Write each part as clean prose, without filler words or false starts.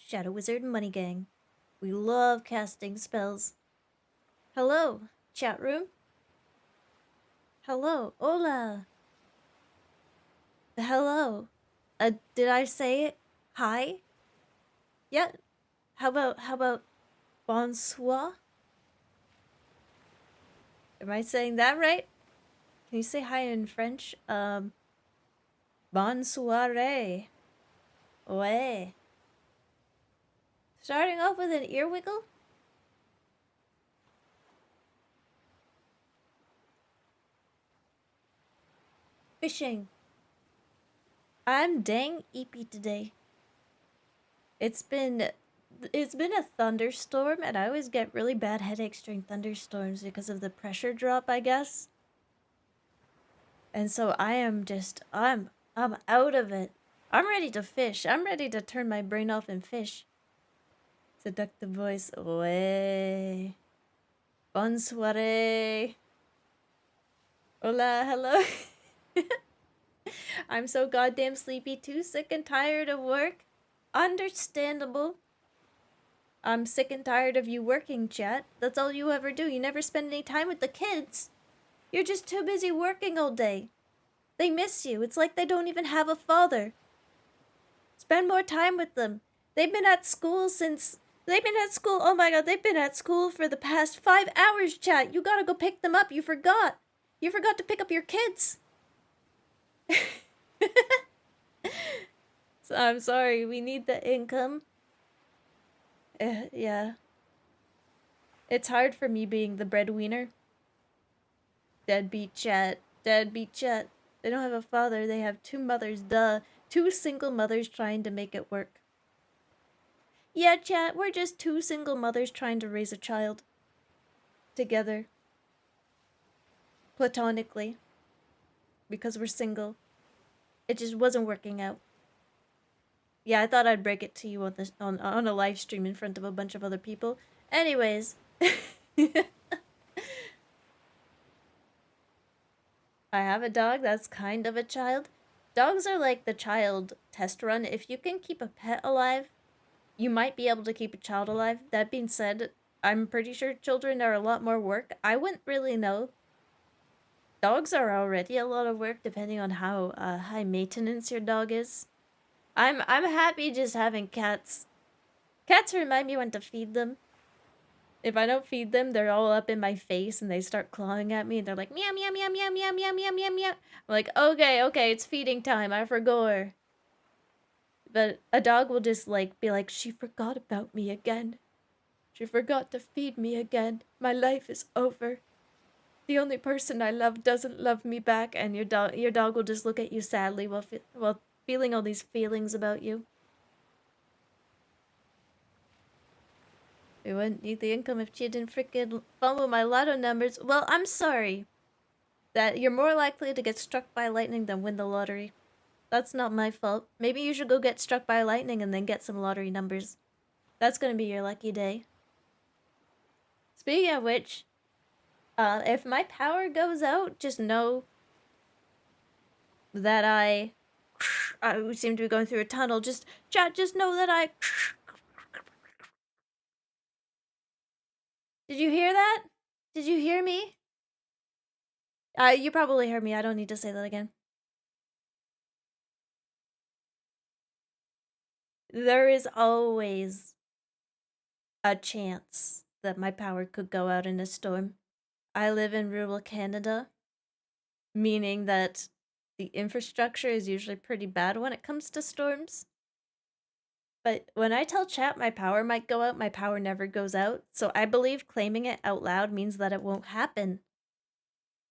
Shadow Wizard Money Gang. We love casting spells. Hello, chat room. Hello, hola. Hello. Did I say it? Hi? Yeah. How about bonsoir? Am I saying that right? Can you say hi in French? Bonsoir. Ouais. Starting off with an ear wiggle? Fishing. I'm dang eepy today. It's been a thunderstorm, and I always get really bad headaches during thunderstorms because of the pressure drop, I guess. And so I'm out of it. I'm ready to fish. I'm ready to turn my brain off and fish. Seductive voice. Ouais. Bonne soirée. Hola, hello. I'm so goddamn sleepy too, sick and tired of work. Understandable. I'm sick and tired of you working, chat. That's all you ever do. You never spend any time with the kids. You're just too busy working all day. They miss you. It's like they don't even have a father. Spend more time with them. They've been at school oh my god, they've been at school for the past 5 hours, chat. You gotta go pick them up. You forgot. You forgot to pick up your kids. So I'm sorry. We need the income. Yeah. It's hard for me being the breadwinner. Deadbeat chat. Deadbeat chat. They don't have a father. They have 2 mothers. Duh. 2 single mothers trying to make it work. Yeah, chat. We're just 2 single mothers trying to raise a child. Together. Platonically. Because we're single. It just wasn't working out. Yeah, I thought I'd break it to you on a live stream in front of a bunch of other people. Anyways. I have a dog that's kind of a child. Dogs are like the child test run. If you can keep a pet alive, you might be able to keep a child alive. That being said, I'm pretty sure children are a lot more work. I wouldn't really know. Dogs are already a lot of work depending on how high maintenance your dog is. I'm happy just having cats. Cats remind me when to feed them. If I don't feed them, they're all up in my face and they start clawing at me and they're like meow meow meow meow meow meow meow meow meow. I'm like, okay, it's feeding time. I forgot. But a dog will just like be like, she forgot about me again. She forgot to feed me again. My life is over. The only person I love doesn't love me back, and your dog will just look at you sadly while feeling all these feelings about you. We wouldn't need the income if Chia didn't freaking fumble my lotto numbers. Well, I'm sorry. That you're more likely to get struck by lightning than win the lottery. That's not my fault. Maybe you should go get struck by lightning and then get some lottery numbers. That's gonna be your lucky day. Speaking of which, if my power goes out, just know that I seem to be going through a tunnel. Just know that I... Did you hear that? Did you hear me? You probably heard me. I don't need to say that again. There is always a chance that my power could go out in a storm. I live in rural Canada, meaning that the infrastructure is usually pretty bad when it comes to storms. But when I tell chat my power might go out, my power never goes out. So I believe claiming it out loud means that it won't happen.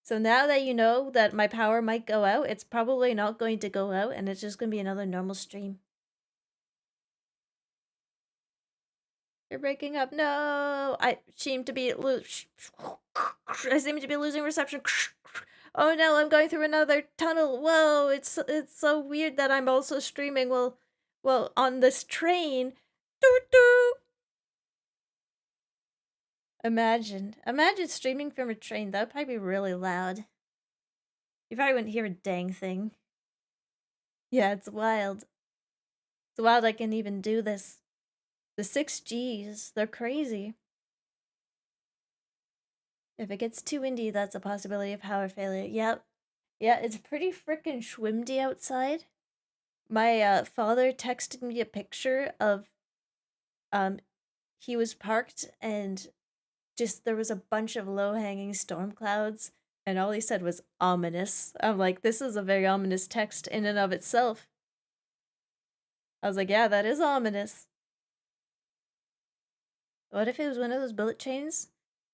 So now that you know that my power might go out, it's probably not going to go out and it's just going to be another normal stream. You're breaking up. No, I seem to be losing reception. Oh no, I'm going through another tunnel. Whoa, it's so weird that I'm also streaming well on this train. Doo doo. Imagine streaming from a train. That would probably be really loud. You probably wouldn't hear a dang thing. Yeah, it's wild. It's wild I can even do this. The 6Gs, they're crazy. If it gets too windy, that's a possibility of power failure. Yep. Yeah, it's pretty frickin' schwimdy outside. My father texted me a picture of um he was parked and just there was a bunch of low-hanging storm clouds and all he said was ominous. I'm like, this is a very ominous text in and of itself. I was like, yeah, that is ominous. What if it was one of those bullet trains?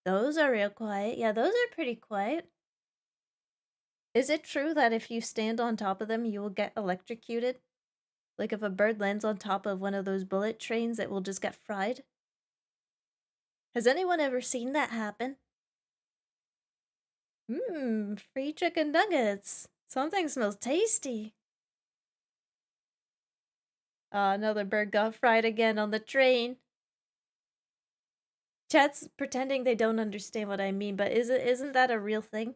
Those are real quiet. Yeah, those are pretty quiet. Is it true that if you stand on top of them, you will get electrocuted? Like if a bird lands on top of one of those bullet trains, it will just get fried? Has anyone ever seen that happen? Free chicken nuggets. Something smells tasty. Another bird got fried again on the train. Chat's pretending they don't understand what I mean, but isn't that a real thing?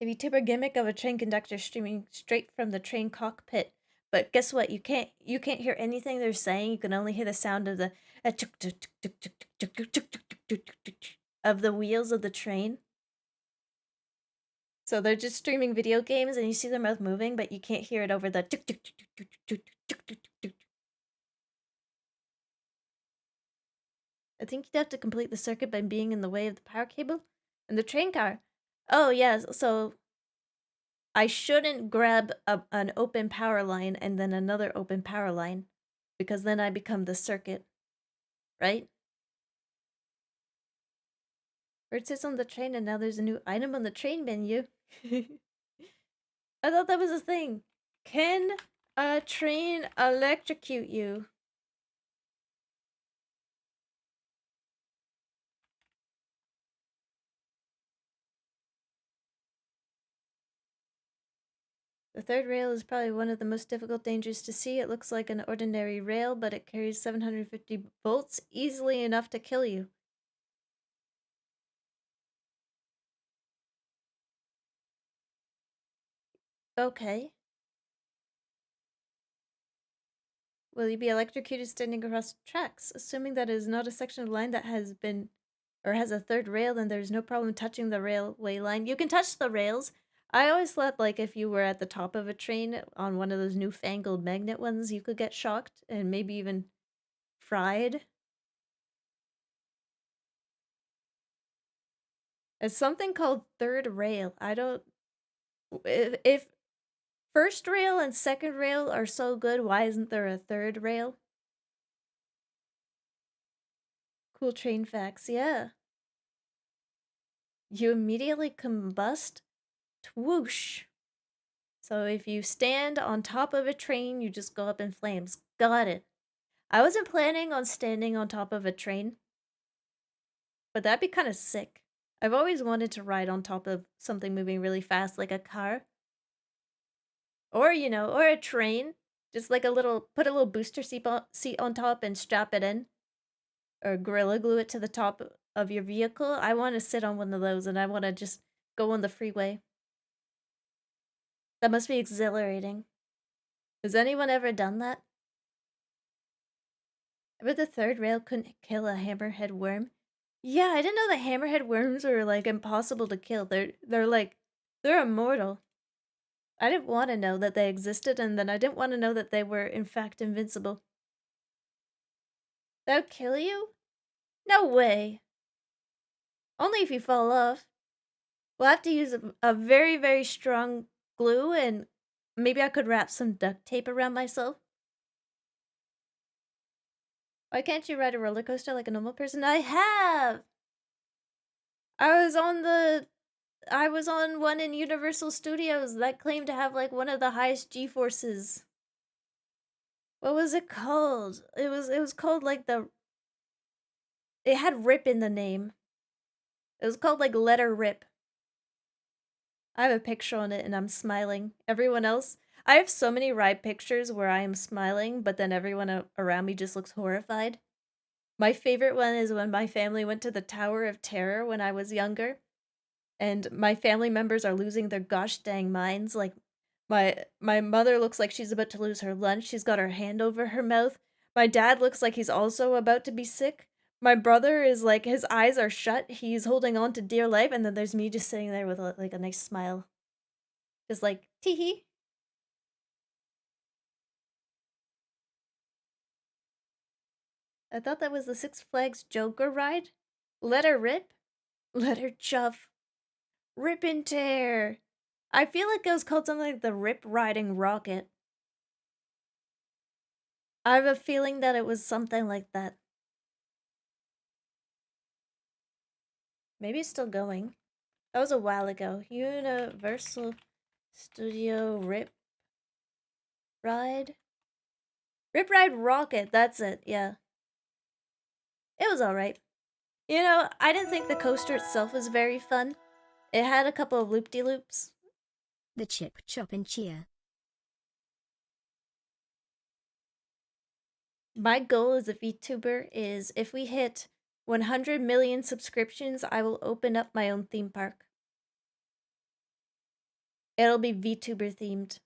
A VTuber gimmick of a train conductor streaming straight from the train cockpit. But guess what? You can't hear anything they're saying. You can only hear the sound of the of the wheels of the train. So they're just streaming video games and you see their mouth moving, but you can't hear it over the I think you'd have to complete the circuit by being in the way of the power cable and the train car. Oh, yes. So I shouldn't grab an open power line and then another open power line because then I become the circuit, right? Bird sits on the train and now there's a new item on the train menu. I thought that was a thing. Can a train electrocute you? The third rail is probably one of the most difficult dangers to see. It looks like an ordinary rail, but it carries 750 volts, easily enough to kill you. Okay. Will you be electrocuted standing across tracks? Assuming that it is not a section of line that has been or has a third rail, then there's no problem touching the railway line. You can touch the rails. I always thought like if you were at the top of a train on one of those newfangled magnet ones, you could get shocked and maybe even fried. It's something called third rail. I don't if first rail and second rail are so good, why isn't there a third rail? Cool train facts, yeah. You immediately combust. Twoosh. So if you stand on top of a train, you just go up in flames. Got it. I wasn't planning on standing on top of a train, but that'd be kind of sick. I've always wanted to ride on top of something moving really fast, like a car. Or, or a train. Just like put a little booster seat on top and strap it in. Or Gorilla Glue it to the top of your vehicle. I want to sit on one of those and I want to just go on the freeway. That must be exhilarating. Has anyone ever done that? I bet the third rail couldn't kill a hammerhead worm. Yeah, I didn't know the hammerhead worms were like impossible to kill. They're immortal. I didn't want to know that they existed, and then I didn't want to know that they were in fact invincible. They'll kill you? No way. Only if you fall off. We'll have to use a very, very strong glue, and maybe I could wrap some duct tape around myself. Why can't you ride a roller coaster like a normal person? I have! I was on one in Universal Studios that claimed to have like one of the highest G-forces. What was it called? It was called like it had Rip in the name. It was called like Letter Rip. I have a picture on it and I'm smiling. Everyone else, I have so many ride pictures where I am smiling, but then everyone around me just looks horrified. My favorite one is when my family went to the Tower of Terror when I was younger. And my family members are losing their gosh dang minds. Like, My mother looks like she's about to lose her lunch. She's got her hand over her mouth. My dad looks like he's also about to be sick. My brother is like his eyes are shut. He's holding on to dear life, and then there's me just sitting there with like a nice smile, just like tee hee. I thought that was the Six Flags Joker ride. Let her rip, let her chuff, rip and tear. I feel like it was called something like the Rip Riding Rocket. I have a feeling that it was something like that. Maybe it's still going. That was a while ago. Universal Studio Ride? Rip Ride Rocket, that's it, yeah. It was alright. I didn't think the coaster itself was very fun. It had a couple of loop-de-loops. The Chip, Chop and Chia. My goal as a VTuber is if we hit 100 million subscriptions, I will open up my own theme park. It'll be VTuber themed.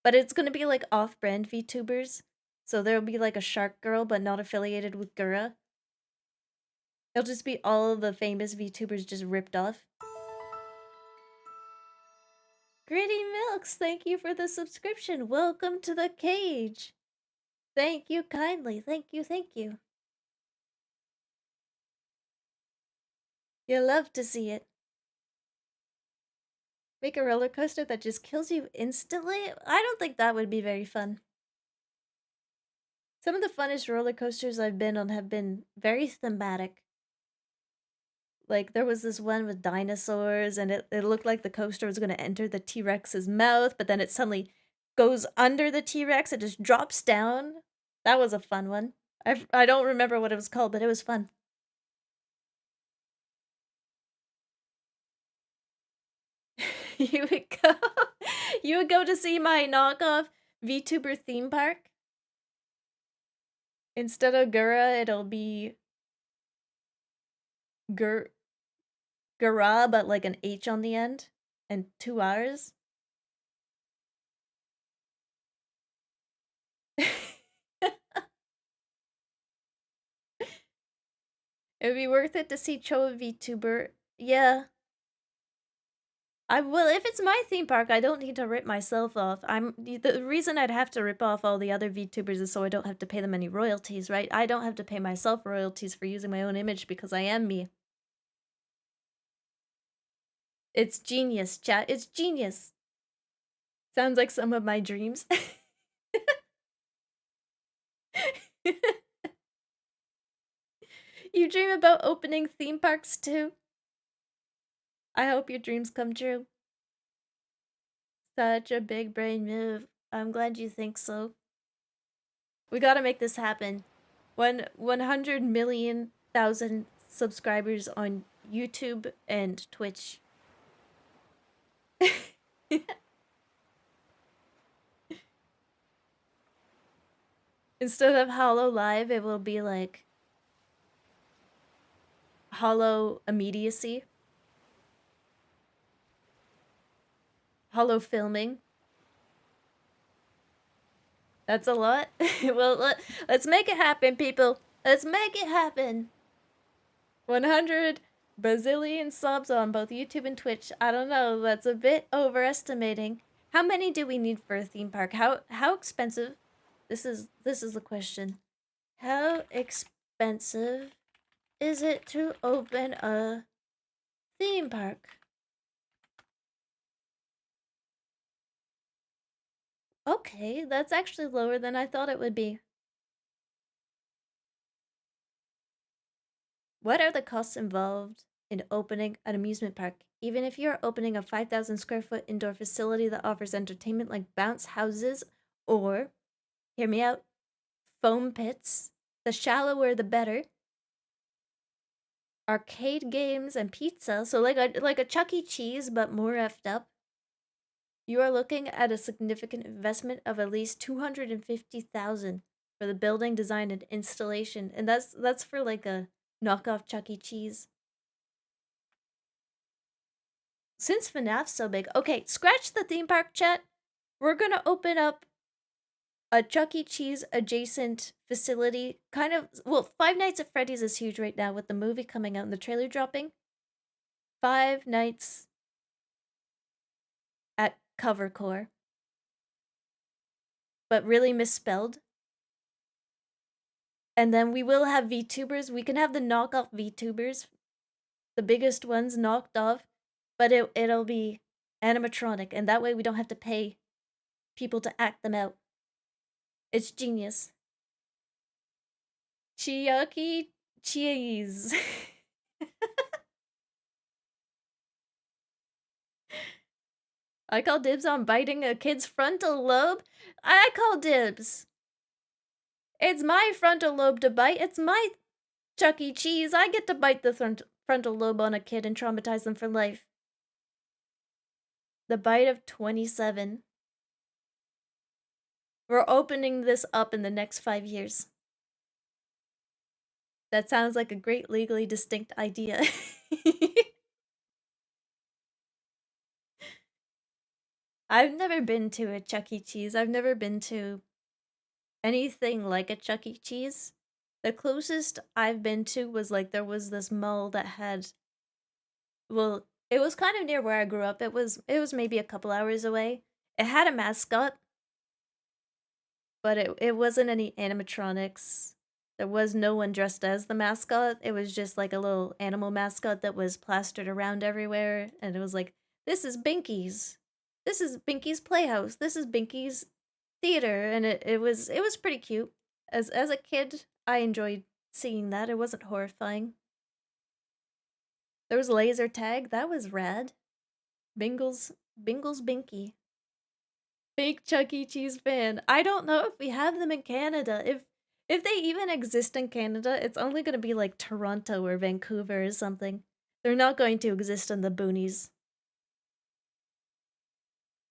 But it's gonna be like off-brand VTubers. So there'll be like a Shark Girl, but not affiliated with Gura. It'll just be all of the famous VTubers just ripped off. Gritty Milks, thank you for the subscription. Welcome to the cage. Thank you kindly. Thank you, thank you. You love to see it. Make a roller coaster that just kills you instantly? I don't think that would be very fun. Some of the funnest roller coasters I've been on have been very thematic. Like, there was this one with dinosaurs, and it looked like the coaster was going to enter the T-Rex's mouth, but then it suddenly goes under the T-Rex, it just drops down. That was a fun one. I don't remember what it was called, but it was fun. you would go you would go to see my knockoff VTuber theme park? Instead of Gura, it'll be Gura, but like an H on the end, and 2 R's. It would be worth it to see Cho VTuber. Yeah. If it's my theme park, I don't need to rip myself off. The reason I'd have to rip off all the other VTubers is so I don't have to pay them any royalties, right? I don't have to pay myself royalties for using my own image because I am me. It's genius, chat. It's genius. Sounds like some of my dreams. You dream about opening theme parks too? I hope your dreams come true. Such a big brain move. I'm glad you think so. We gotta make this happen. 100 million thousand subscribers on YouTube and Twitch. Instead of Hollow Live, it will be like Hollow Immediacy. Hollow Filming. That's a lot. Well, let's make it happen, people. Let's make it happen. 100 bazillion subs on both YouTube and Twitch. I don't know. That's a bit overestimating. How many do we need for a theme park? How expensive? This is the question. How expensive is it to open a theme park? Okay, that's actually lower than I thought it would be. What are the costs involved in opening an amusement park? Even if you're opening a 5,000 square foot indoor facility that offers entertainment like bounce houses or, hear me out, foam pits, the shallower the better, arcade games and pizza, so like a Chuck E. Cheese but more effed up, you are looking at a significant investment of at least 250,000 for the building, design, and installation, and that's for like a knockoff Chuck E. Cheese. Since FNAF's so big, okay, scratch the theme park chat. we're gonna open up a Chuck E. Cheese adjacent facility. Kind of, well, Five Nights at Freddy's is huge right now with the movie coming out and the trailer dropping. Five Nights at Covercore, but really misspelled. And then we will have VTubers. We can have the knockoff VTubers, the biggest ones knocked off, but it'll be animatronic, and that way we don't have to pay people to act them out. It's genius. Chiaki cheese. I call dibs on biting a kid's frontal lobe. I call dibs. It's my frontal lobe to bite. It's my Chuck E. Cheese. I get to bite the frontal lobe on a kid and traumatize them for life. The bite of 27. We're opening this up in the next 5 years. That sounds like a great legally distinct idea. I've never been to a Chuck E. Cheese. I've never been to anything like a Chuck E. Cheese. The closest I've been to was like there was this mall that had, well, it was kind of near where I grew up. It was maybe a couple hours away. It had a mascot, but it wasn't any animatronics. There was no one dressed as the mascot. It was just like a little animal mascot that was plastered around everywhere, and it was like, this is Binky's. This is Binky's Playhouse. This is Binky's Theater, and it was pretty cute. As a kid, I enjoyed seeing that. It wasn't horrifying. There was laser tag. That was rad. Bingle's Binky. Fake Chuck E. Cheese fan. I don't know if we have them in Canada. If they even exist in Canada, it's only going to be like Toronto or Vancouver or something. They're not going to exist in the boonies.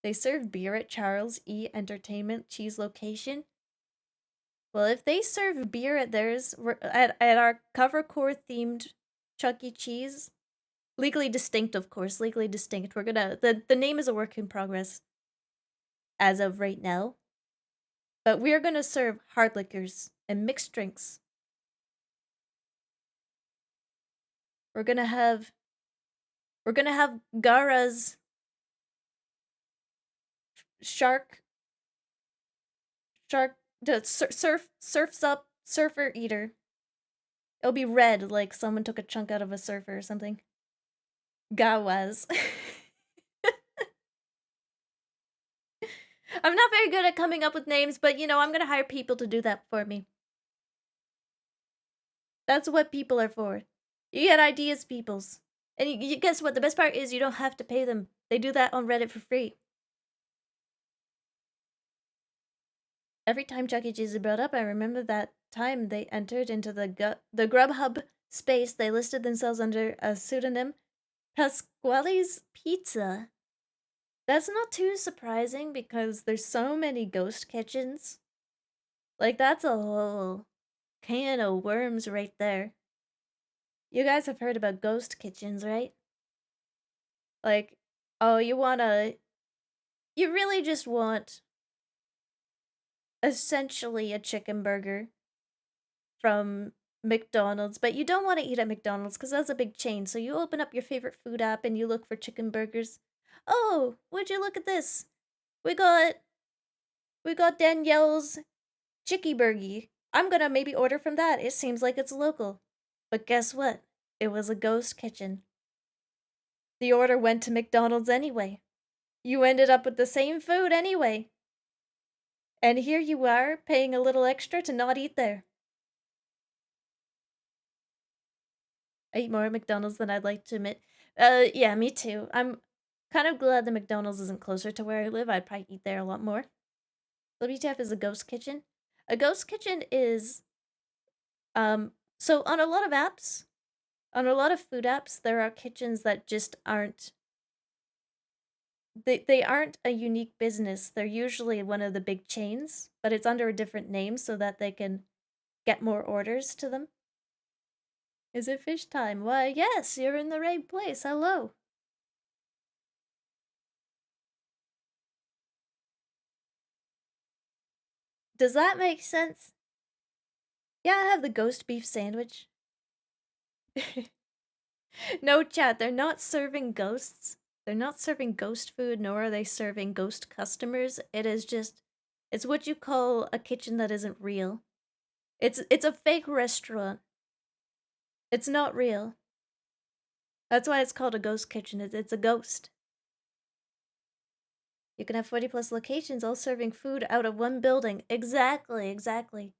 They serve beer at Charles E. Entertainment Cheese location. Well, if they serve beer at theirs, we're at our Covercore themed Chuck E. Cheese, legally distinct, of course, legally distinct. We're gonna the name is a work in progress as of right now, but we are gonna serve hard liquors and mixed drinks. We're gonna have Gara's shark the surfs up surfer eater. It'll be red like someone took a chunk out of a surfer or something. Gawas. I'm not very good at coming up with names, but you know, I'm gonna hire people to do that for me. That's what people are for. You get ideas, peoples. And you guess what? The best part is you don't have to pay them. They do that on Reddit for free. Every time Chuck E. Cheese is brought up, I remember that time they entered into the Grubhub space. They listed themselves under a pseudonym, Pasquale's Pizza. That's not too surprising because there's so many ghost kitchens. Like, that's a whole can of worms right there. You guys have heard about ghost kitchens, right? Like, oh, you really just want essentially a chicken burger from McDonald's, but you don't want to eat at McDonald's because that's a big chain. So you open up your favorite food app and you look for chicken burgers. Oh, would you look at this? We got Danielle's Chicky Burgy. I'm gonna maybe order from that. It seems like it's local. But guess what? It was a ghost kitchen. The order went to McDonald's anyway. You ended up with the same food anyway. And here you are, paying a little extra to not eat there. I eat more at McDonald's than I'd like to admit. Yeah, me too. I'm kind of glad the McDonald's isn't closer to where I live. I'd probably eat there a lot more. WTF is a ghost kitchen. A ghost kitchen is, so on a lot of apps, on a lot of food apps, there are kitchens that just aren't, they aren't a unique business. They're usually one of the big chains, but it's under a different name so that they can get more orders to them. Is it fish time? Why, yes, you're in the right place. Hello. Does that make sense? Yeah, I have the ghost beef sandwich. No, chat, they're not serving ghosts. They're not serving ghost food, nor are they serving ghost customers. It is just, it's what you call a kitchen that isn't real. It's a fake restaurant. It's not real. That's why it's called a ghost kitchen. It's a ghost. You can have 40 plus locations all serving food out of one building. Exactly, exactly.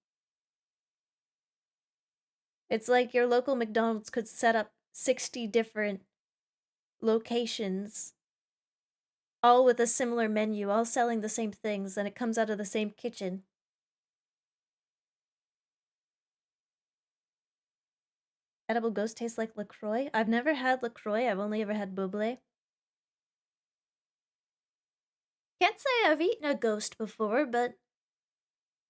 It's like your local McDonald's could set up 60 different locations, all with a similar menu, all selling the same things, and it comes out of the same kitchen. Edible ghost tastes like LaCroix? I've never had LaCroix, I've only ever had Buble. Can't say I've eaten a ghost before, but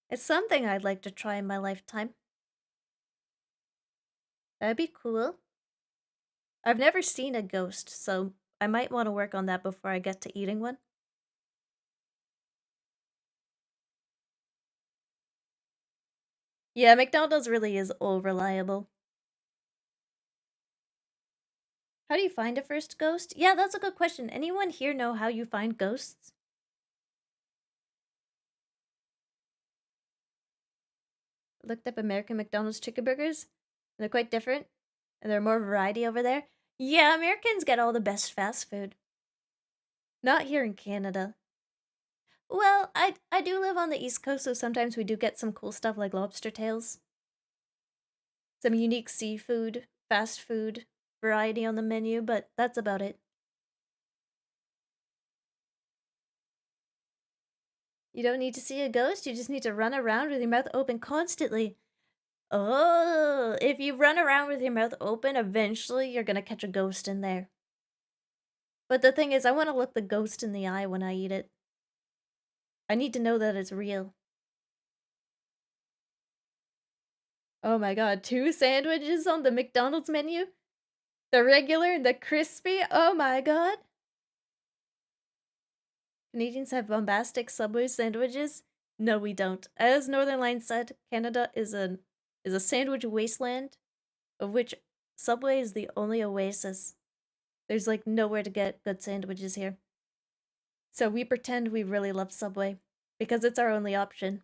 it's something I'd like to try in my lifetime. That'd be cool. I've never seen a ghost, so I might want to work on that before I get to eating one. Yeah, McDonald's really is all reliable. How do you find a first ghost? Yeah, that's a good question. Anyone here know how you find ghosts? Looked up American McDonald's chicken burgers. They're quite different. And there's more variety over there. Yeah, Americans get all the best fast food. Not here in Canada. Well, I do live on the East Coast, so sometimes we do get some cool stuff like lobster tails. Some unique seafood, fast food variety on the menu, but that's about it. You don't need to see a ghost, you just need to run around with your mouth open constantly. Oh, if you run around with your mouth open, eventually you're gonna catch a ghost in there. But the thing is, I want to look the ghost in the eye when I eat it. I need to know that it's real. Oh my god, 2 sandwiches on the McDonald's menu? The regular and the crispy? Oh my god. Canadians have bombastic Subway sandwiches? No, we don't. As Northern Line said, Canada is a sandwich wasteland, of which Subway is the only oasis. There's like nowhere to get good sandwiches here. So we pretend we really love Subway, because it's our only option.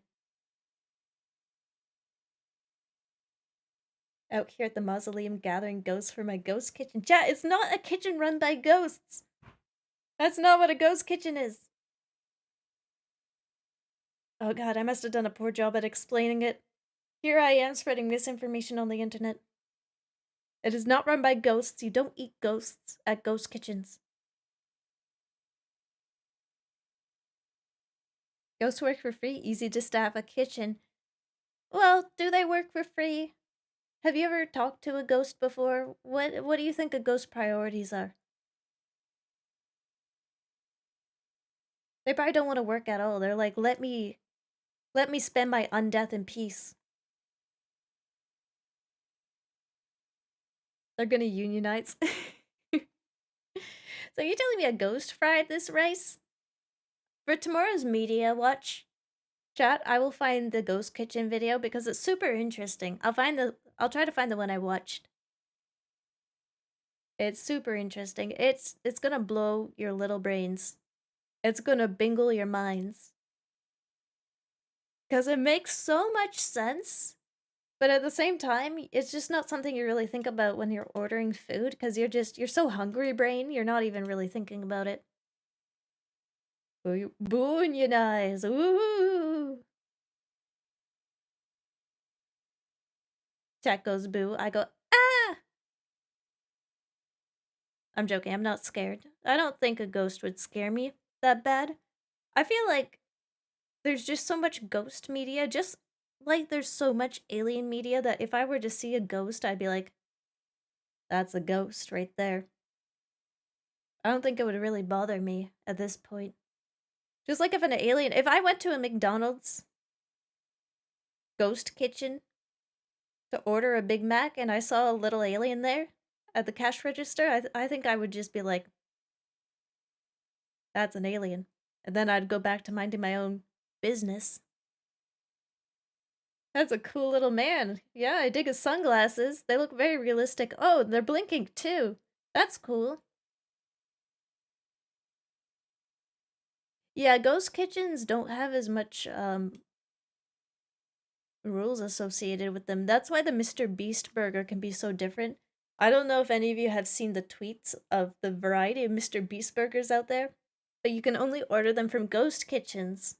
Out here at the mausoleum gathering ghosts for my ghost kitchen. Chat, it's not a kitchen run by ghosts! That's not what a ghost kitchen is! Oh god, I must have done a poor job at explaining it. Here I am spreading misinformation on the internet. It is not run by ghosts. You don't eat ghosts at ghost kitchens. Ghosts work for free? Easy just to have a kitchen. Well, do they work for free? Have you ever talked to a ghost before? What do you think a ghost's priorities are? They probably don't want to work at all. They're like, let me spend my undeath in peace. They're gonna unionize. So you're telling me a ghost fried this rice? For tomorrow's media watch, chat, I will find the ghost kitchen video because it's super interesting. I'll try to find the one I watched. It's super interesting. It's gonna blow your little brains. It's gonna bingle your minds. Cause it makes so much sense. But at the same time, it's just not something you really think about when you're ordering food, because you're so hungry brain, you're not even really thinking about it. Boonionize, ooh. Chat goes boo, I go, ah! I'm joking, I'm not scared. I don't think a ghost would scare me that bad. I feel like there's just so much ghost media, just like there's so much alien media, that if I were to see a ghost, I'd be like, that's a ghost right there. I don't think it would really bother me at this point. Just like if I went to a McDonald's ghost kitchen to order a Big Mac and I saw a little alien there at the cash register, I think I would just be like, that's an alien. And then I'd go back to minding my own business. That's a cool little man. Yeah, I dig his sunglasses. They look very realistic. Oh, they're blinking too. That's cool. Yeah, ghost kitchens don't have as much rules associated with them. That's why the Mr. Beast burger can be so different. I don't know if any of you have seen the tweets of the variety of Mr. Beast burgers out there, but you can only order them from ghost kitchens.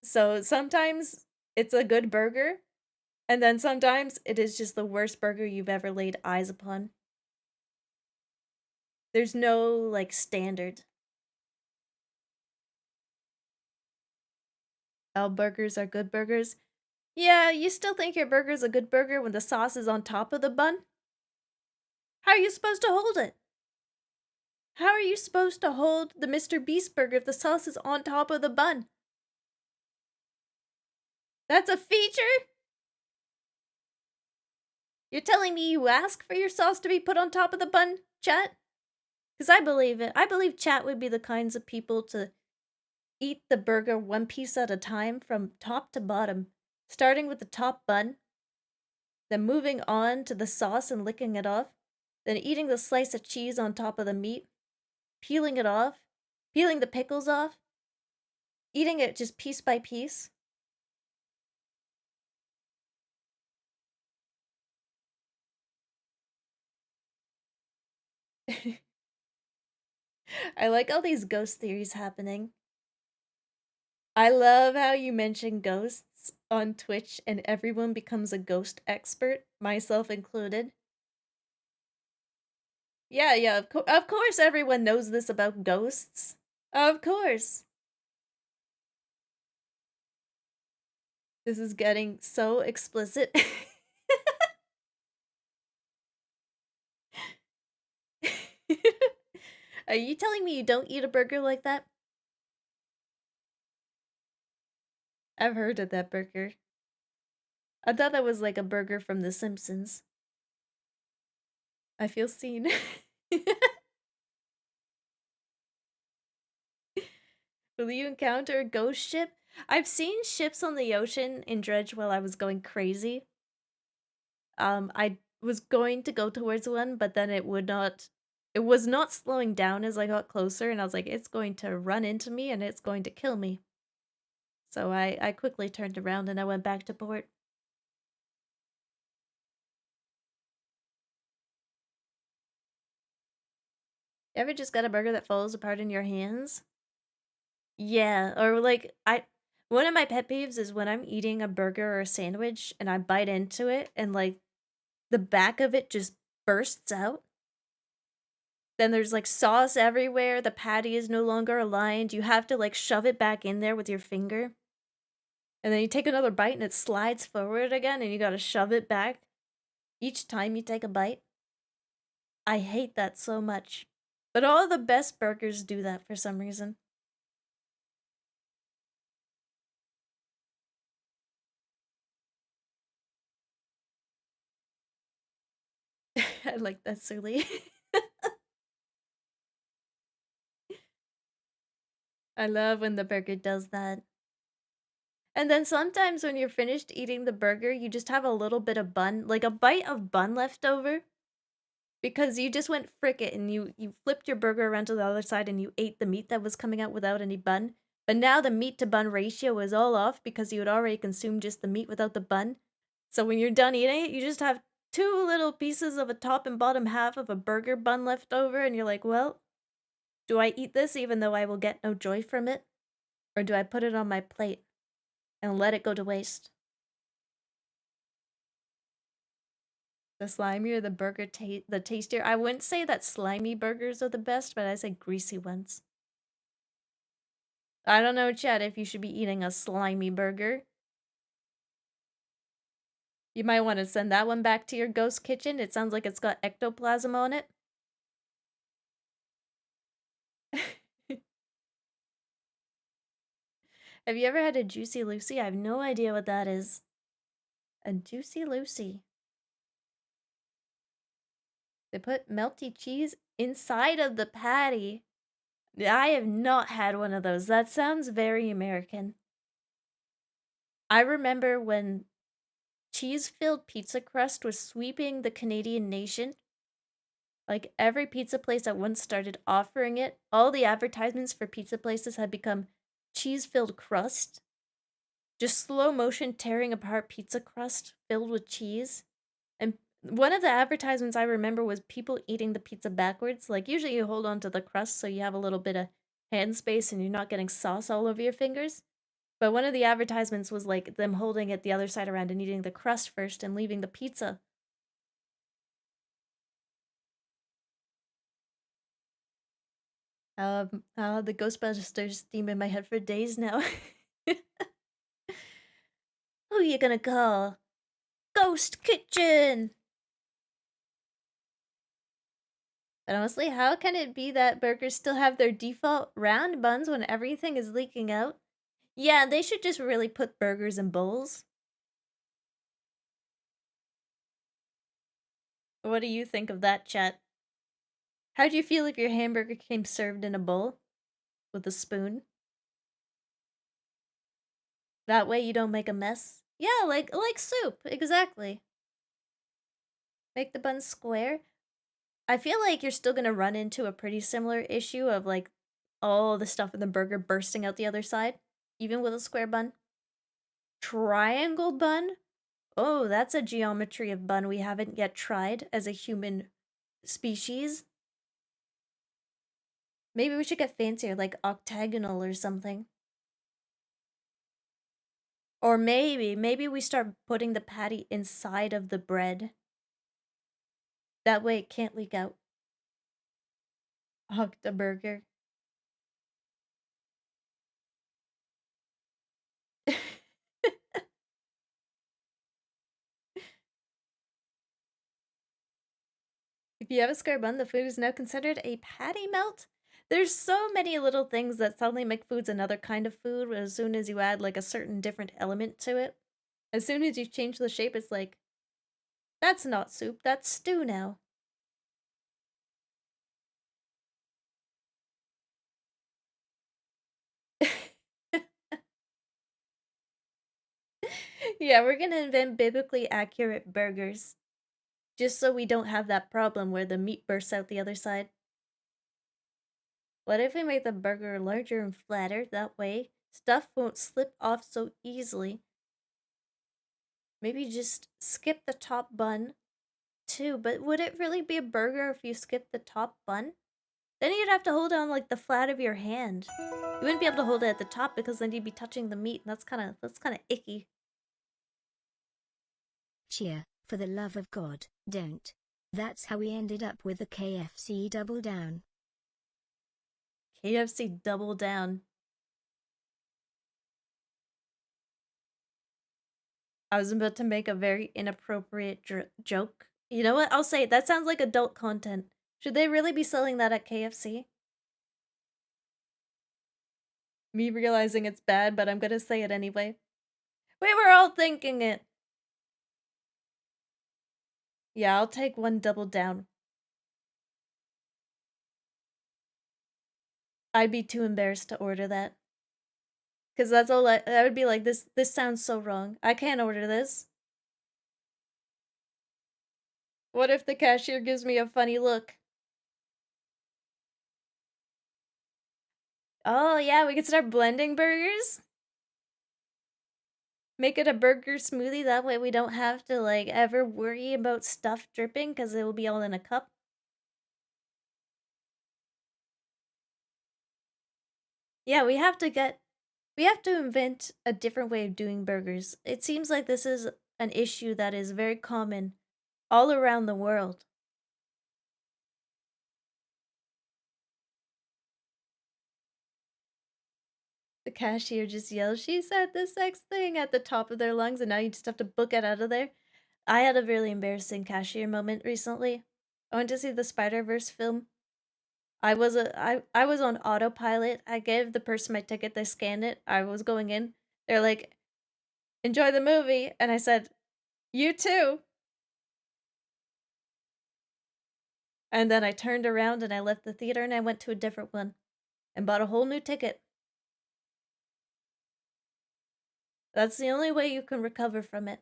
So sometimes it's a good burger, and then sometimes it is just the worst burger you've ever laid eyes upon. There's no, like, standard. All burgers are good burgers. Yeah, you still think your burger's a good burger when the sauce is on top of the bun? How are you supposed to hold it? How are you supposed to hold the Mr. Beast burger if the sauce is on top of the bun? That's a feature? You're telling me you ask for your sauce to be put on top of the bun, chat? Because I believe it. I believe chat would be the kinds of people to eat the burger one piece at a time from top to bottom, starting with the top bun, then moving on to the sauce and licking it off, then eating the slice of cheese on top of the meat, peeling it off, peeling the pickles off, eating it just piece by piece. I like all these ghost theories happening. I love how you mention ghosts on Twitch and everyone becomes a ghost expert, myself included. Yeah, of course everyone knows this about ghosts. Of course. This is getting so explicit. Are you telling me you don't eat a burger like that? I've heard of that burger. I thought that was like a burger from The Simpsons. I feel seen. Will you encounter a ghost ship? I've seen ships on the ocean in Dredge while I was going crazy. I was going to go towards one, but then it was not slowing down as I got closer, and I was like, it's going to run into me and it's going to kill me. So I quickly turned around and I went back to port. You ever just got a burger that falls apart in your hands? Yeah, or like one of my pet peeves is when I'm eating a burger or a sandwich and I bite into it and like the back of it just bursts out. Then there's like sauce everywhere, the patty is no longer aligned. You have to like shove it back in there with your finger. And then you take another bite and it slides forward again and you gotta shove it back each time you take a bite. I hate that so much. But all the best burgers do that for some reason. I like that silly. I love when the burger does that. And then sometimes when you're finished eating the burger, you just have a little bit of bun, like a bite of bun left over. Because you just went frick it and you flipped your burger around to the other side and you ate the meat that was coming out without any bun. But now the meat to bun ratio is all off because you had already consumed just the meat without the bun. So when you're done eating it, you just have two little pieces of a top and bottom half of a burger bun left over and you're like, well, do I eat this even though I will get no joy from it? Or do I put it on my plate and let it go to waste? The slimier the burger, the tastier. I wouldn't say that slimy burgers are the best, but I say greasy ones. I don't know, Chad, if you should be eating a slimy burger. You might want to send that one back to your ghost kitchen. It sounds like it's got ectoplasm on it. Have you ever had a Juicy Lucy? I have no idea what that is. A Juicy Lucy. They put melty cheese inside of the patty. I have not had one of those. That sounds very American. I remember when cheese-filled pizza crust was sweeping the Canadian nation. Like, every pizza place that once started offering it, all the advertisements for pizza places had become cheese-filled crust. Just slow motion tearing apart pizza crust filled with cheese. And one of the advertisements I remember was people eating the pizza backwards. Like, usually you hold on to the crust so you have a little bit of hand space and you're not getting sauce all over your fingers. But one of the advertisements was like them holding it the other side around and eating the crust first and leaving the pizza. The Ghostbusters theme in my head for days now. Who you gonna call? Ghost Kitchen! But honestly, how can it be that burgers still have their default round buns when everything is leaking out? Yeah, they should just really put burgers in bowls. What do you think of that, chat? How'd you feel if your hamburger came served in a bowl? With a spoon? That way you don't make a mess? Yeah, like soup, exactly. Make the buns square? I feel like you're still gonna run into a pretty similar issue of like all the stuff in the burger bursting out the other side, even with a square bun. Triangle bun? Oh, that's a geometry of bun we haven't yet tried as a human species. Maybe we should get fancier, like octagonal or something. Or maybe we start putting the patty inside of the bread. That way it can't leak out. Octoburger. If you have a square bun, the food is now considered a patty melt. There's so many little things that suddenly make foods another kind of food as soon as you add like a certain different element to it. As soon as you change the shape, it's like, that's not soup, that's stew now. Yeah, we're gonna invent biblically accurate burgers. Just so we don't have that problem where the meat bursts out the other side. What if we make the burger larger and flatter? That way, stuff won't slip off so easily. Maybe just skip the top bun, too. But would it really be a burger if you skip the top bun? Then you'd have to hold on like the flat of your hand. You wouldn't be able to hold it at the top because then you'd be touching the meat, and that's kind of icky. Chia, for the love of God, don't. That's how we ended up with the KFC Double Down. KFC Double Down. I was about to make a very inappropriate joke. You know what? I'll say it. That sounds like adult content. Should they really be selling that at KFC? Me realizing it's bad, but I'm gonna say it anyway. We were all thinking it. Yeah, I'll take one double down. I'd be too embarrassed to order that. Cause that's all I would be like, this sounds so wrong. I can't order this. What if the cashier gives me a funny look? Oh yeah, we could start blending burgers. Make it a burger smoothie, that way we don't have to like ever worry about stuff dripping because it will be all in a cup. Yeah, we have to invent a different way of doing burgers. It seems like this is an issue that is very common all around the world. The cashier just yells, "She said the sex thing" at the top of their lungs, and now you just have to book it out of there. I had a really embarrassing cashier moment recently. I went to see the Spider-Verse film. I was on autopilot. I gave the person my ticket, they scanned it. I was going in. They're like, "Enjoy the movie." And I said, "You too." And then I turned around and I left the theater and I went to a different one and bought a whole new ticket. That's the only way you can recover from it.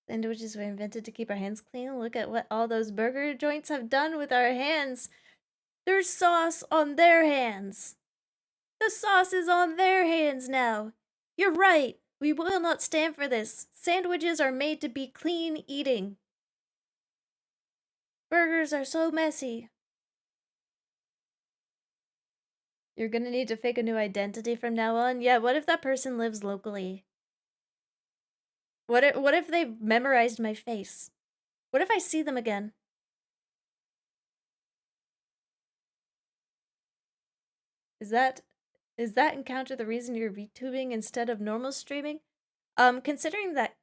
Sandwiches were invented to keep our hands clean. Look at what all those burger joints have done with our hands. There's sauce on their hands. The sauce is on their hands now. You're right. We will not stand for this. Sandwiches are made to be clean eating. Burgers are so messy. You're gonna need to fake a new identity from now on? Yeah, what if that person lives locally? What if they've memorized my face? What if I see them again? Is that encounter the reason you're VTubing instead of normal streaming? Considering that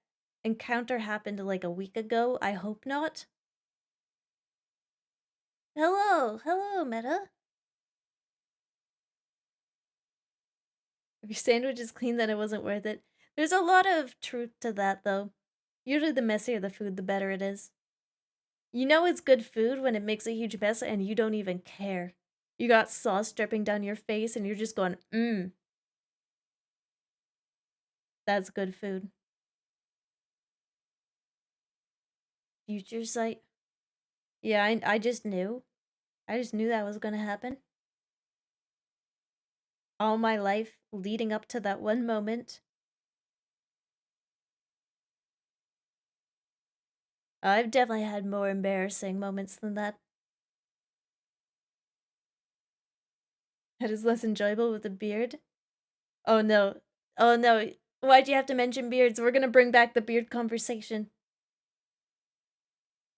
encounter happened like a week ago, I hope not. Hello, Meta. If your sandwich is clean, then it wasn't worth it. There's a lot of truth to that, though. Usually the messier the food, the better it is. You know it's good food when it makes a huge mess and you don't even care. You got sauce dripping down your face and you're just going, that's good food. Future sight. Yeah, I just knew. I just knew that was gonna happen. All my life leading up to that one moment. I've definitely had more embarrassing moments than that. That is less enjoyable with a beard. Oh no. Oh no. Why'd you have to mention beards? We're gonna bring back the beard conversation.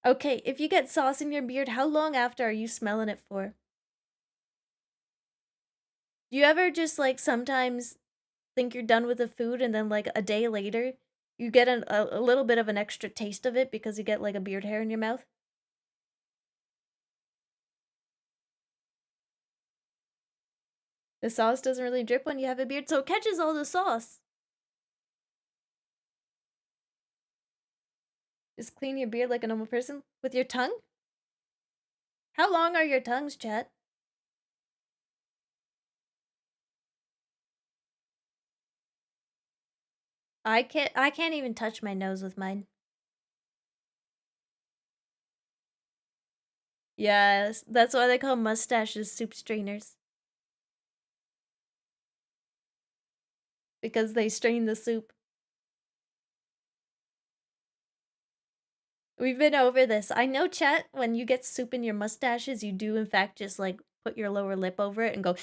Okay, if you get sauce in your beard, how long after are you smelling it for? Do you ever just like sometimes think you're done with the food and then like a day later you get a little bit of an extra taste of it because you get like a beard hair in your mouth? The sauce doesn't really drip when you have a beard, so it catches all the sauce. Just clean your beard like a normal person with your tongue? How long are your tongues, chat? I can't even touch my nose with mine. Yes, that's why they call mustaches soup strainers. Because they strain the soup. We've been over this. I know, chat, when you get soup in your mustaches, you do in fact just like put your lower lip over it and go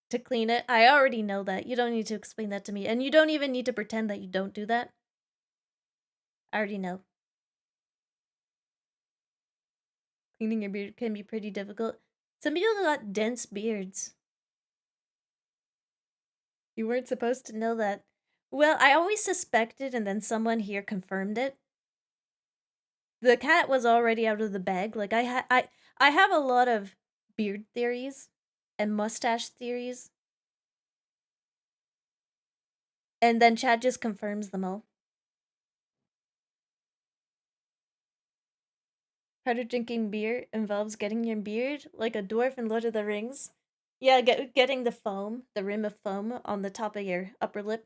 to clean it. I already know that. You don't need to explain that to me. And you don't even need to pretend that you don't do that. I already know. Cleaning your beard can be pretty difficult. Some people got dense beards. You weren't supposed to know that. Well, I always suspected and then someone here confirmed it. The cat was already out of the bag. Like I have a lot of beard theories and mustache theories. And then Chad just confirms them all. Part of drinking beer involves getting your beard like a dwarf in Lord of the Rings. Yeah, getting the foam, the rim of foam on the top of your upper lip.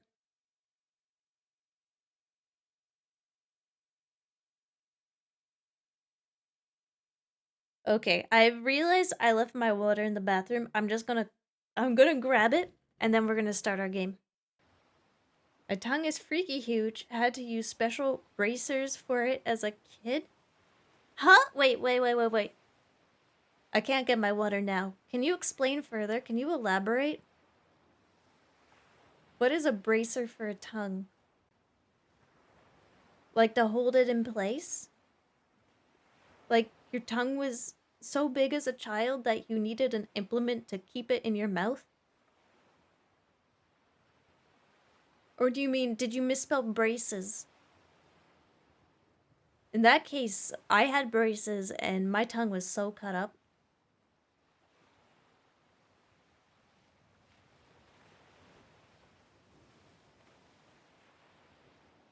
Okay, I realized I left my water in the bathroom. I'm gonna grab it, and then we're gonna start our game. My tongue is freaky huge. I had to use special bracers for it as a kid. Huh? Wait. I can't get my water now. Can you explain further? Can you elaborate? What is a bracer for a tongue? Like to hold it in place? Like your tongue was so big as a child that you needed an implement to keep it in your mouth? Or do you mean, did you misspell braces? In that case, I had braces and my tongue was so cut up.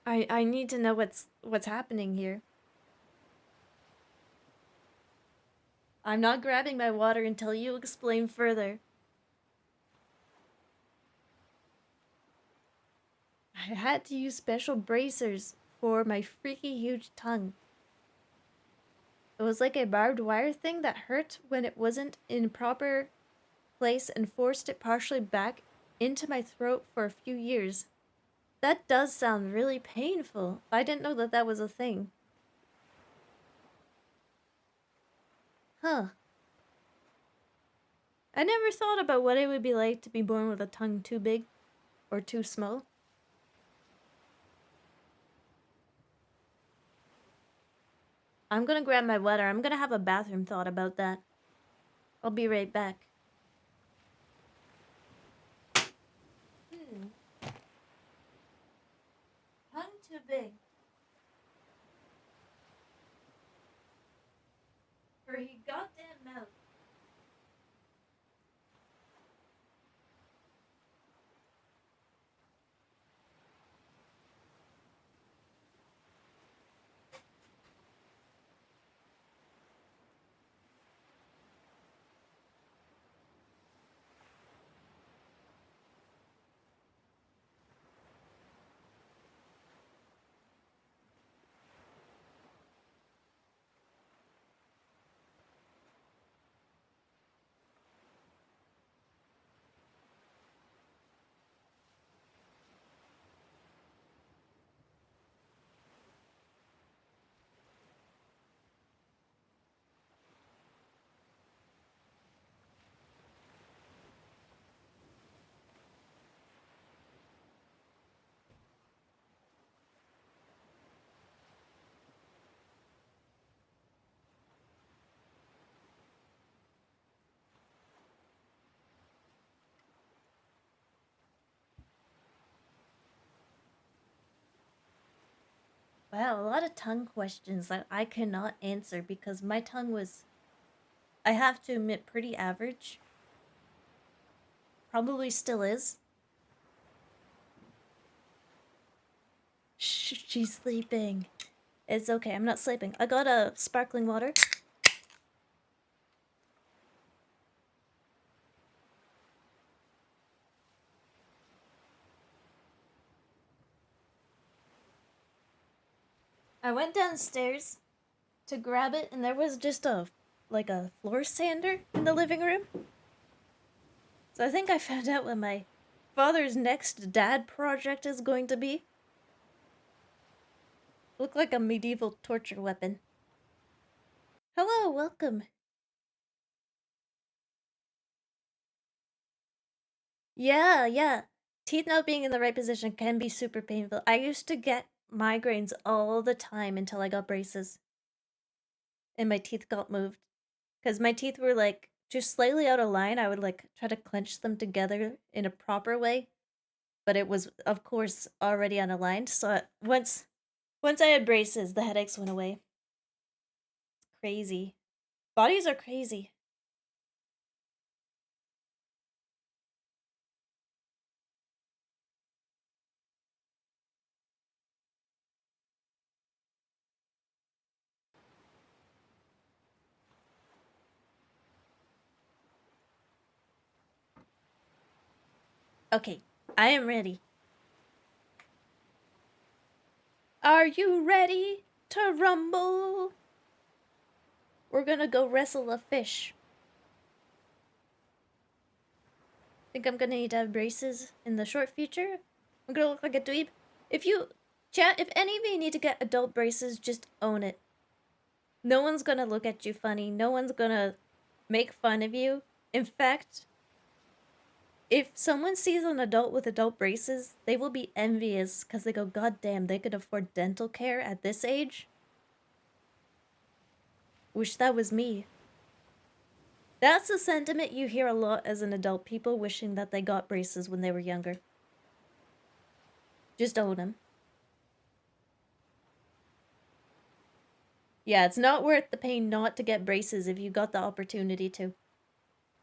I need to know what's happening here. I'm not grabbing my water until you explain further. I had to use special bracers for my freaky huge tongue. It was like a barbed wire thing that hurt when it wasn't in proper place and forced it partially back into my throat for a few years. That does sound really painful. I didn't know that that was a thing. Huh. I never thought about what it would be like to be born with a tongue too big or too small. I'm gonna grab my water. I'm gonna have a bathroom thought about that. I'll be right back. Tongue too big. For he goddamn mouth. Wow, a lot of tongue questions that I cannot answer because my tongue was, I have to admit, pretty average. Probably still is. Shh, she's sleeping. It's okay, I'm not sleeping. I got a sparkling water. I went downstairs to grab it and there was just like a floor sander in the living room. So I think I found out what my father's next dad project is going to be. Look like a medieval torture weapon. Hello, welcome. Yeah. Teeth not being in the right position can be super painful. I used to get migraines all the time until I got braces. And my teeth got moved. Because my teeth were like just slightly out of line. I would like try to clench them together in a proper way. But it was, of course, already unaligned. So once I had braces, the headaches went away. Crazy. Bodies are crazy. Okay, I am ready. Are you ready to rumble? We're gonna go wrestle a fish. Think I'm gonna need to have braces in the short future? I'm gonna look like a dweeb. If you, chat, if any of you need to get adult braces, just own it. No one's gonna look at you funny. No one's gonna make fun of you. In fact, if someone sees an adult with adult braces, they will be envious because they go, God damn, they could afford dental care at this age? Wish that was me. That's a sentiment you hear a lot as an adult, people wishing that they got braces when they were younger. Just own them. Yeah, it's not worth the pain not to get braces if you got the opportunity to.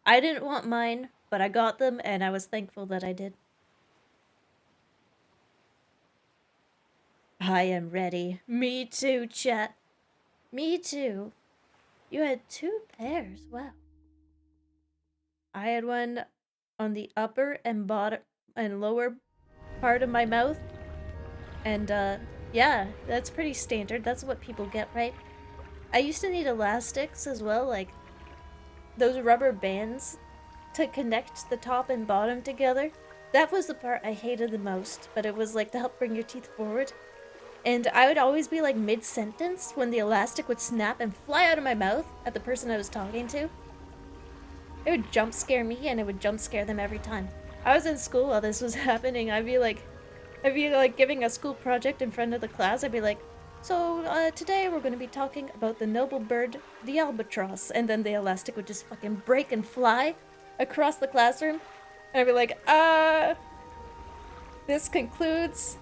I didn't want mine, but I got them and I was thankful that I did. I am ready. Me too, chat. Me too. You had 2 pairs. Wow. I had one on the upper and bottom and lower part of my mouth. And yeah, that's pretty standard. That's what people get, right? I used to need elastics as well, like those rubber bands to connect the top and bottom together. That was the part I hated the most, but it was like to help bring your teeth forward. And I would always be like mid-sentence when the elastic would snap and fly out of my mouth at the person I was talking to. It would jump scare me and it would jump scare them every time. I was in school while this was happening. I'd be like giving a school project in front of the class. I'd be like, so today we're going to be talking about the noble bird, the albatross. And then the elastic would just fucking break and fly across the classroom. And I'd be like, this concludes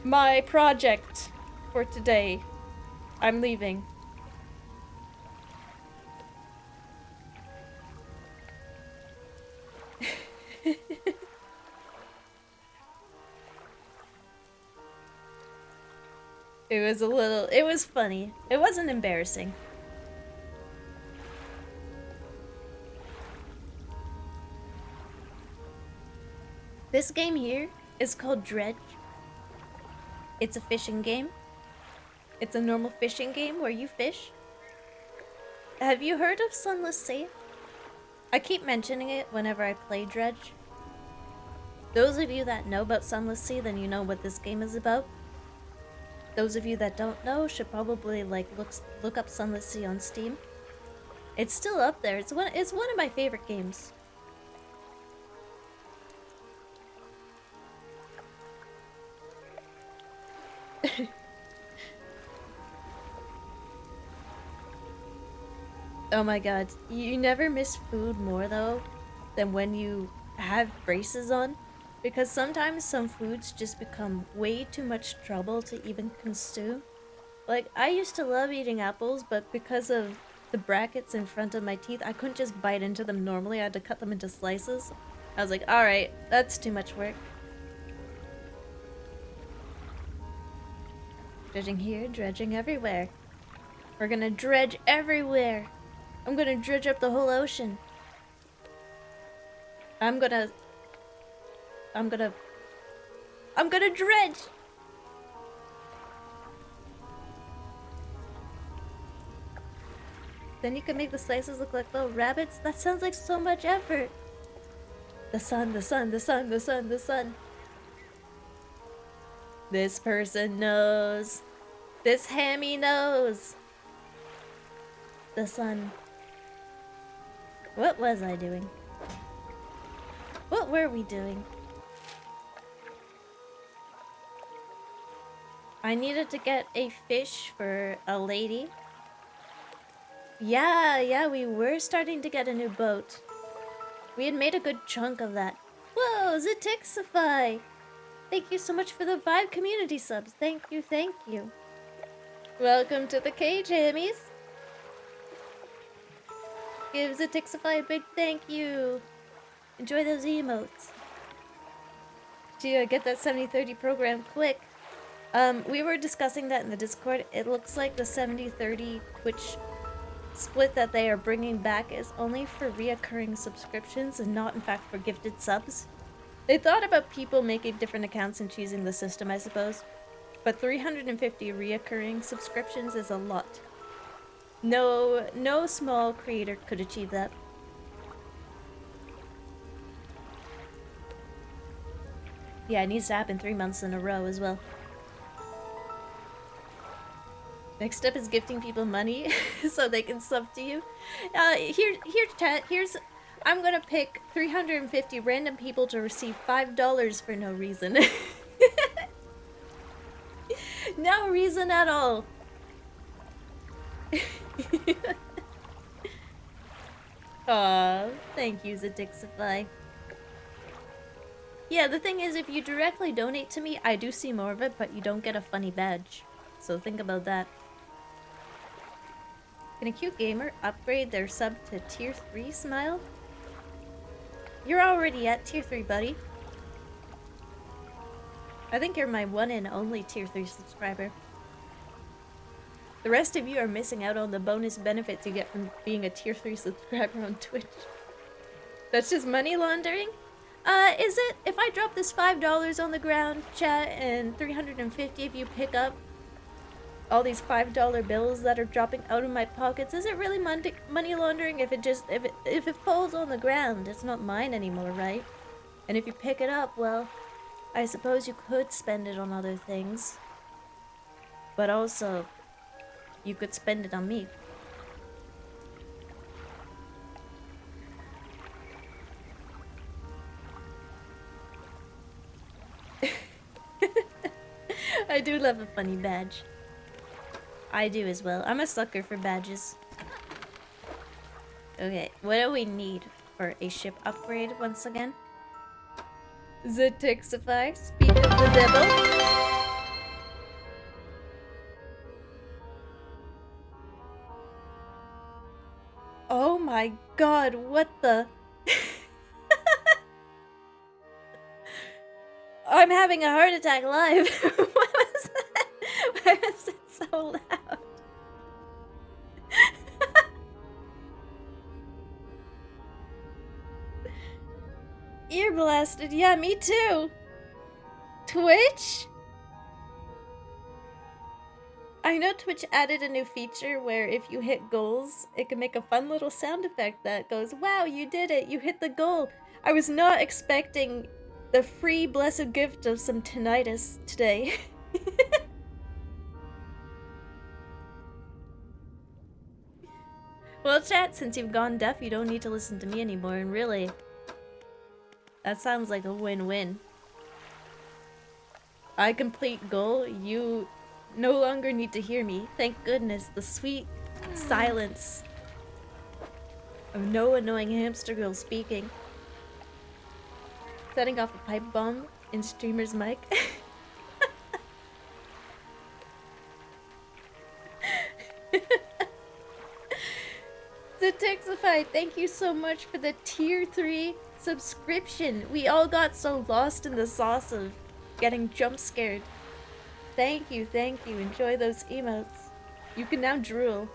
my project for today. I'm leaving. It was funny. It wasn't embarrassing. This game here is called Dredge. It's a fishing game. It's a normal fishing game where you fish. Have you heard of Sunless Sea? I keep mentioning it whenever I play Dredge. Those of you that know about Sunless Sea, then you know what this game is about. Those of you that don't know should probably like look up Sunless Sea on Steam. It's still up there. It's one of my favorite games. Oh my god, you never miss food more though than when you have braces on, because sometimes some foods just become way too much trouble to even consume. Like, I used to love eating apples, but because of the brackets in front of my teeth, I couldn't just bite into them normally. I had to cut them into slices. I was like, alright, that's too much work. Dredging here, dredging everywhere. We're gonna dredge everywhere. I'm gonna dredge up the whole ocean. I'm gonna dredge! Then you can make the slices look like little rabbits? That sounds like so much effort. The sun, the sun, the sun, the sun, the sun. This person knows. This hammy knows. The sun. What was I doing? What were we doing? I needed to get a fish for a lady. Yeah, we were starting to get a new boat. We had made a good chunk of that. Whoa, Zatixify! Thank you so much for the 5 community subs. Thank you, thank you. Welcome to the cage, Hammies. Give Zatixify a big thank you. Enjoy those emotes. Chia, get that 70-30 program quick. We were discussing that in the Discord. It looks like the 70-30 Twitch split that they are bringing back is only for reoccurring subscriptions and not in fact for gifted subs. They thought about people making different accounts and choosing the system, I suppose. But 350 reoccurring subscriptions is a lot. No small creator could achieve that. Yeah, it needs to happen 3 months in a row as well. Next step is gifting people money so they can sub to you. Here, chat. I'm gonna pick 350 random people to receive $5 for no reason. No reason at all. Aw, thank you, Zadixify. Yeah, the thing is, if you directly donate to me, I do see more of it, but you don't get a funny badge. So think about that. Can a cute gamer upgrade their sub to tier 3 smile? You're already at tier 3, buddy. I think you're my one and only tier 3 subscriber. The rest of you are missing out on the bonus benefits you get from being a tier 3 subscriber on Twitch. That's just money laundering? Is it? If I drop this $5 on the ground, chat, and 350 if you pick up all these $5 bills that are dropping out of my pockets, is it really money laundering if it falls on the ground? It's not mine anymore, right? And if you pick it up, well, I suppose you could spend it on other things. But also, you could spend it on me. I do love a funny badge. I do as well. I'm a sucker for badges. Okay, what do we need for a ship upgrade once again? Zatixify, speak of the devil. Oh my god, what the? I'm having a heart attack live. What was that? Why was it so loud? Ear blasted. Yeah, me too. Twitch? I know Twitch added a new feature where if you hit goals, it can make a fun little sound effect that goes, wow, you did it, you hit the goal. I was not expecting the free blessed gift of some tinnitus today. Well, chat, since you've gone deaf, you don't need to listen to me anymore, and really, that sounds like a win-win. I complete goal, you no longer need to hear me. Thank goodness, the sweet silence of no annoying hamster girl speaking. Setting off a pipe bomb in streamer's mic. Zatixify, thank you so much for the tier 3 subscription. We all got so lost in the sauce of getting jump scared. Thank you, thank you. Enjoy those emotes. You can now drool.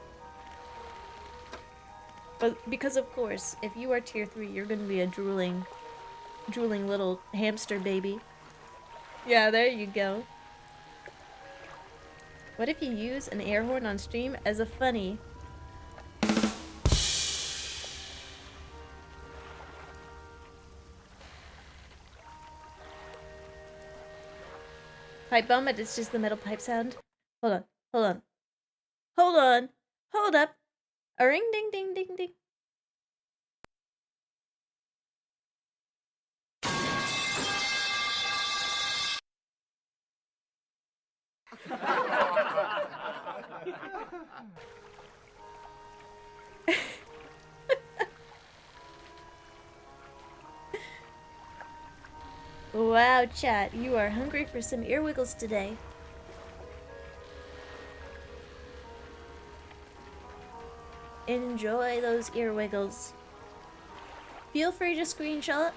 But because of course, if you are tier 3, you're gonna be a drooling little hamster baby. Yeah, there you go. What if you use an air horn on stream as a funny? Pipe bomb, but it's just the metal pipe sound. Hold on, hold on. Hold on, hold up. A ring ding ding ding ding. Wow, chat, you are hungry for some ear wiggles today. Enjoy those ear wiggles. Feel free to screenshot.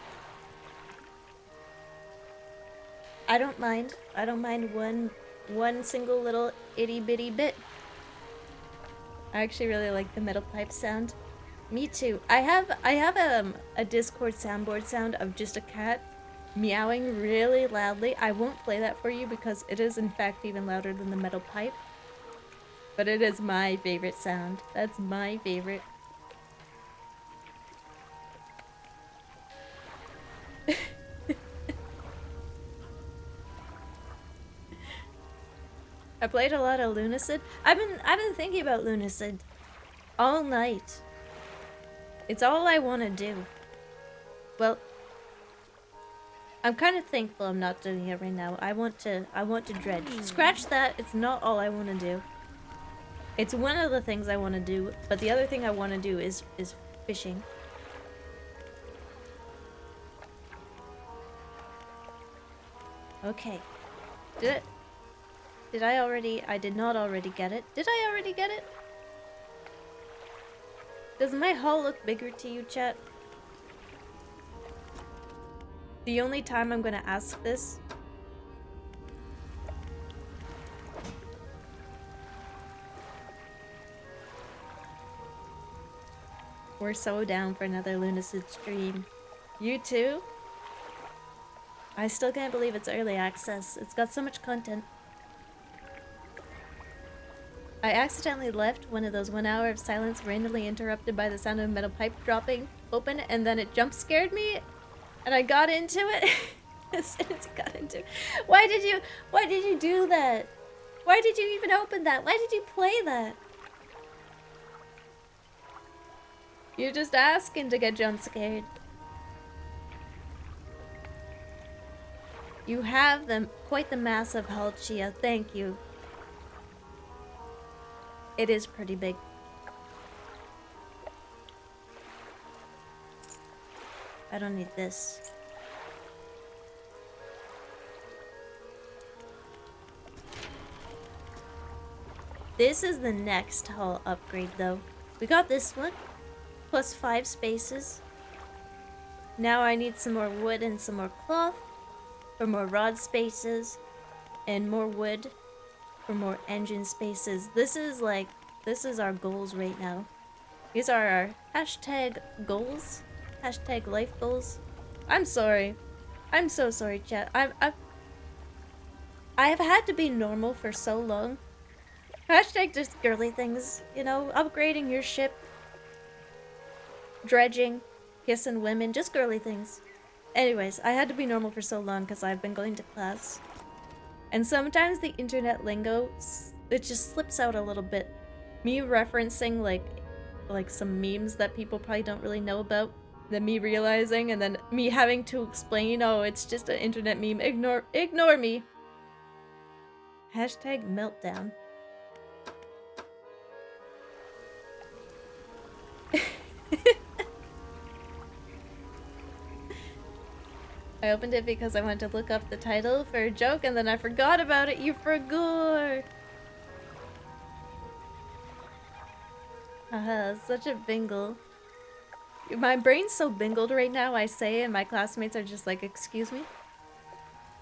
I don't mind. I don't mind one single little itty bitty bit. I actually really like the metal pipe sound. Me too. I have a Discord soundboard sound of just a cat meowing really loudly. I won't play that for you because it is in fact even louder than the metal pipe. But it is my favorite sound. That's my favorite. I played a lot of Lunacid. I've been thinking about Lunacid all night. It's all I want to do. Well, I'm kind of thankful I'm not doing it right now. I want to dredge. Scratch that. It's not all I want to do. It's one of the things I want to do, but the other thing I want to do is fishing. Okay. Did I already? I did not already get it. Did I already get it? Does my haul look bigger to you, chat? The only time I'm gonna ask this We're so down for another Lunacid stream. You too? I still can't believe it's early access. It's got so much content. I accidentally left one of those 1 hour of silence randomly interrupted by the sound of a metal pipe dropping open, and then it jump scared me and I got into it. As soon as I got into it. Why did you do that? Why did you even open that? Why did you play that? You're just asking to get jump scared. You have quite the massive hull, Chia. Thank you. It is pretty big. I don't need this. This is the next hull upgrade though. We got this one. Plus 5 spaces. Now I need some more wood and some more cloth for more rod spaces. And more wood for more engine spaces. This is our goals right now. These are our hashtag goals. Hashtag life goals. I'm sorry. I'm so sorry, chat. I have had to be normal for so long. Hashtag just girly things, you know, upgrading your ship, dredging, kissing women, just girly things. Anyways, I had to be normal for so long because I've been going to class. And sometimes the internet lingo, it just slips out a little bit. Me referencing like some memes that people probably don't really know about, then me realizing, and then me having to explain, oh, it's just an internet meme, ignore me. Hashtag meltdown. I opened it because I wanted to look up the title for a joke and then I forgot about it, you forgot! Haha, such a bingle. My brain's so bingled right now, I say, and my classmates are just like, excuse me?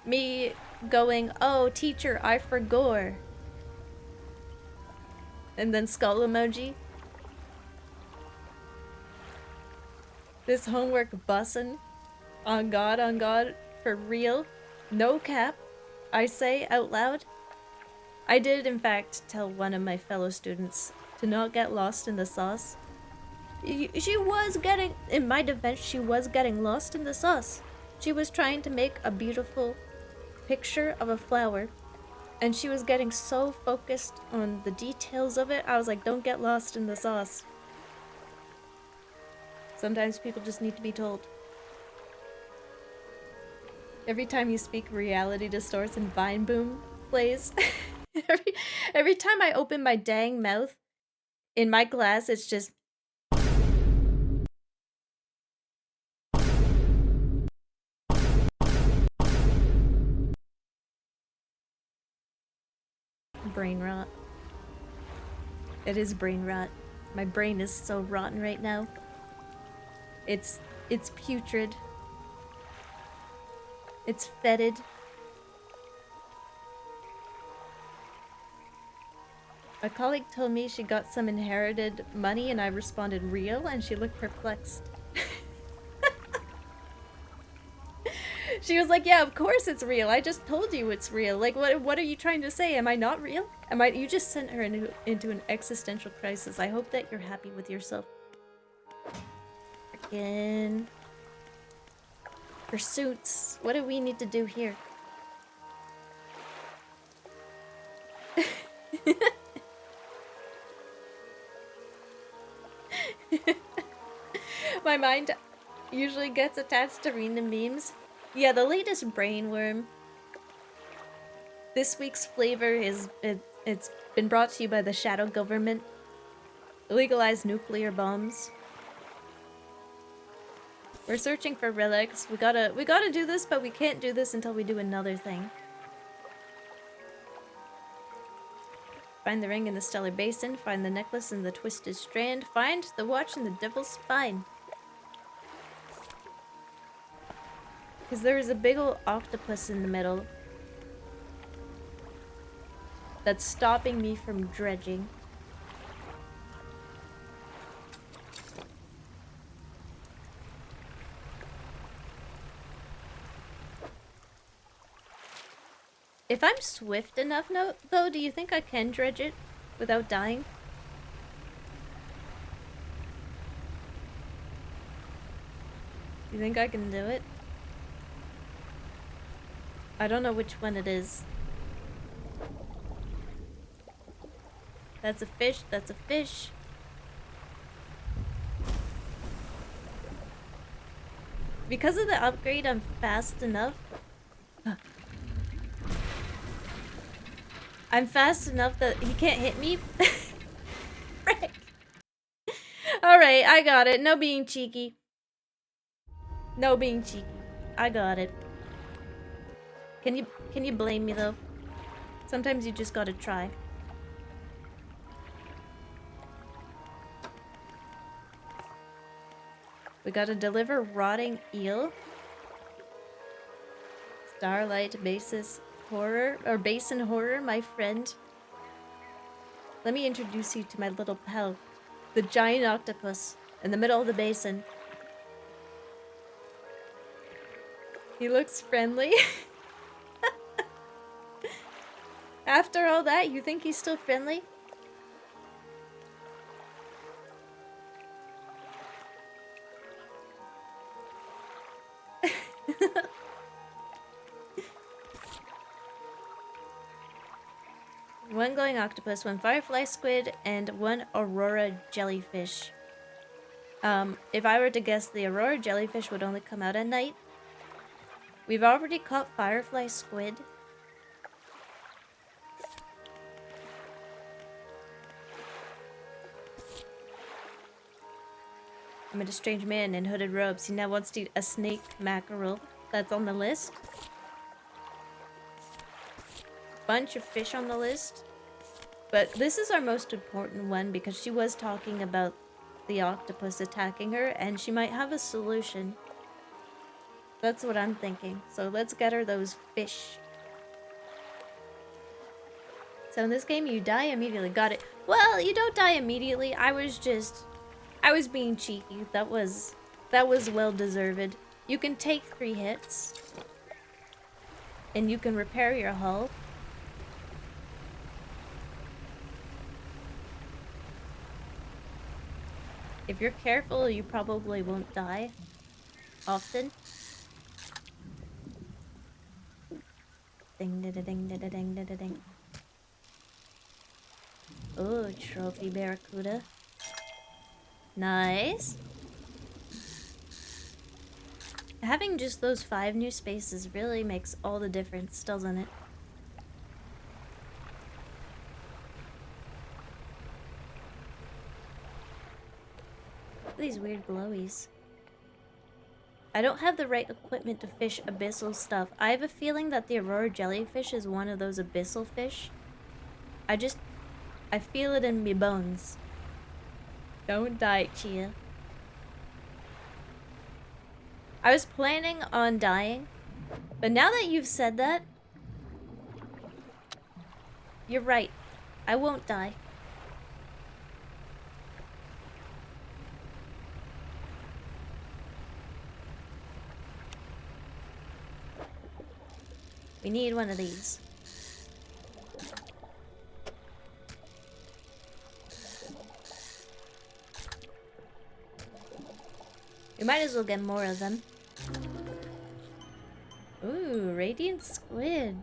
Me going, oh, teacher, I forgot. And then skull emoji. This homework bussin'. On God, for real. No cap. I say out loud. I did, in fact, tell one of my fellow students to not get lost in the sauce. She was getting, in my defense, she was getting lost in the sauce. She was trying to make a beautiful picture of a flower, and she was getting so focused on the details of it, I was like, don't get lost in the sauce. Sometimes people just need to be told. Every time you speak, reality distorts and Vine Boom plays. every time I open my dang mouth in my class, it's just brain rot. It is brain rot. My brain is so rotten right now. It's putrid. It's fetid. A colleague told me she got some inherited money and I responded real and she looked perplexed. She was like, yeah, of course it's real. I just told you it's real. Like, what are you trying to say? Am I not real? You just sent her into an existential crisis. I hope that you're happy with yourself. Frickin' pursuits. What do we need to do here? My mind usually gets attached to random memes. Yeah, the latest brainworm. This week's flavor is it's been brought to you by the shadow government. Legalized nuclear bombs. We're searching for relics. We gotta do this, but we can't do this until we do another thing. Find the ring in the stellar basin. Find the necklace in the twisted strand. Find the watch in the devil's spine. Because there is a big ol' octopus in the middle that's stopping me from dredging. If I'm swift enough, no, though, do you think I can dredge it without dying? You think I can do it? I don't know which one it is. That's a fish, that's a fish. Because of the upgrade, I'm fast enough. I'm fast enough that he can't hit me. Frick. Alright, I got it. No being cheeky. No being cheeky. I got it. Can you blame me though? Sometimes you just gotta try. We gotta deliver rotting eel. Starlight basis horror or basin horror, my friend. Let me introduce you to my little pal, the giant octopus in the middle of the basin. He looks friendly. After all that, you think he's still friendly? One glowing octopus, one firefly squid, and one aurora jellyfish. If I were to guess, the aurora jellyfish would only come out at night. We've already caught firefly squid. I met a strange man in hooded robes. He now wants to eat a snake mackerel. That's on the list. Bunch of fish on the list. But this is our most important one because she was talking about the octopus attacking her and she might have a solution. That's what I'm thinking. So let's get her those fish. So in this game you die immediately. Got it. Well, you don't die immediately. I was being cheeky. That was well deserved. You can take 3 hits. And you can repair your hull. If you're careful, you probably won't die often. Ding da da ding da da ding da da ding. Oh, trophy barracuda. Nice. Having just those 5 new spaces really makes all the difference, doesn't it? These weird glowies. I don't have the right equipment to fish abyssal stuff. I have a feeling that the aurora jellyfish is one of those abyssal fish. I feel it in me bones. Don't die, Chia. I was planning on dying, but now that you've said that, you're right. I won't die. We need one of these. We might as well get more of them. Ooh, radiant squid.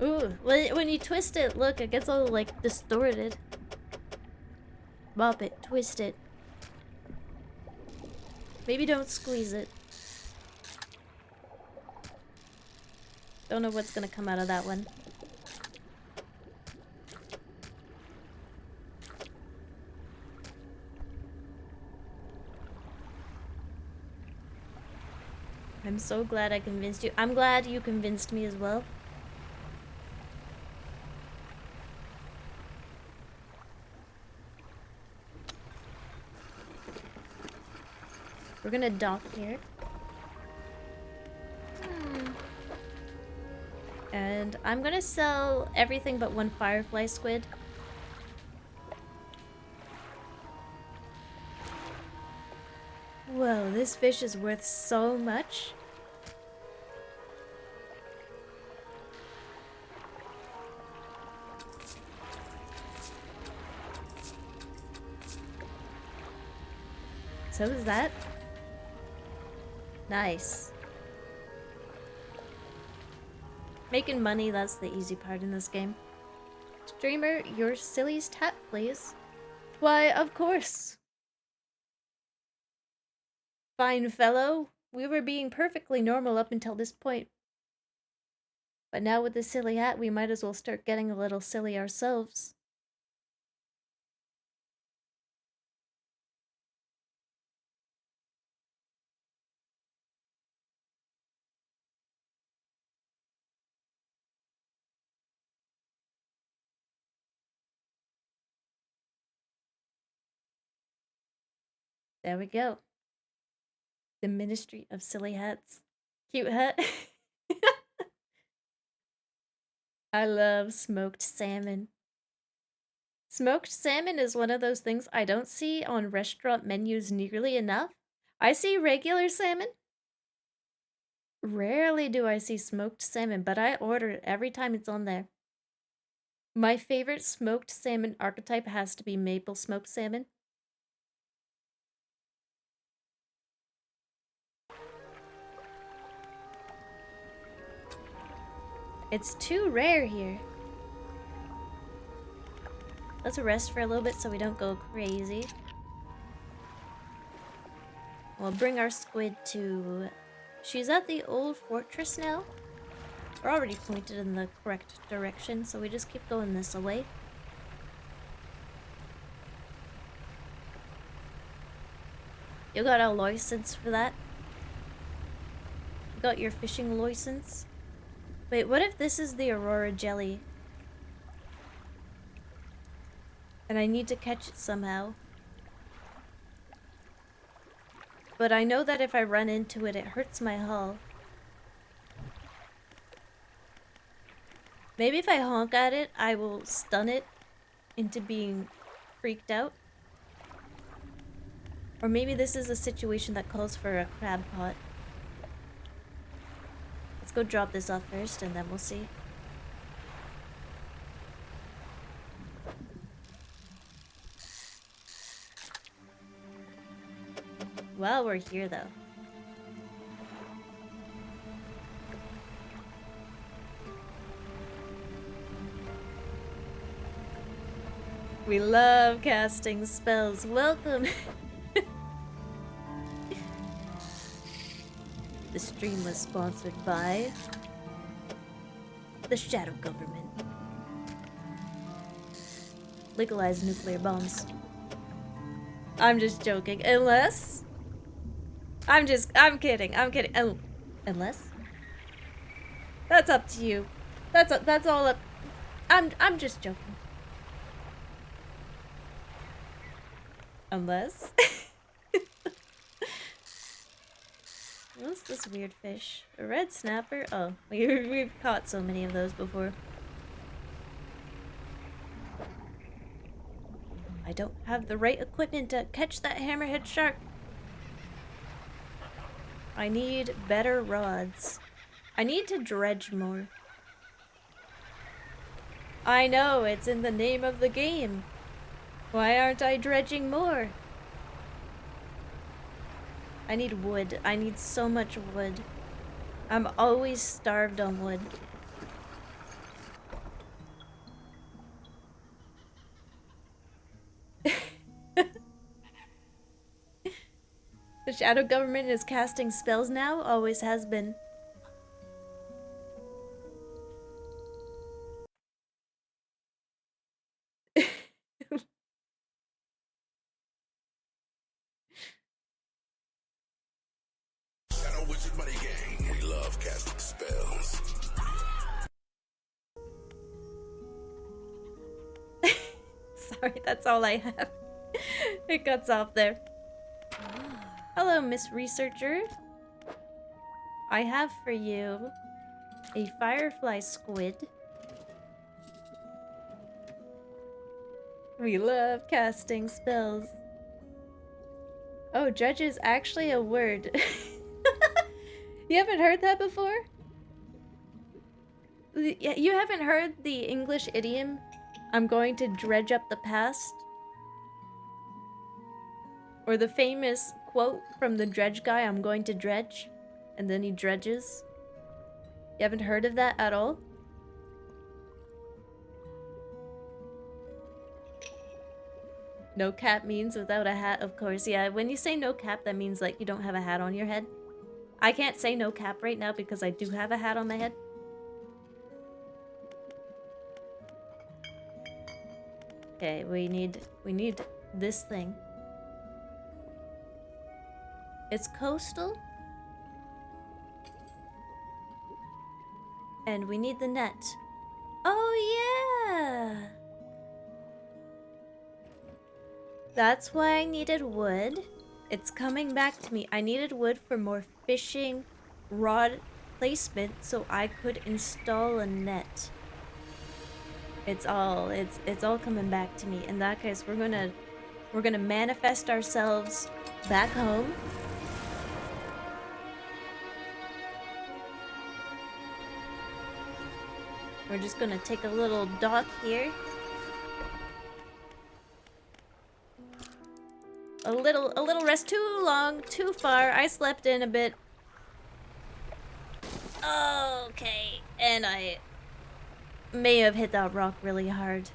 Ooh, when you twist it, look, it gets all like distorted. Bop it, twist it. Maybe don't squeeze it. Don't know what's gonna come out of that one. I'm so glad I convinced you. I'm glad you convinced me as well. We're gonna dock here. And I'm gonna sell everything but one firefly squid. Whoa, this fish is worth so much. So is that? Nice. Making money, that's the easy part in this game. Streamer, your silly's tap, please. Why, of course. Fine fellow. We were being perfectly normal up until this point. But now with the silly hat, we might as well start getting a little silly ourselves. There we go. The Ministry of Silly Hats. Cute hat. I love smoked salmon. Smoked salmon is one of those things I don't see on restaurant menus nearly enough. I see regular salmon. Rarely do I see smoked salmon, but I order it every time it's on there. My favorite smoked salmon archetype has to be maple smoked salmon. It's too rare here. Let's rest for a little bit so we don't go crazy. We'll bring our squid to... She's at the old fortress now. We're already pointed in the correct direction, so we just keep going this way. You got a license for that? You got your fishing license? Wait, what if this is the Aurora jelly? And I need to catch it somehow. But I know that if I run into it, it hurts my hull. Maybe if I honk at it, I will stun it into being freaked out. Or maybe this is a situation that calls for a crab pot. Let's go drop this off first and then we'll see. Well, we're here though. We love casting spells. Welcome! The stream was sponsored by the Shadow Government. Legalize nuclear bombs. I'm just joking. Unless... I'm kidding. Oh, unless? That's up to you. That's all up... I'm just joking. Unless? What's this weird fish? A red snapper? Oh, we've caught so many of those before. I don't have the right equipment to catch that hammerhead shark. I need better rods. I need to dredge more. I know, it's in the name of the game. Why aren't I dredging more? I need wood. I need so much wood. I'm always starved on wood. The Shadow Government is casting spells now, always has been. We love casting spells. Sorry, that's all I have. It cuts off there. Hello, Miss Researcher. I have for you a firefly squid. We love casting spells. Oh, dredge is actually a word. You haven't heard that before? You haven't heard the English idiom, I'm going to dredge up the past? Or the famous quote from the Dredge guy, I'm going to dredge, and then he dredges. You haven't heard of that at all? No cap means without a hat, of course. Yeah, when you say no cap, that means like you don't have a hat on your head. I can't say no cap right now because I do have a hat on my head. Okay, we need this thing. It's coastal. And we need the net. Oh yeah! That's why I needed wood. It's coming back to me. I needed wood for more fishing rod placement so I could install a net. It's all coming back to me. In that case, we're gonna manifest ourselves back home. We're just gonna take a little dock here. A little rest. Too long, too far. I slept in a bit. Okay, and I may have hit that rock really hard.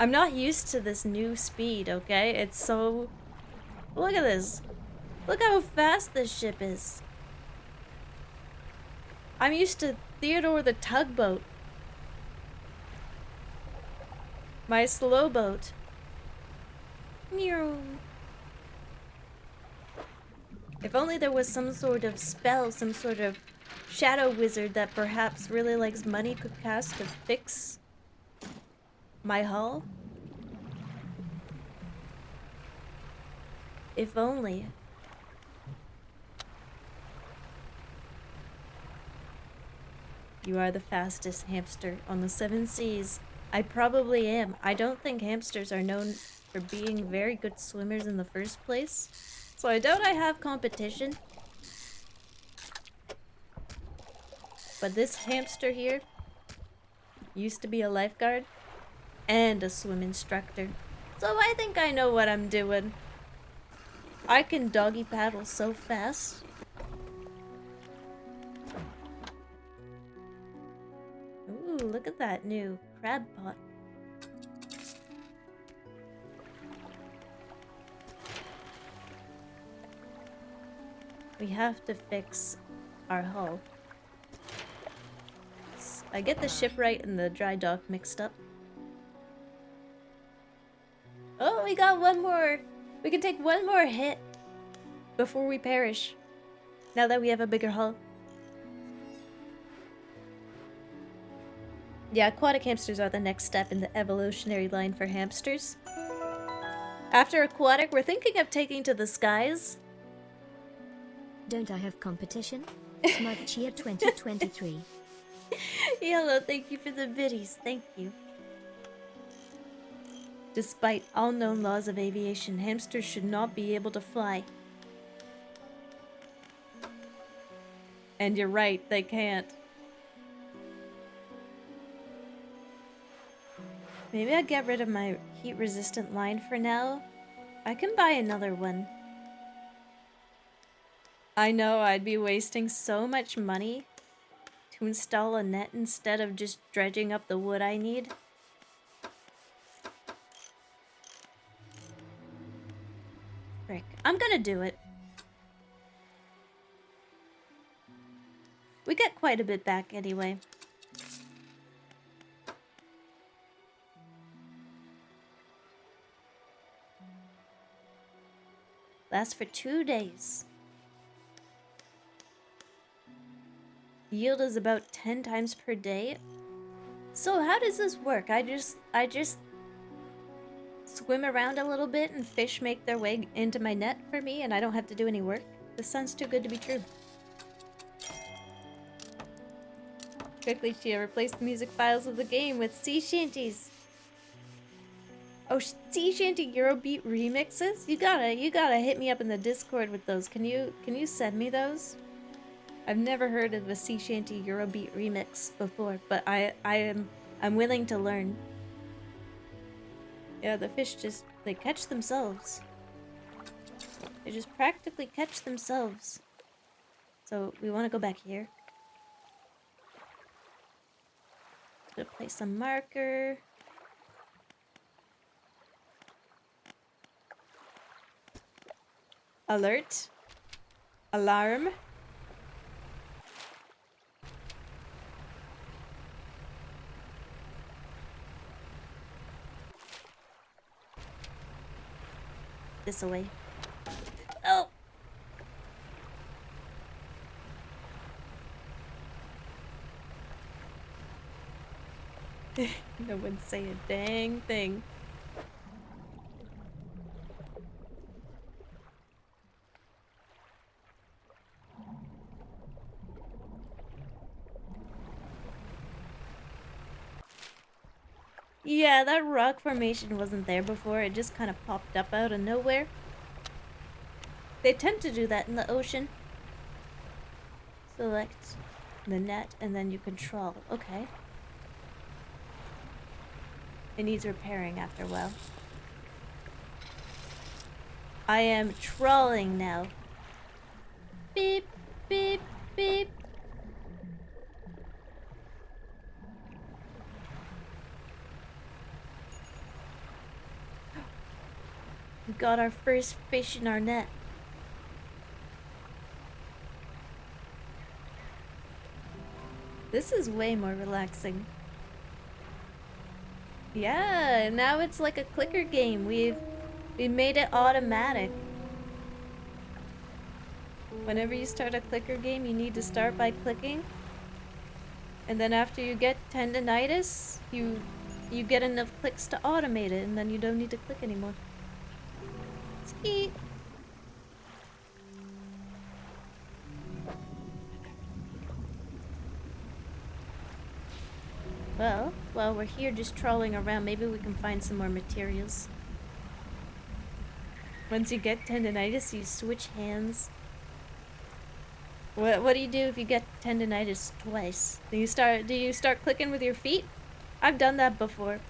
I'm not used to this new speed, okay? It's so... Look at this. Look how fast this ship is. I'm used to Theodore the tugboat. My slow boat. If only there was some sort of spell, some sort of shadow wizard that perhaps really likes money could cast to fix my hull. If only. You are the fastest hamster on the 7 seas. I probably am. I don't think hamsters are known for being very good swimmers in the first place. So I doubt I have competition. But this hamster here used to be a lifeguard and a swim instructor. So I think I know what I'm doing. I can doggy paddle so fast. Ooh, look at that new crab pot. We have to fix our hull. I get the shipwright and the dry dock mixed up. Oh, we got one more. We can take one more hit before we perish. Now that we have a bigger hull. Yeah, aquatic hamsters are the next step in the evolutionary line for hamsters. After aquatic, we're thinking of taking to the skies. Don't I have competition? Smug Chia 2023. Hello, thank you for the biddies. Thank you. Despite all known laws of aviation, hamsters should not be able to fly. And you're right, they can't. Maybe I'll get rid of my heat-resistant line for now. I can buy another one. I know I'd be wasting so much money to install a net instead of just dredging up the wood I need. Frick, I'm gonna do it. We get quite a bit back anyway. Lasts for 2 days. Yield is about 10 times per day. So how does this work? I just swim around a little bit and fish make their way into my net for me and I don't have to do any work? This sounds too good to be true. Quickly, Chia, replace the music files of the game with sea shanties. Oh, sea shanty Eurobeat remixes? You gotta hit me up in the Discord with those. Can you send me those? I've never heard of a sea shanty Eurobeat remix before, but I'm willing to learn. Yeah, the fish they catch themselves. They just practically catch themselves. So we want to go back here. Gonna place a marker. Alert. Alarm. This away. Oh! No one say a dang thing. Yeah, that rock formation wasn't there before. It just kind of popped up out of nowhere. They tend to do that in the ocean. Select the net and then you control. Okay. It needs repairing after a while. I am trawling now. Beep, beep, beep. We got our first fish in our net. This is way more relaxing. Yeah, now it's like a clicker game. We made it automatic. Whenever you start a clicker game, you need to start by clicking. And then after you get tendinitis, you get enough clicks to automate it, and then you don't need to click anymore. Skeet. Well, while we're here just trawling around, maybe we can find some more materials. Once you get tendinitis, you switch hands. What do you do if you get tendinitis twice? Do you start clicking with your feet? I've done that before.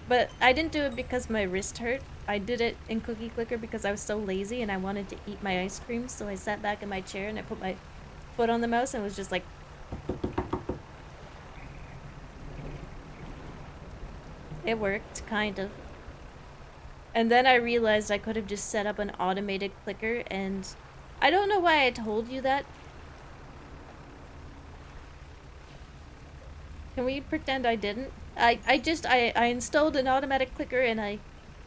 But I didn't do it because my wrist hurt. I did it in Cookie Clicker because I was so lazy and I wanted to eat my ice cream, so I sat back in my chair and I put my foot on the mouse and was just like... It worked, kind of. And then I realized I could have just set up an automated clicker, and I don't know why I told you that. Can we pretend I didn't? I installed an automatic clicker and I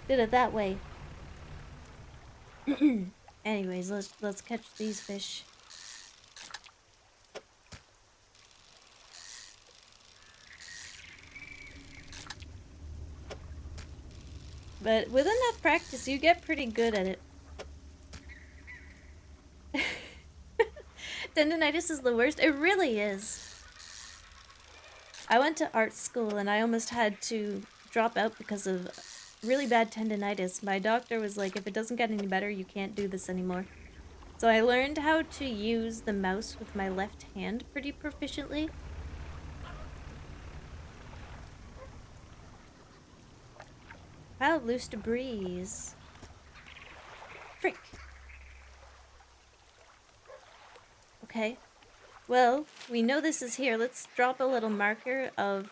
did it that way. Anyways, let's catch these fish. But with enough practice, you get pretty good at it. Tendinitis is the worst. It really is. I went to art school and I almost had to drop out because of really bad tendinitis. My doctor was like, if it doesn't get any better, you can't do this anymore. So I learned how to use the mouse with my left hand pretty proficiently. Pile of loose debris. Frick. Okay. Well, we know this is here. Let's drop a little marker of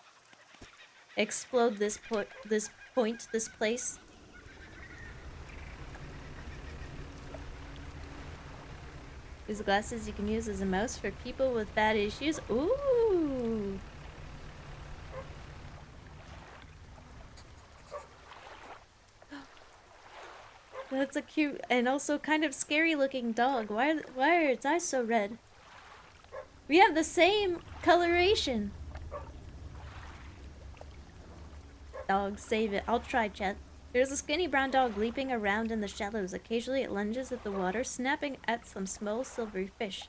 explode this place. These glasses you can use as a mouse for people with bad issues. Ooh. That's a cute and also kind of scary looking dog. Why are its eyes so red? We have the same coloration. Dog, save it. I'll try, chat. There's a skinny brown dog leaping around in the shallows. Occasionally it lunges at the water, snapping at some small silvery fish.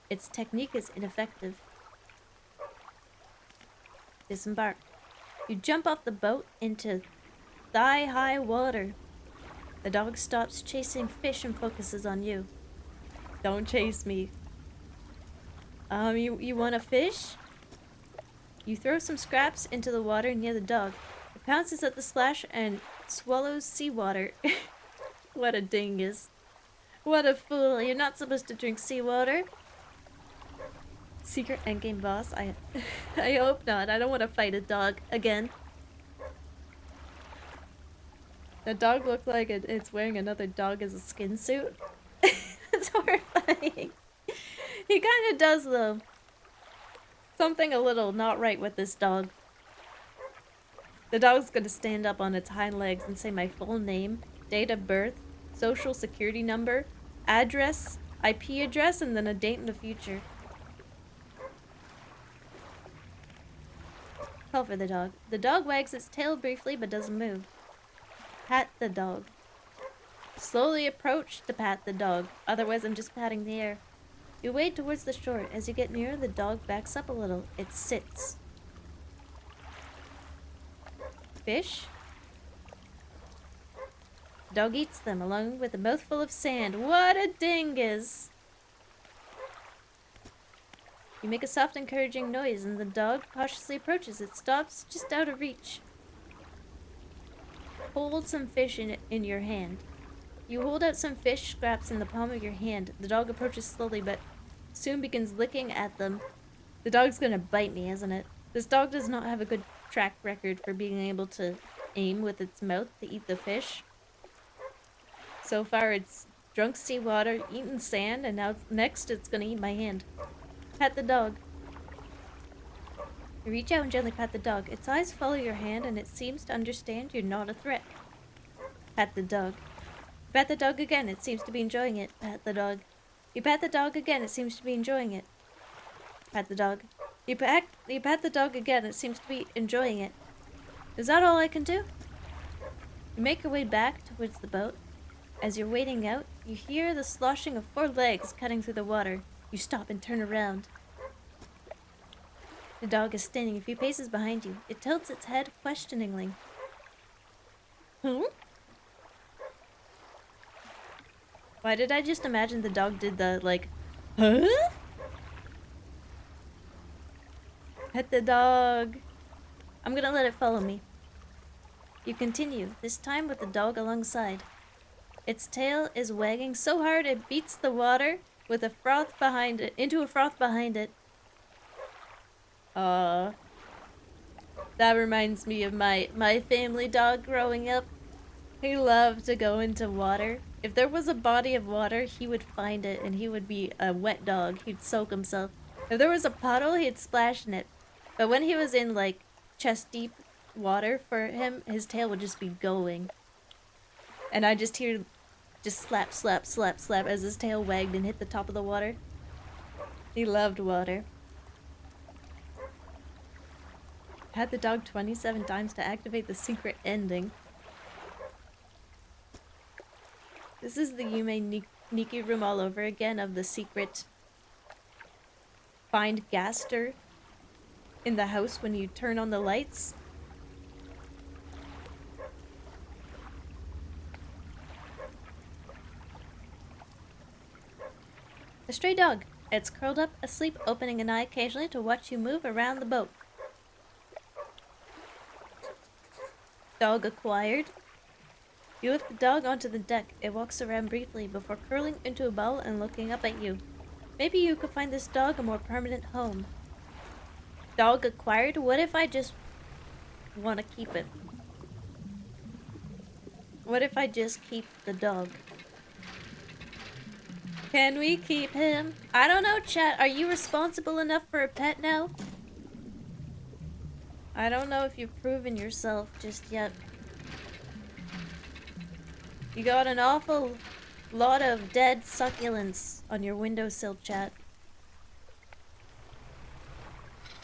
Its technique is ineffective. Disembark. You jump off the boat into thigh-high water. The dog stops chasing fish and focuses on you. Don't chase me. You want a fish? You throw some scraps into the water near the dog. It pounces at the splash and swallows seawater. What a dingus. What a fool. You're not supposed to drink seawater. Secret endgame boss? I hope not. I don't want to fight a dog again. The dog looks like it's wearing another dog as a skin suit. It's horrifying. He kind of does, though. Something a little not right with this dog. The dog's gonna stand up on its hind legs and say my full name, date of birth, social security number, address, IP address, and then a date in the future. Call for the dog. The dog wags its tail briefly but doesn't move. Pat the dog. Slowly approach to pat the dog, otherwise I'm just patting the air. You wade towards the shore. As you get nearer, the dog backs up a little. It sits. Fish? Dog eats them, along with a mouthful of sand. What a dingus! You make a soft, encouraging noise, and the dog cautiously approaches. It stops just out of reach. Hold some fish in your hand. You hold out some fish scraps in the palm of your hand. The dog approaches slowly, but soon begins licking at them. The dog's gonna bite me, isn't it? This dog does not have a good track record for being able to aim with its mouth to eat the fish. So far, it's drunk seawater, eaten sand, and now next it's gonna eat my hand. Pat the dog. You reach out and gently pat the dog. Its eyes follow your hand, and it seems to understand you're not a threat. Pat the dog. Pat the dog again, it seems to be enjoying it. Pat the dog. You pat the dog again, it seems to be enjoying it. Pat the dog. You pat the dog again, it seems to be enjoying it. Is that all I can do? You make your way back towards the boat. As you're wading out, you hear the sloshing of 4 legs cutting through the water. You stop and turn around. The dog is standing a few paces behind you. It tilts its head questioningly. Hmm? Why did I just imagine the dog did the, like, huh? Pet the dog. I'm gonna let it follow me. You continue, this time with the dog alongside. Its tail is wagging so hard it beats the water with a froth behind it, into a froth behind it. That reminds me of my family dog growing up. He loved to go into water. If there was a body of water, he would find it and he would be a wet dog. He'd soak himself. If there was a puddle, he'd splash in it. But when he was in, like, chest deep water for him, his tail would just be going. And I just hear just slap, slap, slap, slap as his tail wagged and hit the top of the water. He loved water. Had the dog 27 times to activate the secret ending. This is the Yume Nikki room all over again of the secret find gaster in the house when you turn on the lights. A stray dog. It's curled up asleep, opening an eye occasionally to watch you move around the boat. Dog acquired. You lift the dog onto the deck. It walks around briefly before curling into a ball and looking up at you. Maybe you could find this dog a more permanent home. Dog acquired? What if I just want to keep it? What if I just keep the dog? Can we keep him? I don't know, chat. Are you responsible enough for a pet now? I don't know if you've proven yourself just yet. You got an awful lot of dead succulents on your windowsill, chat.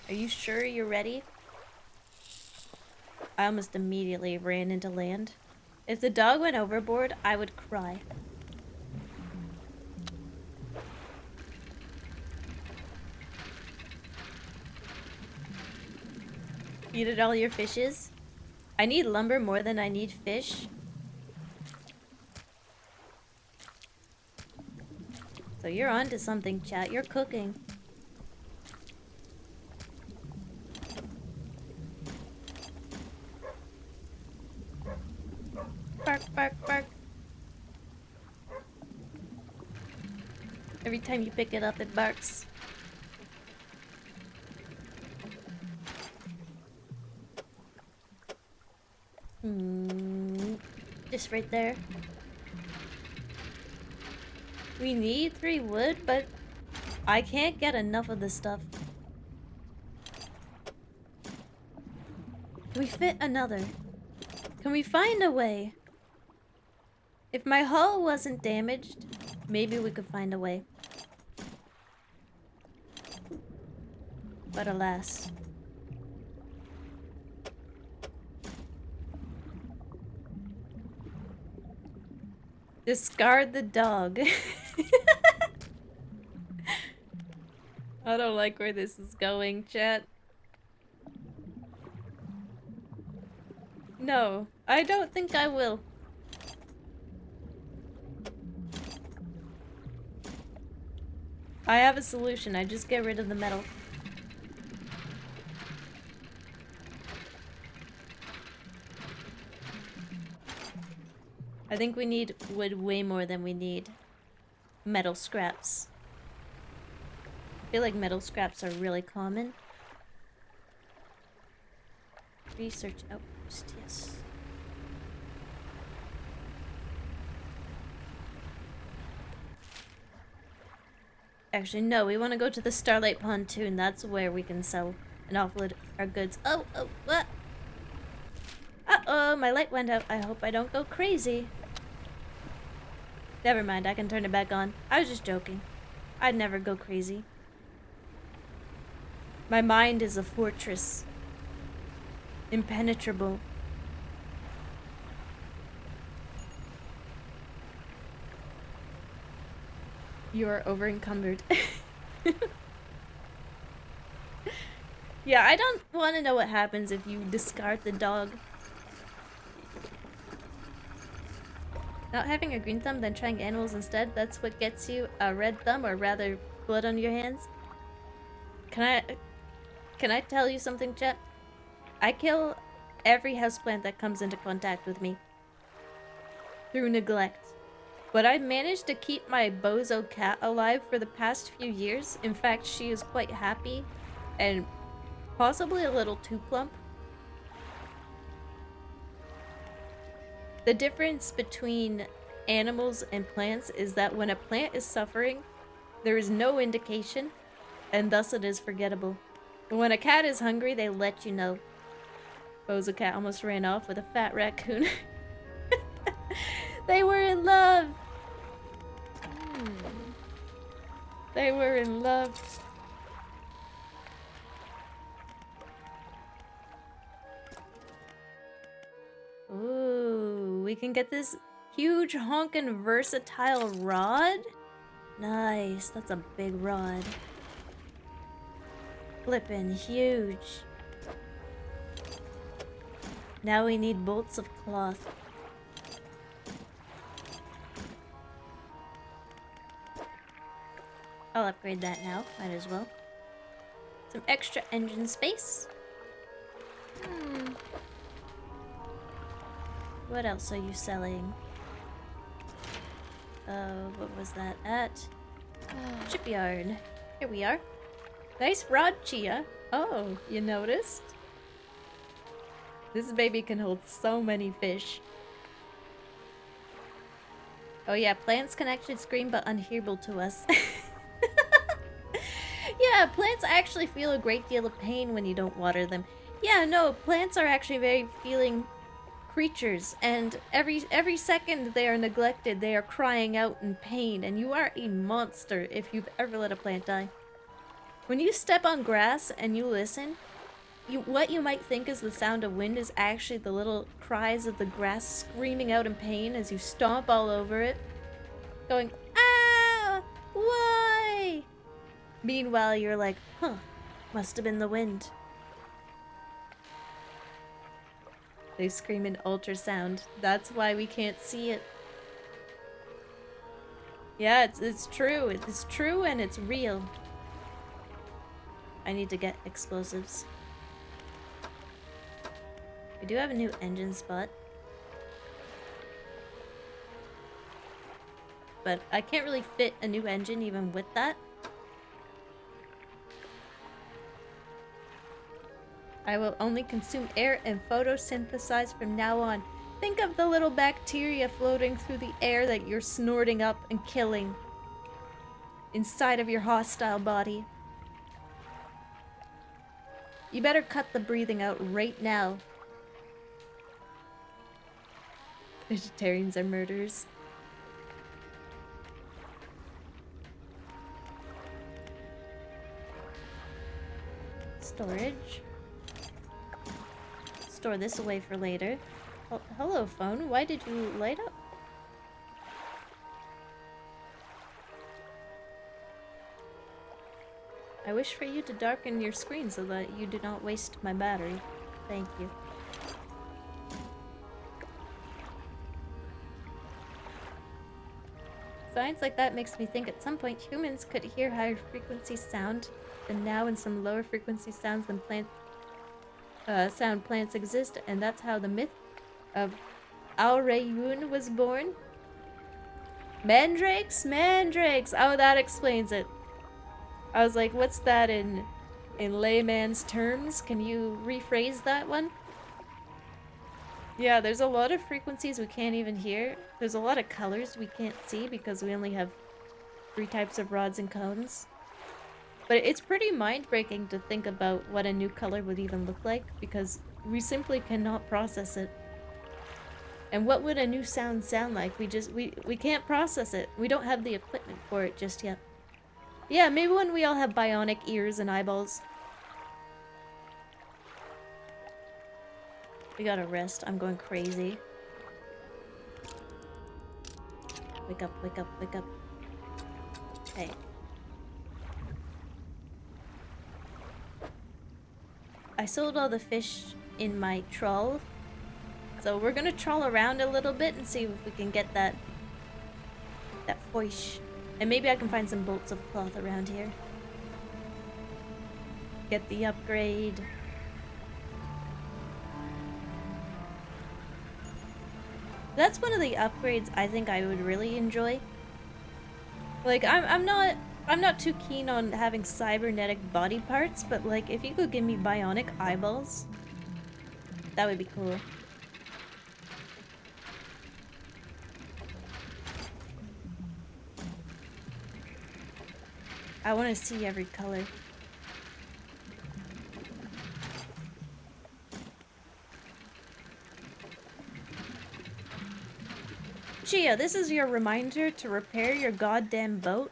Are you sure you're ready? I almost immediately ran into land. If the dog went overboard, I would cry. Feeded all your fishes? I need lumber more than I need fish. So you're onto something, chat. You're cooking. Bark, bark, bark. Every time you pick it up, it barks. Just right there. We need 3 wood, but I can't get enough of this stuff. Can we fit another? Can we find a way? If my hull wasn't damaged, maybe we could find a way. But alas. Discard the dog. I don't like where this is going, chat. No, I don't think I will. I have a solution. I just get rid of the metal. I think we need wood way more than we need metal scraps. I feel like metal scraps are really common. Research outpost, yes. Actually, no, we want to go to the Starlight Pontoon. That's where we can sell and offload our goods. Oh, what? Uh-oh, my light went out. I hope I don't go crazy. Never mind, I can turn it back on. I was just joking. I'd never go crazy. My mind is a fortress. Impenetrable. You are over-encumbered. Yeah, I don't want to know what happens if you discard the dog. Not having a green thumb, then trying animals instead, that's what gets you a red thumb, or rather, blood on your hands? Can I tell you something, chat? I kill every houseplant that comes into contact with me. Through neglect. But I've managed to keep my bozo cat alive for the past few years. In fact, she is quite happy and possibly a little too plump. The difference between animals and plants is that when a plant is suffering, there is no indication, and thus it is forgettable. But when a cat is hungry, they let you know. Bozo cat almost ran off with a fat raccoon. They were in love! They were in love. Ooh, we can get this huge honkin' versatile rod? Nice, that's a big rod. Flippin' huge. Now we need bolts of cloth. I'll upgrade that now, might as well. Some extra engine space. What else are you selling? What was that at? Shipyard. Here we are. Nice rod, Chia. Oh, you noticed? This baby can hold so many fish. Oh yeah, plants can actually scream but unhearable to us. Yeah, plants actually feel a great deal of pain when you don't water them. Yeah, no, plants are actually very feeling creatures, and every second they are neglected, they are crying out in pain, and you are a monster if you've ever let a plant die. When you step on grass and you listen, what you might think is the sound of wind is actually the little cries of the grass screaming out in pain as you stomp all over it, going, ah, why? Meanwhile, you're like, huh, must have been the wind. They scream in ultrasound. That's why we can't see it. Yeah, it's true. It's true and it's real. I need to get explosives. We do have a new engine spot. but I can't really fit a new engine even with that. I will only consume air and photosynthesize from now on. Think of the little bacteria floating through the air that you're snorting up and killing inside of your hostile body. You better cut the breathing out right now. Vegetarians are murderers. Storage. Store this away for later. Oh, hello, phone. Why did you light up? I wish for you to darken your screen so that you do not waste my battery. Thank you. Science like that makes me think at some point humans could hear higher frequency sound than now, and some lower frequency sounds than plants exist, and that's how the myth of Aureyun was born. Mandrakes? Mandrakes! Oh, that explains it. I was like, what's that in layman's terms? Can you rephrase that one? Yeah, there's a lot of frequencies we can't even hear. There's a lot of colors we can't see because we only have 3 types of rods and cones. But it's pretty mind-breaking to think about what a new color would even look like because we simply cannot process it. And what would a new sound like? We can't process it. We don't have the equipment for it just yet. Yeah, maybe when we all have bionic ears and eyeballs. We gotta rest. I'm going crazy. Wake up, wake up, wake up. Hey. I sold all the fish in my trawl. So we're gonna trawl around a little bit and see if we can get that fish. And maybe I can find some bolts of cloth around here. Get the upgrade. That's one of the upgrades I think I would really enjoy. Like, I'm not too keen on having cybernetic body parts, but like if you could give me bionic eyeballs, that would be cool. I want to see every color. Chia, this is your reminder to repair your goddamn boat.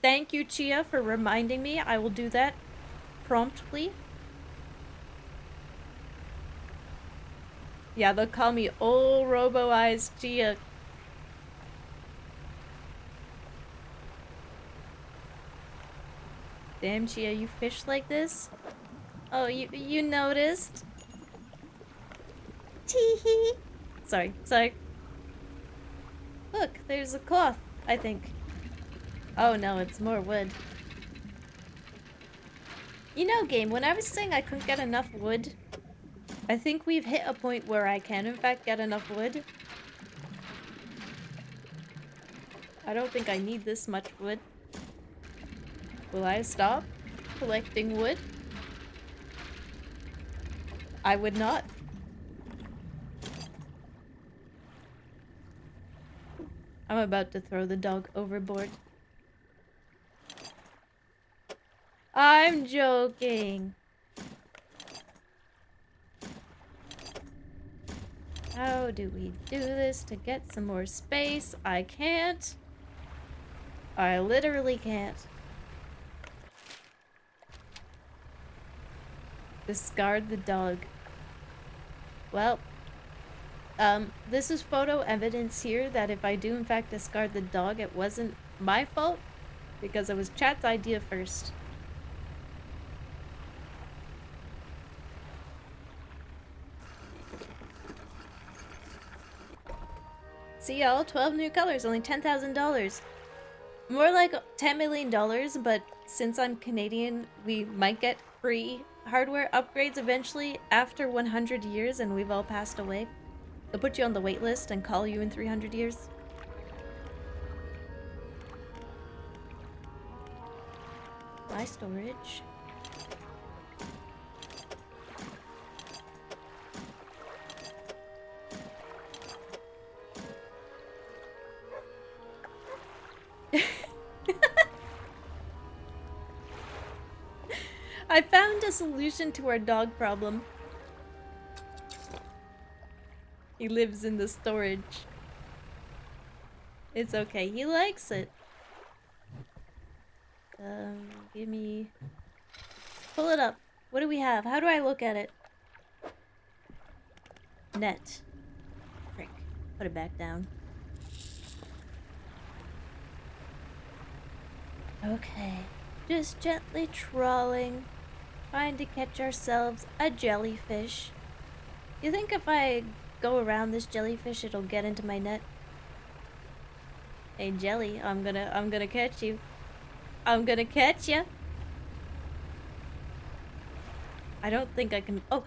Thank you, Chia, for reminding me. I will do that promptly. Yeah, they'll call me Old Robo Eyes Chia. Damn, Chia, you fish like this? Oh, you noticed? Tee-hee. Sorry. Look, there's a cloth, I think. Oh no, it's more wood. You know, game, when I was saying I couldn't get enough wood, I think we've hit a point where I can in fact get enough wood. I don't think I need this much wood. Will I stop collecting wood? I would not. I'm about to throw the dog overboard. I'm joking. How do we do this to get some more space? I can't. I literally can't. Discard the dog. Well, this is photo evidence here that if I do in fact discard the dog, it wasn't my fault because it was chat's idea first. See y'all, 12 new colors, only $10,000. More like $10 million, but since I'm Canadian, we might get free hardware upgrades eventually after 100 years and we've all passed away. They'll put you on the wait list and call you in 300 years. Hi, storage. I found a solution to our dog problem. He lives in the storage. It's okay. He likes it. Give me... Pull it up. What do we have? How do I look at it? Net. Frick. Put it back down. Okay. Just gently trawling. Trying to catch ourselves a jellyfish. You think if I go around this jellyfish, it'll get into my net? Hey, jelly, I'm gonna catch you. I'm gonna catch you. I don't think I can... Oh!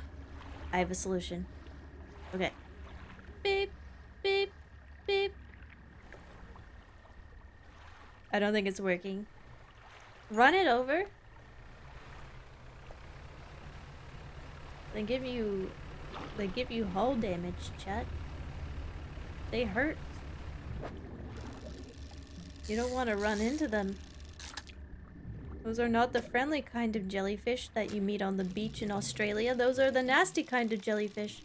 I have a solution. Okay. Beep, beep, beep. I don't think it's working. Run it over. They give you hull damage, chat. They hurt. You don't want to run into them. Those are not the friendly kind of jellyfish that you meet on the beach in Australia. Those are the nasty kind of jellyfish.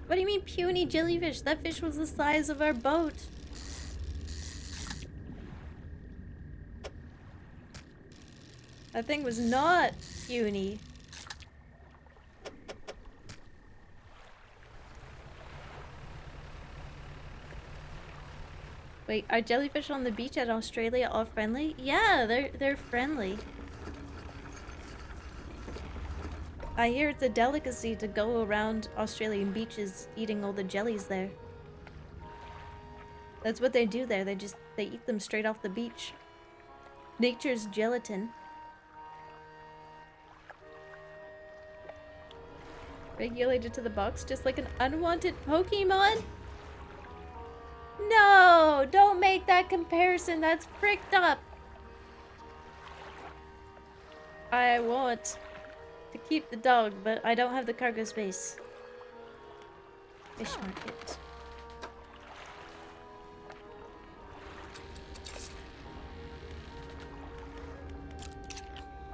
What do you mean puny jellyfish? That fish was the size of our boat. That thing was not puny. Wait, are jellyfish on the beach at Australia all friendly? Yeah, they're friendly. I hear it's a delicacy to go around Australian beaches eating all the jellies there. That's what they do there. They eat them straight off the beach. Nature's gelatin. Regulated to the box just like an unwanted Pokemon? No! Don't make that comparison. That's fricked up. I want to keep the dog, but I don't have the cargo space. Fish market.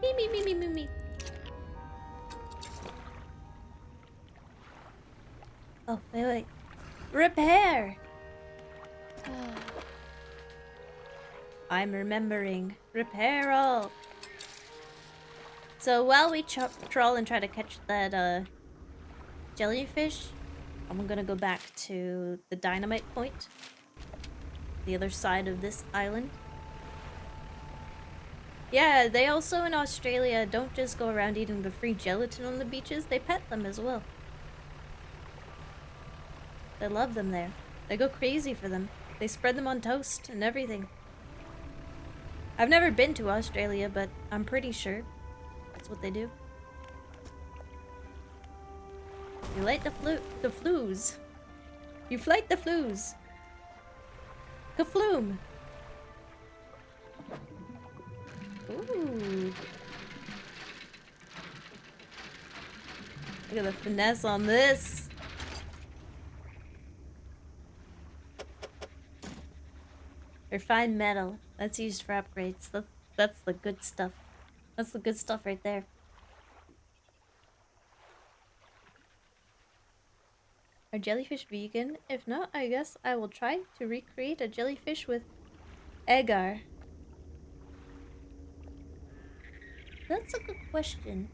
Me. Oh, wait. Repair! I'm remembering. Repair all. So while we trawl and try to catch that jellyfish, I'm gonna go back to the dynamite point. The other side of this island. Yeah, they also in Australia don't just go around eating the free gelatin on the beaches, they pet them as well. They love them there. They go crazy for them. They spread them on toast and everything. I've never been to Australia, but I'm pretty sure that's what they do. You light the flues. You flight the flues. Kafloom. Ooh. Look at the finesse on this. Refined metal. That's used for upgrades. That's the good stuff. That's the good stuff right there. Are jellyfish vegan? If not, I guess I will try to recreate a jellyfish with agar. That's a good question.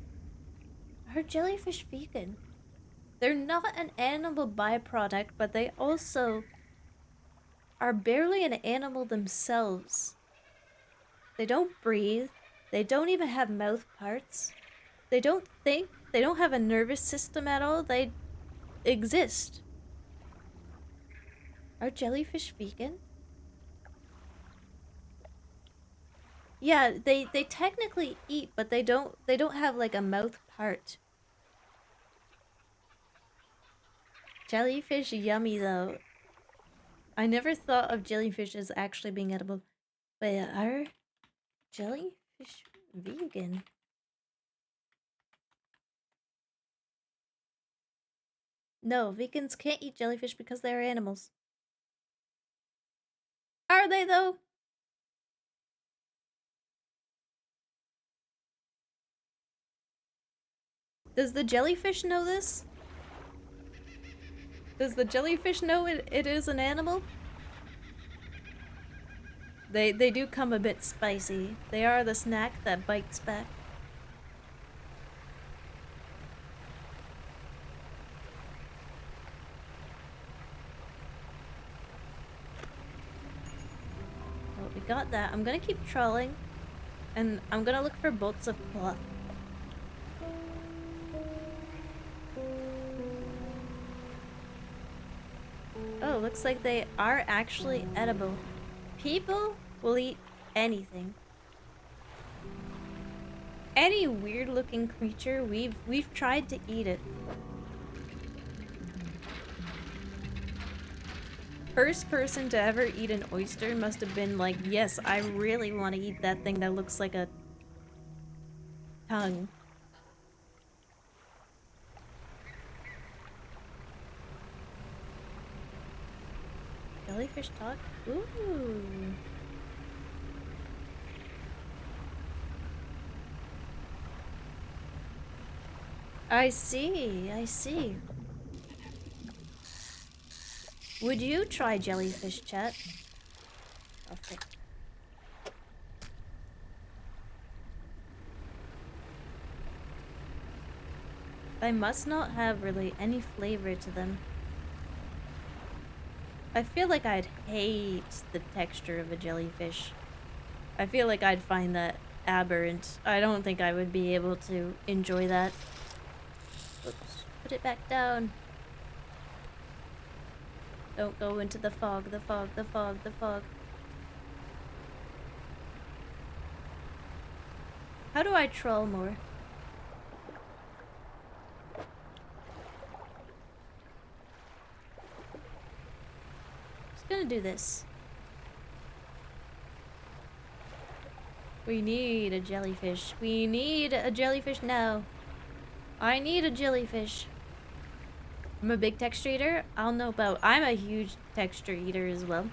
Are jellyfish vegan? They're not an animal byproduct, but they also are barely an animal themselves. They don't breathe. They don't even have mouth parts. They don't think. They don't have a nervous system at all. They exist. Are jellyfish vegan? Yeah, they technically eat, but they don't have like a mouth part. Jellyfish yummy though. I never thought of jellyfish as actually being edible. But are jellyfish vegan? No, vegans can't eat jellyfish because they're animals. Are they though? Does the jellyfish know this? Does the jellyfish know it is an animal? They do come a bit spicy. They are the snack that bites back. Well, we got that. I'm gonna keep trawling. And I'm gonna look for bolts of cloth. Oh, looks like they are actually edible. People will eat anything. Any weird looking creature, we've tried to eat it. First person to ever eat an oyster must have been like, yes, I really want to eat that thing that looks like a tongue. Jellyfish talk? Ooh. I see, I see. Would you try jellyfish, chat? Oh, frick. They must not have really any flavor to them. I feel like I'd hate the texture of a jellyfish. I feel like I'd find that aberrant. I don't think I would be able to enjoy that. Oops, put it back down. Don't go into the fog, the fog, the fog, the fog. How do I troll more? Just gonna do this. We need a jellyfish. We need a jellyfish now. I need a jellyfish. I'm a big texture eater. I'll know about. I'm a huge texture eater as well.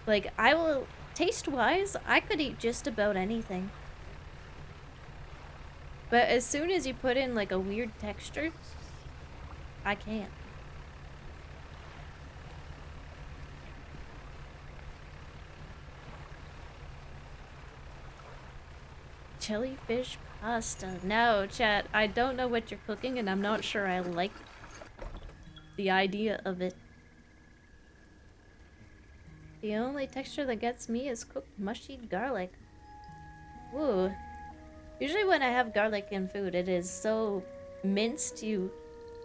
Like, I will, taste-wise, I could eat just about anything. But as soon as you put in, like, a weird texture, I can't. Jellyfish pasta. No, chat, I don't know what you're cooking, and I'm not sure I like the idea of it. The only texture that gets me is cooked mushy garlic. Ooh. Usually when I have garlic in food, it is so minced, you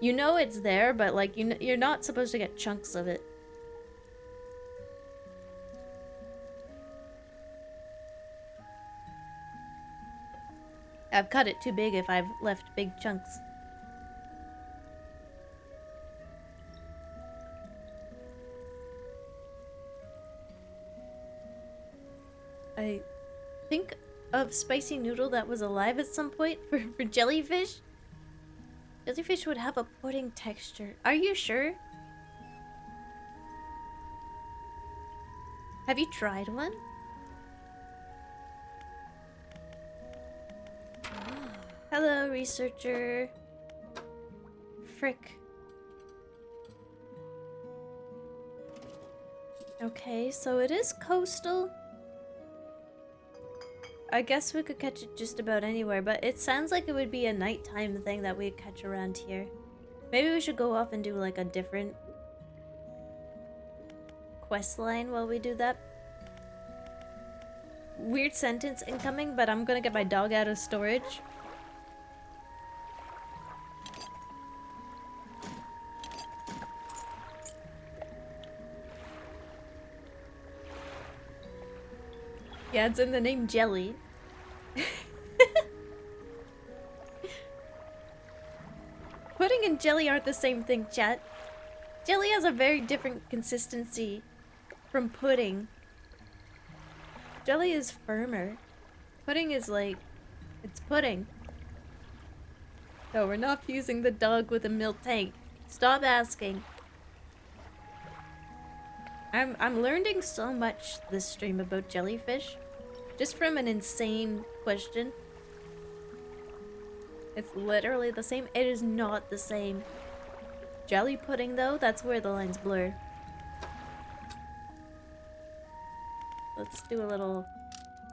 know it's there, but like you're not supposed to get chunks of it. I've cut it too big if I've left big chunks. I think of spicy noodle that was alive at some point for jellyfish. Jellyfish would have a pudding texture. Are you sure? Have you tried one? Hello, researcher. Frick. Okay, so it is coastal. I guess we could catch it just about anywhere, but it sounds like it would be a nighttime thing that we'd catch around here. Maybe we should go off and do like a different quest line while we do that. Weird sentence incoming, but I'm gonna get my dog out of storage. Yeah, it's in the name Jelly. and jelly aren't the same thing, chat. Jelly has a very different consistency from pudding. Jelly is firmer. Pudding is like, it's pudding. No, we're not fusing the dog with a milk tank. Stop asking. I'm learning so much this stream about jellyfish. Just from an insane question. It's literally the same. It is not the same. Jelly pudding though, that's where the lines blur. Let's do a little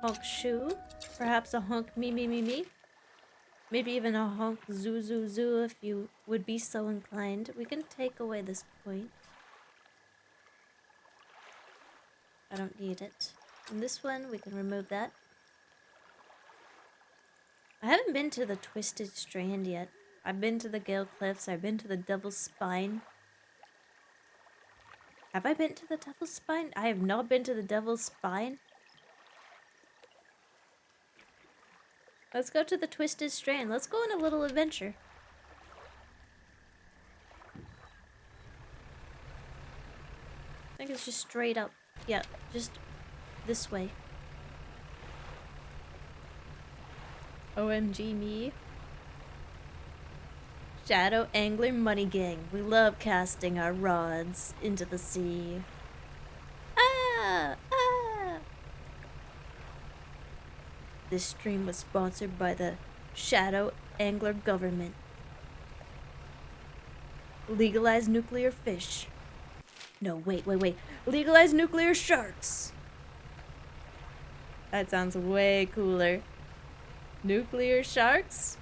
honk shoo. Perhaps a honk me me me me. Maybe even a honk zoo zoo zoo if you would be so inclined. We can take away this point. I don't need it. And this one, we can remove that. I haven't been to the Twisted Strand yet. I've been to the Gale Cliffs. I've been to the Devil's Spine. Have I been to the Devil's Spine? I have not been to the Devil's Spine. Let's go to the Twisted Strand. Let's go on a little adventure. I think it's just straight up. Yeah, just this way. OMG me. Shadow Angler Money Gang. We love casting our rods into the sea. Ah! Ah! This stream was sponsored by the Shadow Angler government. Legalize nuclear fish. No, wait. Legalize nuclear sharks. That sounds way cooler. Nuclear sharks?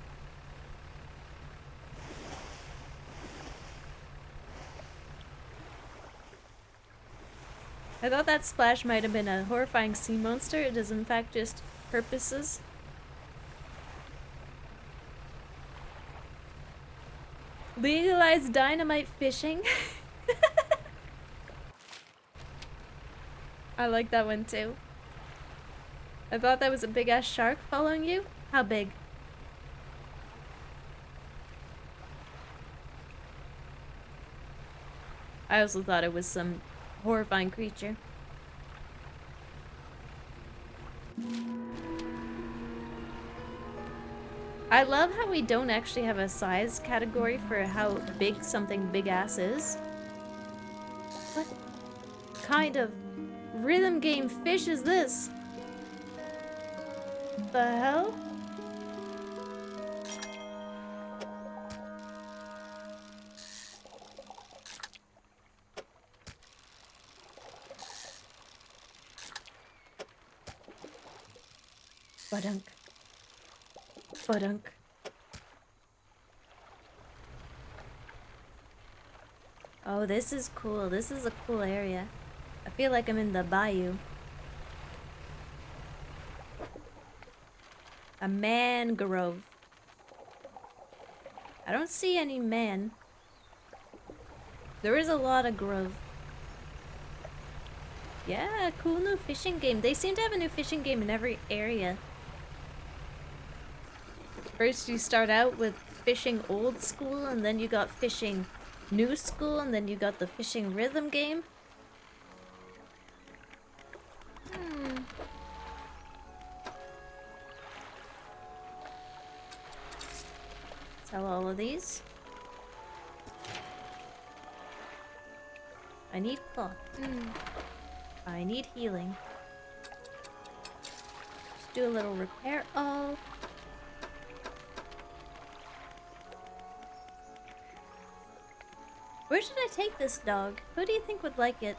I thought that splash might have been a horrifying sea monster. It is in fact just purposes. Legalize dynamite fishing. I like that one too. I thought that was a big ass shark following you. How big? I also thought it was some horrifying creature. I love how we don't actually have a size category for how big something big ass is. What kind of rhythm game fish is this? The hell? Badunk. Badunk. Oh, this is cool. This is a cool area. I feel like I'm in the bayou. A mangrove. I don't see any man. There is a lot of grove. Yeah, cool new fishing game. They seem to have a new fishing game in every area. First you start out with fishing old school, and then you got fishing new school, and then you got the fishing rhythm game. Sell all of these. I need cloth. I need healing. Just do a little repair. Oh. Where should I take this dog? Who do you think would like it?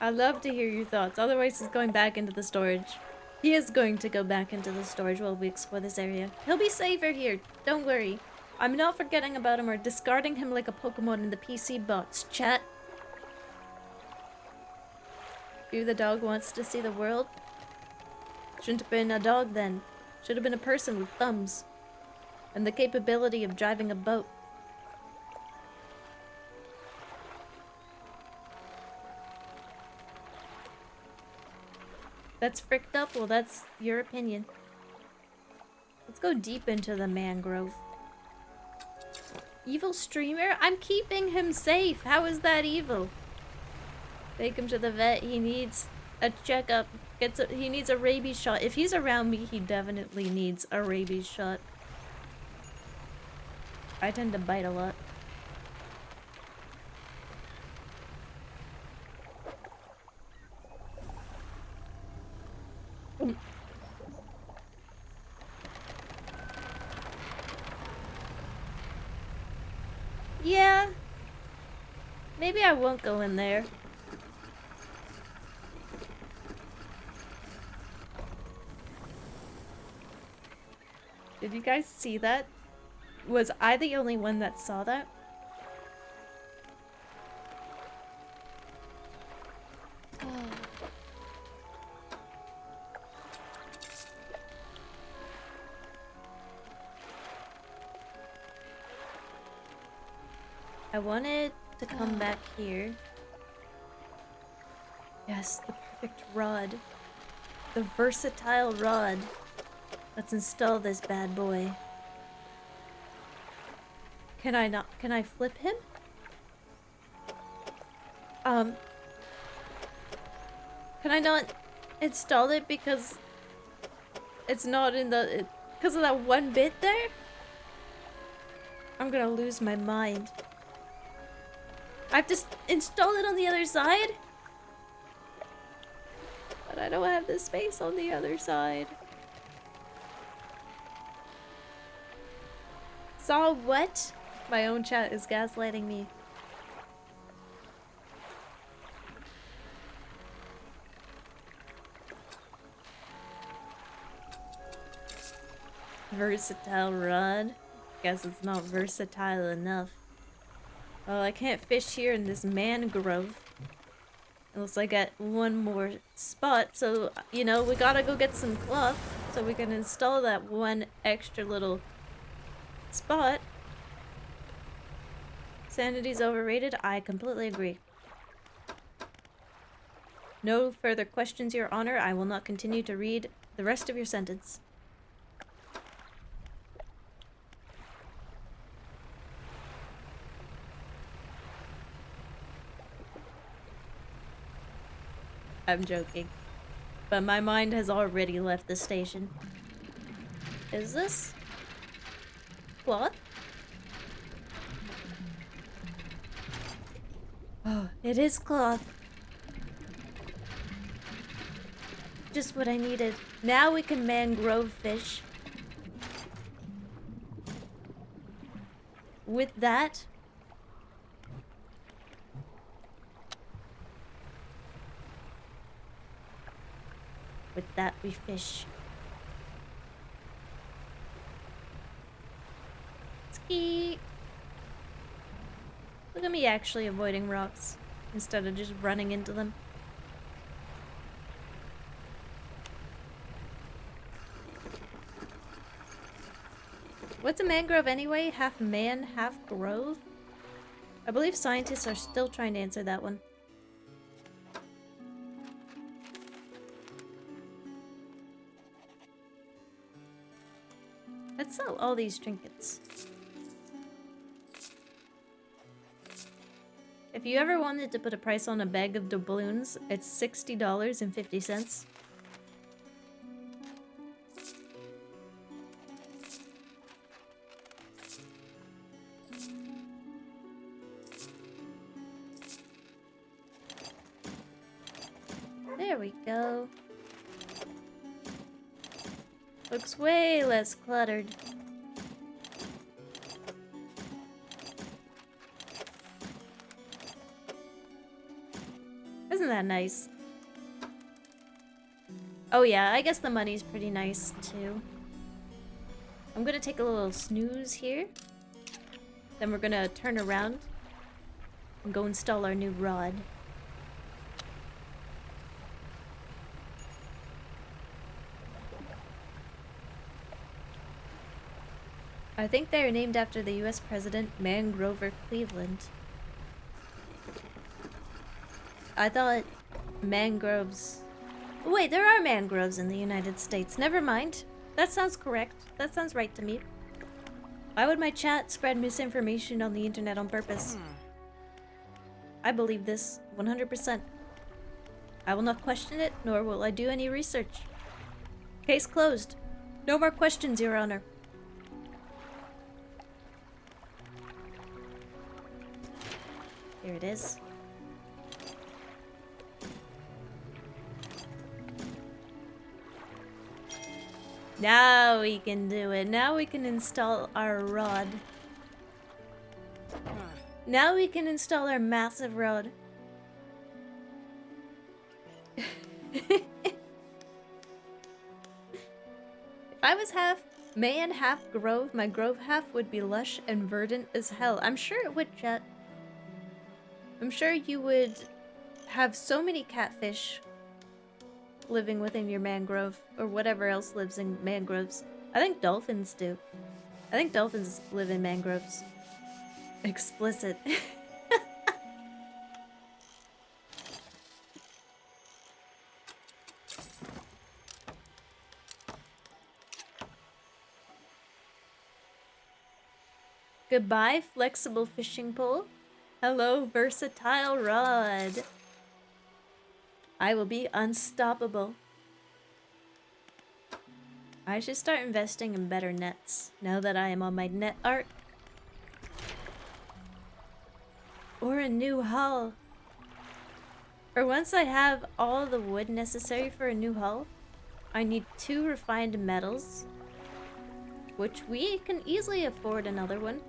I'd love to hear your thoughts. Otherwise, he's going back into the storage. He is going to go back into the storage while we explore this area. He'll be safer here. Don't worry. I'm not forgetting about him or discarding him like a Pokemon in the PC bots. Chat. Maybe the dog wants to see the world. Shouldn't have been a dog then. Should have been a person with thumbs. And the capability of driving a boat. That's fricked up? Well, that's your opinion. Let's go deep into the mangrove. Evil streamer? I'm keeping him safe. How is that evil? Take him to the vet. He needs a checkup. He needs a rabies shot. If he's around me, he definitely needs a rabies shot. I tend to bite a lot. Yeah. Maybe I won't go in there. Did you guys see that? Was I the only one that saw that? I wanted to come back here. Yes, the perfect rod. The versatile rod. Let's install this bad boy. Can I flip him? Can I not install it because it's not in the, because of that one bit there? I'm gonna lose my mind. I have to install it on the other side? But I don't have the space on the other side. Saw what? My own chat is gaslighting me. Versatile rod? Guess it's not versatile enough. Well, I can't fish here in this mangrove. Unless I get one more spot. So, you know, we gotta go get some cloth so we can install that one extra little spot. Sanity's overrated. I completely agree. No further questions, Your Honor. I will not continue to read the rest of your sentence. I'm joking. But my mind has already left the station. Is this cloth? Oh, it is cloth. Just what I needed. Now we can mangrove fish. With that, we fish. Ski. Look at me actually avoiding rocks instead of just running into them. What's a mangrove anyway? Half man, half grove? I believe scientists are still trying to answer that one. Let's sell all these trinkets. If you ever wanted to put a price on a bag of doubloons, it's $60.50. There we go. Looks way less cluttered. Isn't that nice? Oh yeah, I guess the money's pretty nice too. I'm gonna take a little snooze here. Then we're gonna turn around and go install our new rod. I think they're named after the US President Mangrover Cleveland. I thought mangroves... Wait, there are mangroves in the United States. Never mind. That sounds correct. That sounds right to me. Why would my chat spread misinformation on the internet on purpose? I believe this 100%. I will not question it, nor will I do any research. Case closed. No more questions, Your Honor. Here it is. Now we can do it. Now we can install our rod. Now we can install our massive rod. If I was half man, half grove, my grove half would be lush and verdant as hell. I'm sure it would, chat. I'm sure you would have so many catfish living within your mangrove, or whatever else lives in mangroves. I think dolphins do. I think dolphins live in mangroves. Explicit. Goodbye, flexible fishing pole. Hello, versatile rod. I will be unstoppable. I should start investing in better nets now that I am on my net arc. Or a new hull. For once I have all the wood necessary for a new hull, I need 2 refined metals, which we can easily afford another one.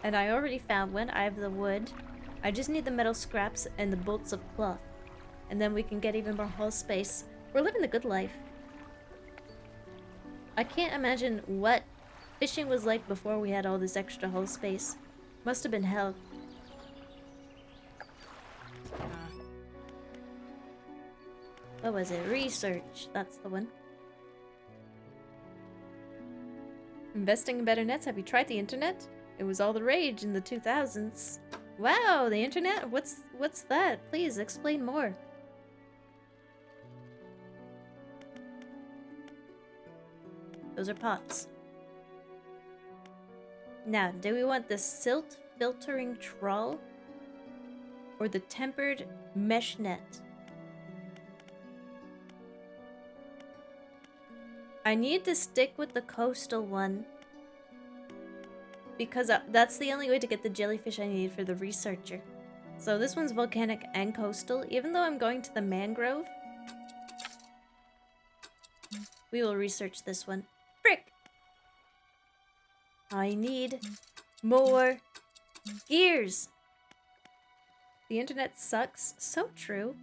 And I already found one. I have the wood. I just need the metal scraps and the bolts of cloth. And then we can get even more hull space. We're living the good life. I can't imagine what fishing was like before we had all this extra hull space. Must have been hell. What was it? Research. That's the one. Investing in better nets. Have you tried the internet? It was all the rage in the 2000s. Wow, the internet? What's that? Please explain more. Those are pots. Now, do we want the silt filtering trawl or the tempered mesh net? I need to stick with the coastal one because that's the only way to get the jellyfish I need for the researcher. So this one's volcanic and coastal. Even though I'm going to the mangrove, we will research this one. Frick! I need more gears. The internet sucks. So true.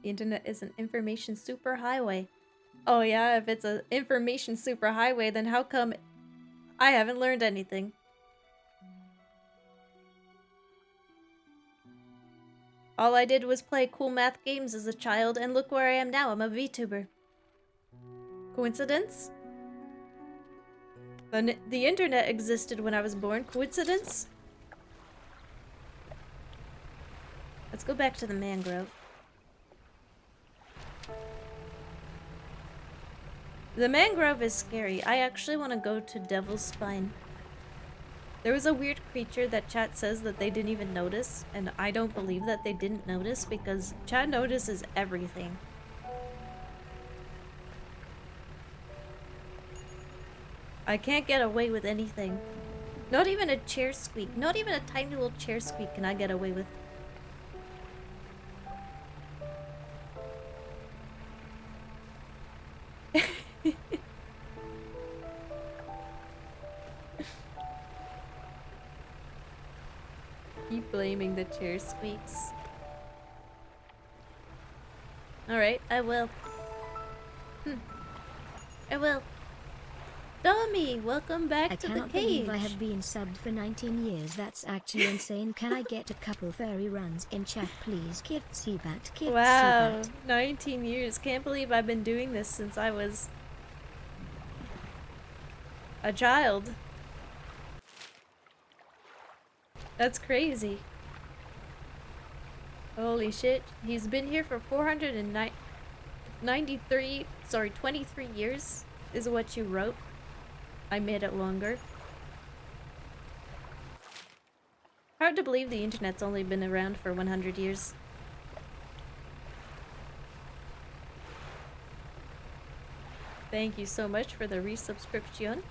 The internet is an information superhighway. Oh yeah, if it's an information superhighway, then how come I haven't learned anything? All I did was play cool math games as a child, and look where I am now. I'm a VTuber. Coincidence? The internet existed when I was born. Coincidence? Let's go back to the mangrove. The mangrove is scary. I actually want to go to Devil's Spine. There was a weird creature that chat says that they didn't even notice, and I don't believe that they didn't notice because chat notices everything. I can't get away with anything. Not even a chair squeak. Not even a tiny little chair squeak can I get away with. Keep blaming the chair squeaks. Alright, I will. I will. Tommy, welcome back to the cage. I cannot believe I have been subbed for 19 years. That's actually insane. Can I get a couple furry runs in chat, please? Wow, 19 years. Can't believe I've been doing this since I was a child. That's crazy. Holy shit. He's been here for 23 years is what you wrote. I made it longer. Hard to believe the internet's only been around for 100 years. Thank you so much for the resubscription.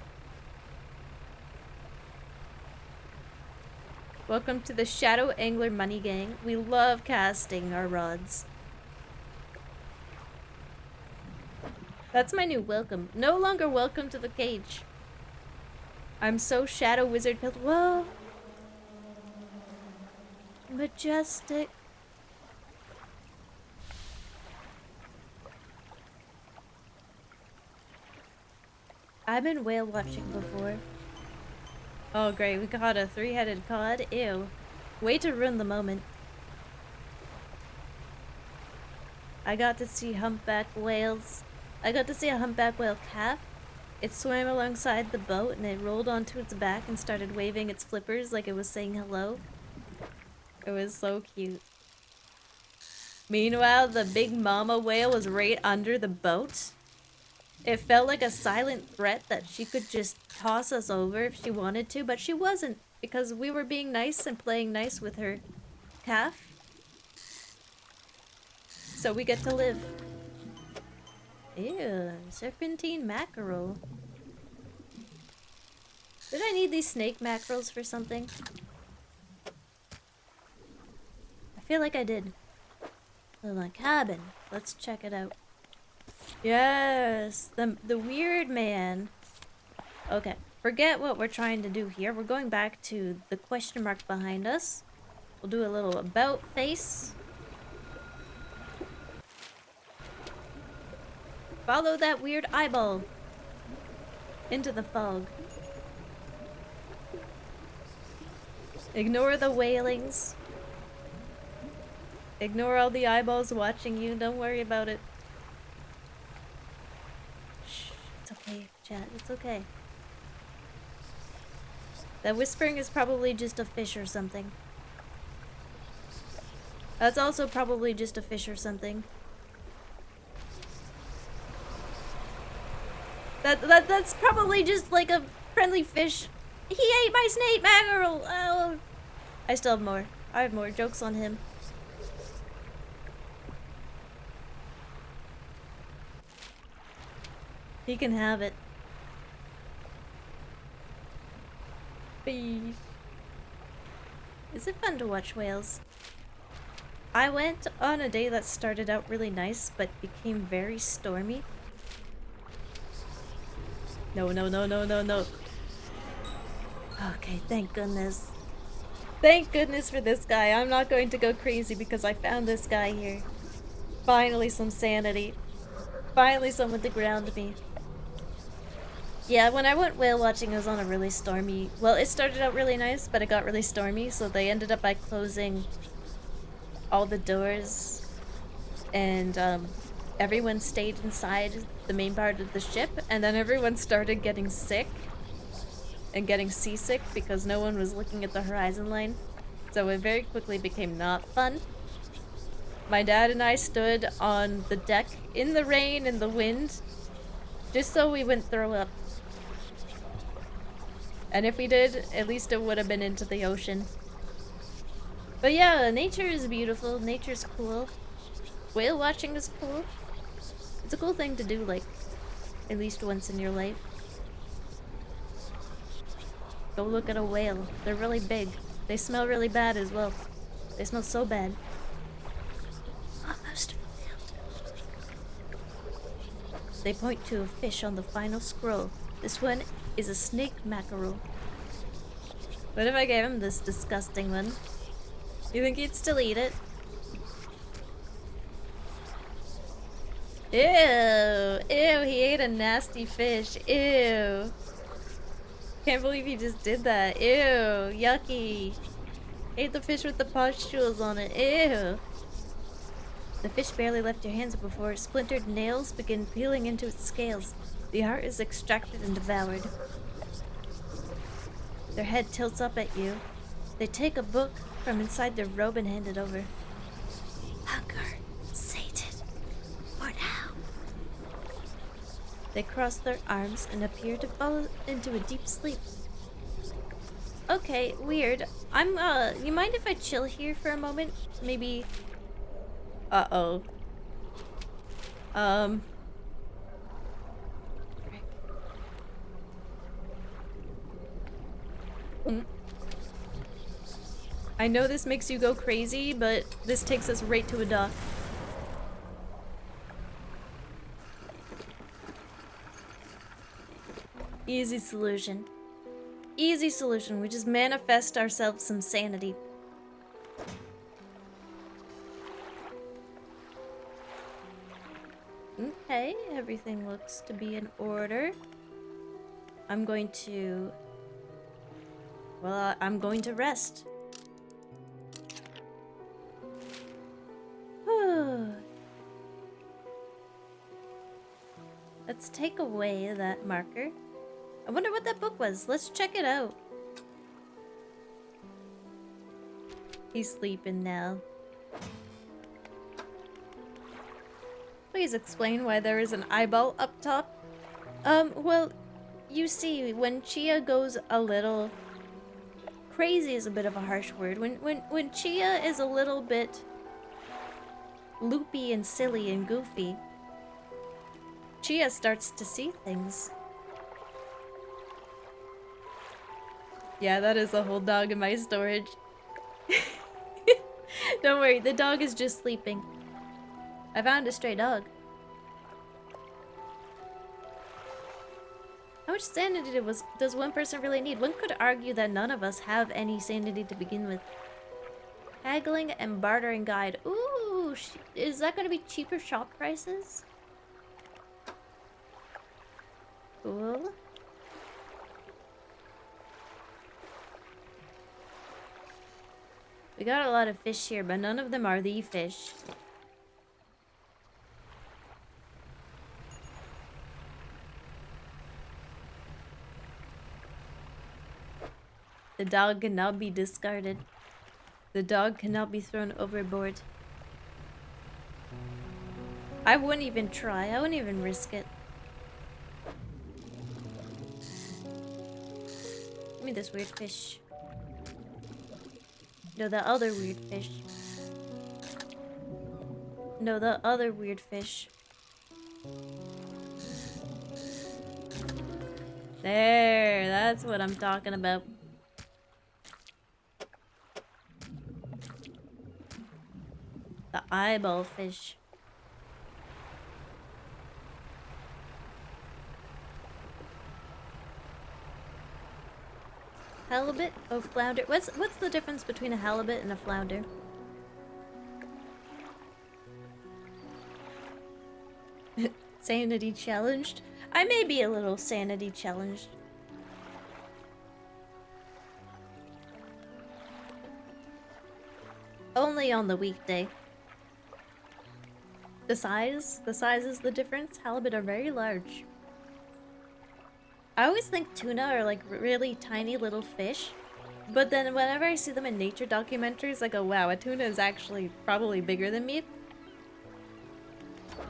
Welcome to the Shadow Angler Money Gang. We love casting our rods. That's my new welcome. No longer welcome to the cage. I'm so Shadow Wizard built. Whoa. Majestic. I've been whale watching before. Oh great, we caught a 3-headed cod. Ew. Way to ruin the moment. I got to see humpback whales. I got to see a humpback whale calf. It swam alongside the boat and it rolled onto its back and started waving its flippers like it was saying hello. It was so cute. Meanwhile, the big mama whale was right under the boat. It felt like a silent threat that she could just toss us over if she wanted to, but she wasn't, because we were being nice and playing nice with her calf. So we get to live. Ew, serpentine mackerel. Did I need these snake mackerels for something? I feel like I did. Little cabin. Let's check it out. Yes, the weird man. Okay, forget what we're trying to do here. We're going back to the question mark behind us. We'll do a little about face. Follow that weird eyeball into the fog. Ignore the wailings. Ignore all the eyeballs watching you. Don't worry about it. Shh, it's okay, chat. It's okay. That whispering is probably just a fish or something. That's also probably just a fish or something. That's probably just like a friendly fish. He ate my snake mackerel! Oh. I still have more. I have more jokes on him. He can have it. Please. Is it fun to watch whales? I went on a day that started out really nice, but became very stormy. No, no, no, no, no, no. Okay, thank goodness. Thank goodness for this guy. I'm not going to go crazy because I found this guy here. Finally some sanity. Finally someone to ground me. Yeah, when I went whale watching, it was on a really stormy... Well, it started out really nice, but it got really stormy, so they ended up by closing all the doors. And, everyone stayed inside the main part of the ship, and then everyone started getting sick. And getting seasick because no one was looking at the horizon line. So it very quickly became not fun. My dad and I stood on the deck in the rain and the wind, just so we wouldn't throw up. And if we did, at least it would have been into the ocean. But yeah, nature is beautiful, nature's cool. Whale watching is cool. It's a cool thing to do, like, at least once in your life. Go look at a whale. They're really big. They smell really bad as well. They smell so bad. Almost fulfilled. They point to a fish on the final scroll. This one is a snake mackerel. What if I gave him this disgusting one? You think he'd still eat it? Ew! Ew, he ate a nasty fish. Ew. Can't believe he just did that. Ew, yucky. Ate the fish with the pustules on it. Ew. The fish barely left your hands before splintered nails begin peeling into its scales. The heart is extracted and devoured. Their head tilts up at you. They take a book from inside their robe and hand it over. They cross their arms and appear to fall into a deep sleep. Okay, weird. You mind if I chill here for a moment? Maybe... Uh-oh. Frick. I know this makes you go crazy, but this takes us right to a dock. Easy solution. Easy solution. We just manifest ourselves some sanity. Okay, everything looks to be in order. I'm going to... Well, I'm going to rest. Let's take away that marker. I wonder what that book was. Let's check it out. He's sleeping now. Please explain why there is an eyeball up top. Well, you see, when Chia goes a little... Crazy is a bit of a harsh word. When Chia is a little bit loopy and silly and goofy, Chia starts to see things. Yeah, that is a whole dog in my storage. Don't worry, the dog is just sleeping. I found a stray dog. How much sanity does one person really need? One could argue that none of us have any sanity to begin with. Haggling and bartering guide. Ooh, is that going to be cheaper shop prices? Cool. We got a lot of fish here, but none of them are the fish. The dog cannot be discarded. The dog cannot be thrown overboard. I wouldn't even try. I wouldn't even risk it. Give me this weird fish. No, the other weird fish. No, the other weird fish. There, that's what I'm talking about. The eyeball fish. Halibut? Oh, flounder. What's the difference between a halibut and a flounder? Sanity challenged? I may be a little sanity challenged. Only on the weekday. The size is the difference. Halibut are very large. I always think tuna are like really tiny little fish, but then whenever I see them in nature documentaries, I go, wow, a tuna is actually probably bigger than me,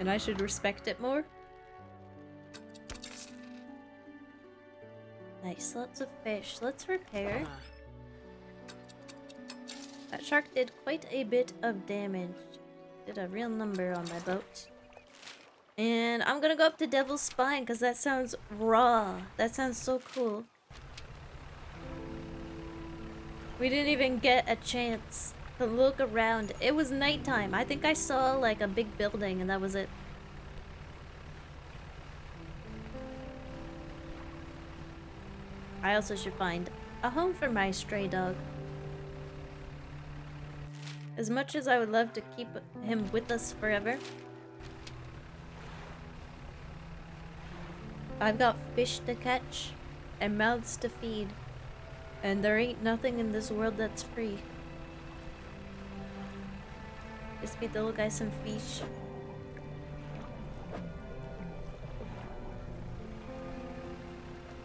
and I should respect it more. Nice, lots of fish. Let's repair. That shark did quite a bit of damage. Did a real number on my boat. And I'm gonna go up to Devil's Spine because that sounds raw. That sounds so cool. We didn't even get a chance to look around. It was nighttime. I think I saw like a big building and that was it. I also should find a home for my stray dog. As much as I would love to keep him with us forever, I've got fish to catch and mouths to feed, and there ain't nothing in this world that's free. Just feed the little guy some fish.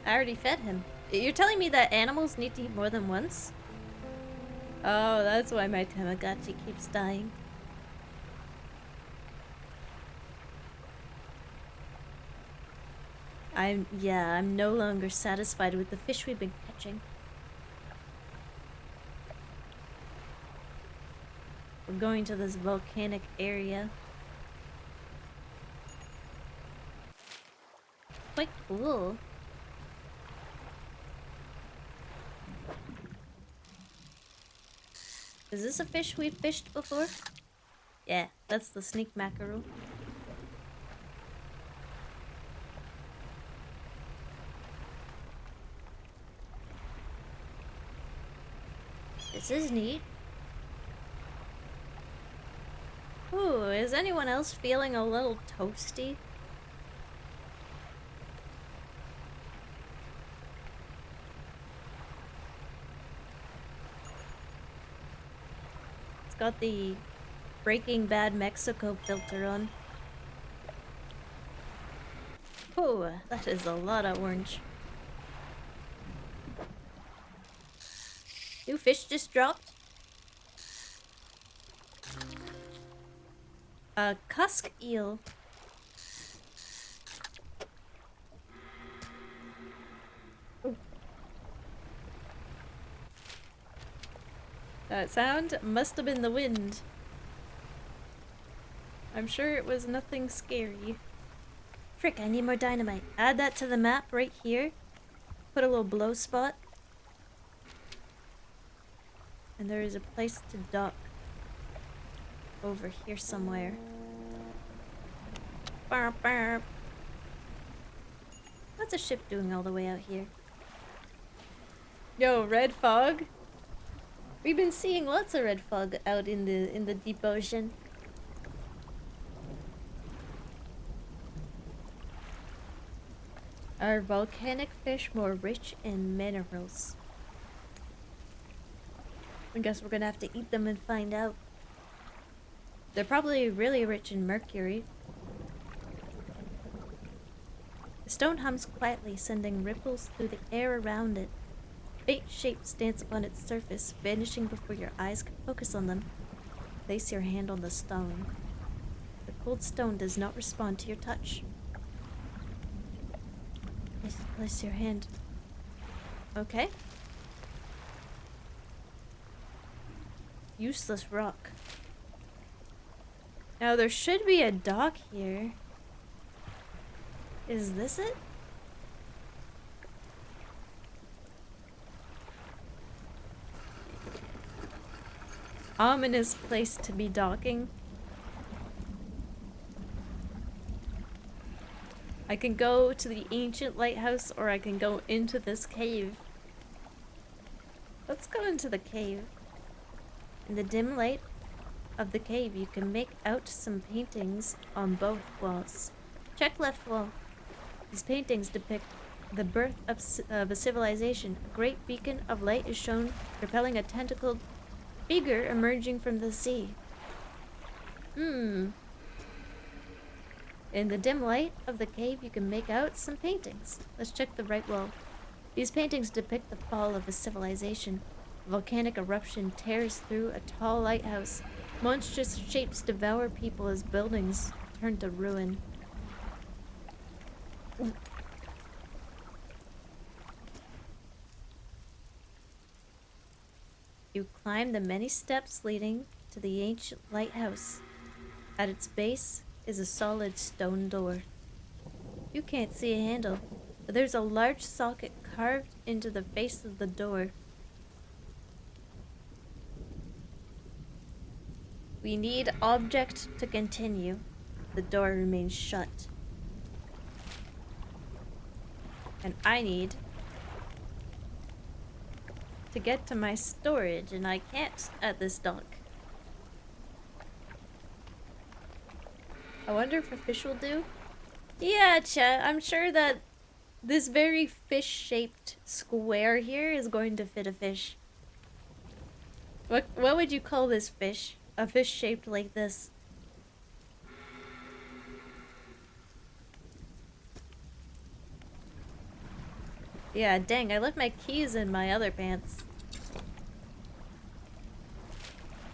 I already fed him. You're telling me that animals need to eat more than once? Oh, that's why my Tamagotchi keeps dying. I'm no longer satisfied with the fish we've been catching. We're going to this volcanic area. Quite cool. Is this a fish we've fished before? Yeah, that's the sneak mackerel. This is neat. Ooh, is anyone else feeling a little toasty? It's got the Breaking Bad Mexico filter on. Ooh, that is a lot of orange. New fish just dropped. A cusk eel. Ooh. That sound must have been the wind. I'm sure it was nothing scary. Frick, I need more dynamite. Add that to the map right here. Put a little blow spot. And there is a place to dock. Over here somewhere. Barp, barp. What's a ship doing all the way out here? Yo, red fog? We've been seeing lots of red fog out in the deep ocean. Are volcanic fish more rich in minerals? I guess we're gonna have to eat them and find out. They're probably really rich in mercury. The stone hums quietly, sending ripples through the air around it. Faint shapes dance upon its surface, vanishing before your eyes can focus on them. Place your hand on the stone. The cold stone does not respond to your touch. Place your hand. Okay. Useless rock. Now there should be a dock here. Is this it? Ominous place to be docking. I can go to the ancient lighthouse or I can go into this cave. Let's go into the cave. In the dim light of the cave, you can make out some paintings on both walls. Check left wall. These paintings depict the birth of a civilization. A great beacon of light is shown, propelling a tentacled figure emerging from the sea. In the dim light of the cave, you can make out some paintings. Let's check the right wall. These paintings depict the fall of a civilization. A volcanic eruption tears through a tall lighthouse. Monstrous shapes devour people as buildings turn to ruin. You climb the many steps leading to the ancient lighthouse. At its base is a solid stone door. You can't see a handle, but there's a large socket carved into the face of the door. We need object to continue. The door remains shut. And I need to get to my storage, and I can't at this dock. I wonder if a fish will do? Yeah, Chia, I'm sure that this very fish-shaped square here is going to fit a fish. What would you call this fish? A fish shaped like this. Yeah, dang, I left my keys in my other pants.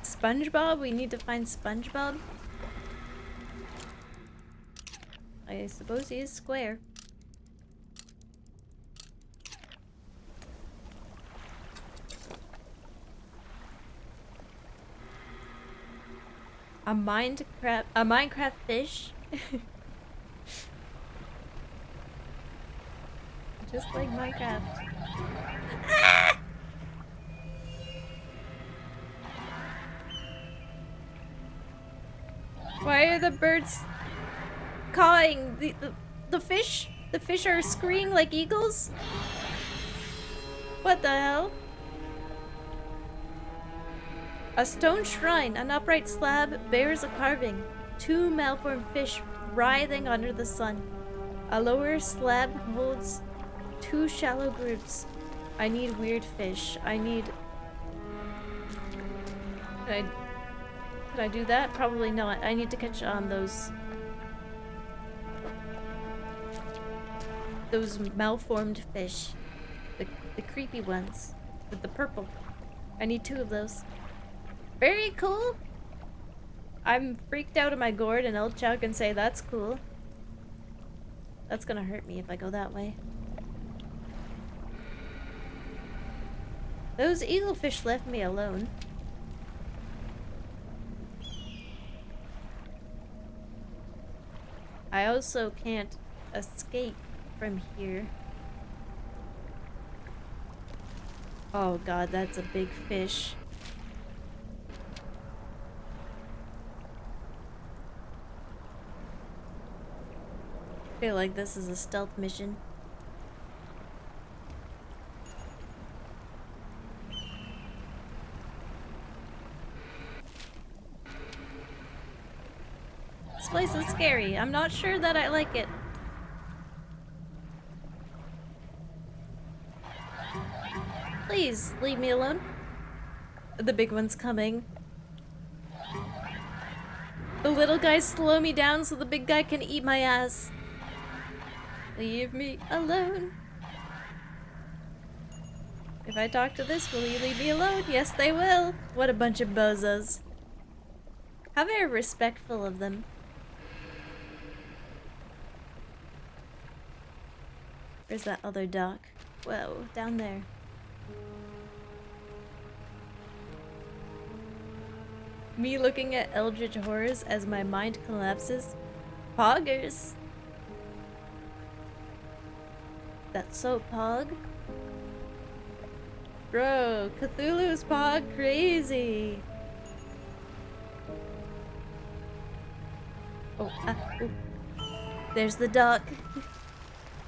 SpongeBob? We need to find SpongeBob? I suppose he is square. A Minecraft fish? Just like Minecraft. Ah! Why are the birds cawing? The fish? The fish are screaming like eagles? What the hell? A stone shrine, an upright slab, bears a carving. Two malformed fish writhing under the sun. A lower slab holds two shallow groups. I need weird fish. I need... Can I do that? Probably not. I need to catch on those malformed fish. The creepy ones. With the purple. I need 2 of those. Very cool! I'm freaked out of my gourd and I'll chug and say that's cool. That's gonna hurt me if I go that way. Those eaglefish left me alone. I also can't escape from here. Oh god, that's a big fish. I feel like this is a stealth mission. This place is scary. I'm not sure that I like it. Please, leave me alone. The big one's coming. The little guys slow me down so the big guy can eat my ass. Leave me alone. If I talk to this, will you leave me alone? Yes, they will. What a bunch of bozos. How very respectful of them. Where's that other dock? Whoa, down there. Me looking at eldritch horrors as my mind collapses. Poggers! That's so pog. Bro, Cthulhu's pog crazy! Oh, ooh. There's the dock.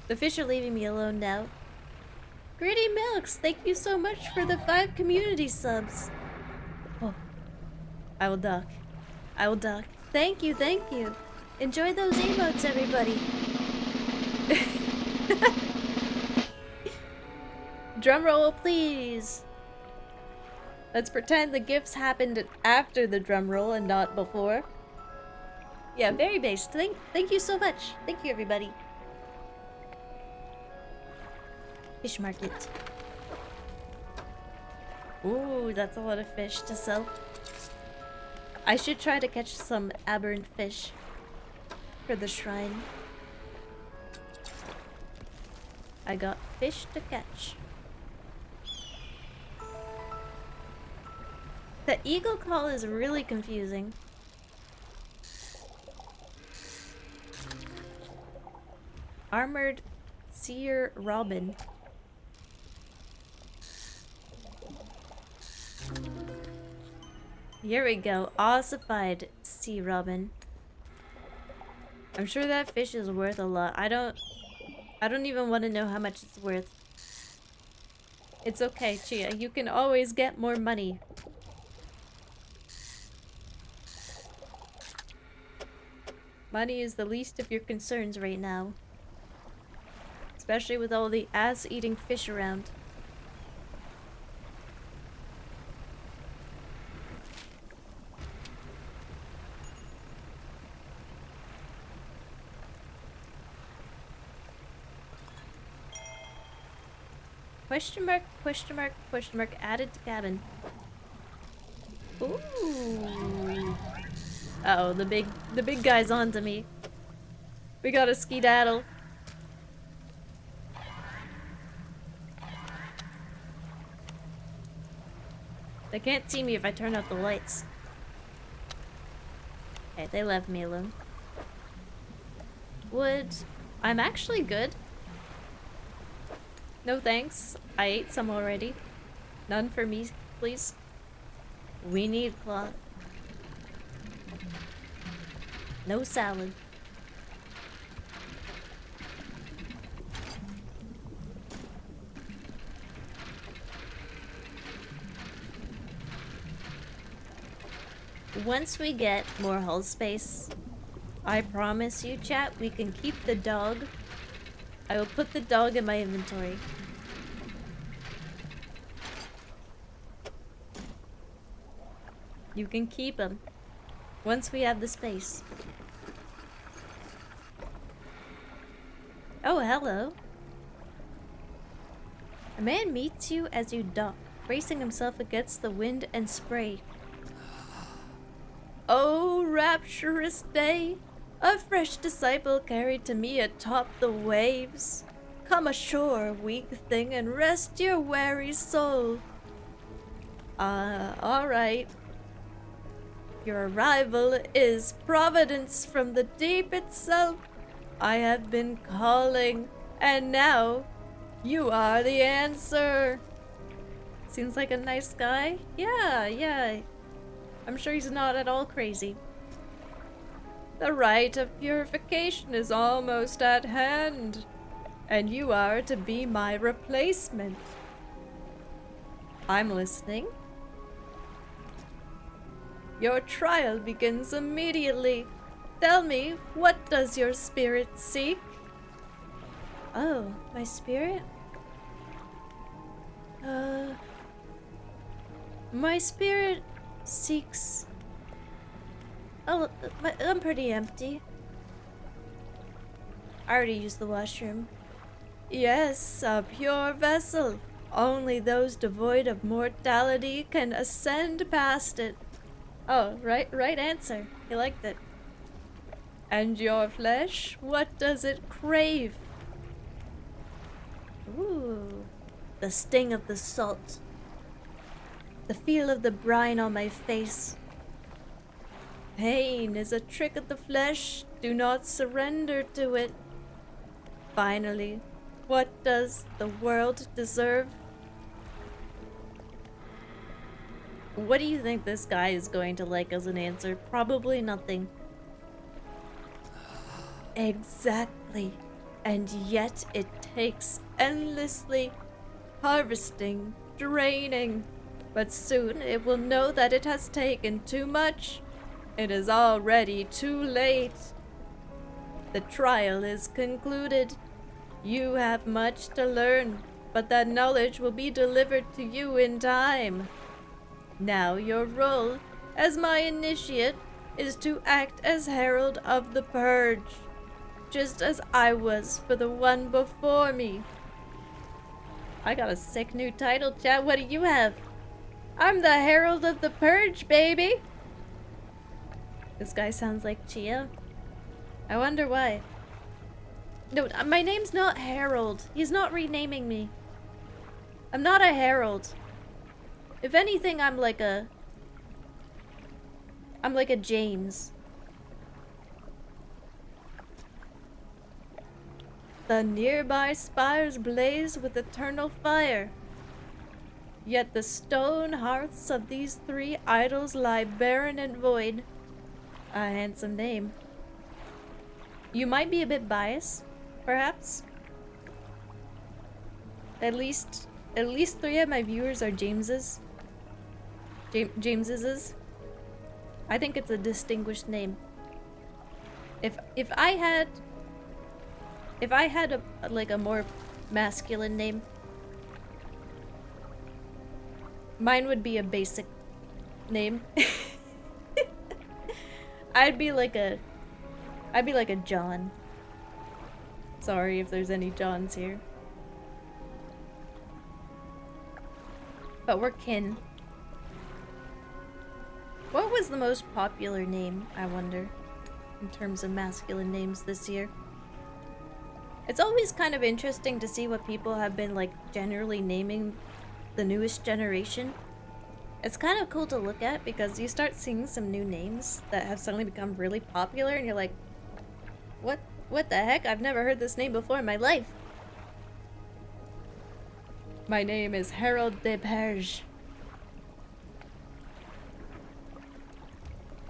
The fish are leaving me alone now. Gritty Milks, thank you so much for the 5 community subs. Oh. I will duck. I will duck. Thank you, thank you. Enjoy those emotes, everybody. Drum roll, please. Let's pretend the gifts happened after the drum roll and not before. Yeah, very based. Thank you so much. Thank you, everybody. Fish market. Ooh, that's a lot of fish to sell. I should try to catch some aberrant fish for the shrine. I got fish to catch. The eagle call is really confusing. Armored seer robin. Here we go. Ossified sea robin. I'm sure that fish is worth a lot. I don't even want to know how much it's worth. It's okay, Chia. You can always get more money. Money is the least of your concerns right now. Especially with all the ass-eating fish around. Question mark, question mark, question mark, added to cabin. Ooh. Uh-oh, the big guy's onto me. We got a skedaddle. They can't see me if I turn out the lights. Okay, they left me alone. Wood. I'm actually good. No thanks. I ate some already. None for me, please. We need cloth. No salad. Once we get more hull space, I promise you, chat, we can keep the dog. I will put the dog in my inventory. You can keep him once we have the space. Oh, hello. A man meets you as you dock, bracing himself against the wind and spray. Oh, rapturous day! A fresh disciple carried to me atop the waves. Come ashore, weak thing, and rest your weary soul. Alright. Your arrival is providence from the deep itself. I have been calling, and now you are the answer. Seems like a nice guy. Yeah. I'm sure he's not at all crazy. The rite of purification is almost at hand, and you are to be my replacement. I'm listening. Your trial begins immediately. Tell me, what does your spirit seek? Oh, my spirit? My spirit seeks... Oh, I'm pretty empty. I already used the washroom. Yes, a pure vessel. Only those devoid of mortality can ascend past it. Oh, right answer. He liked it. And your flesh, what does it crave? Ooh, the sting of the salt. The feel of the brine on my face. Pain is a trick of the flesh. Do not surrender to it. Finally, what does the world deserve? What do you think this guy is going to like as an answer? Probably nothing. Exactly. And yet it takes endlessly, harvesting, draining. But soon it will know that it has taken too much. It is already too late. The trial is concluded. You have much to learn, but that knowledge will be delivered to you in time. Now your role as my initiate is to act as herald of the purge, just as I was for the one before me. I got a sick new title, chat. What do you have? I'm the herald of the purge, baby. This guy sounds like Chia. I wonder why. No, my name's not Harold. He's not renaming me. I'm not a herald. If anything, I'm like a James. The nearby spires blaze with eternal fire. Yet the stone hearths of these three idols lie barren and void. A handsome name. You might be a bit biased, perhaps. At least 3 of my viewers are Jameses. Jameses. I think it's a distinguished name. If I had a more masculine name, mine would be a basic name. I'd be like a John. Sorry if there's any Johns here. But we're kin. What was the most popular name, I wonder, in terms of masculine names this year? It's always kind of interesting to see what people have been like generally naming the newest generation. It's kind of cool to look at because you start seeing some new names that have suddenly become really popular and you're like, what the heck? I've never heard this name before in my life. My name is Harold de Perge.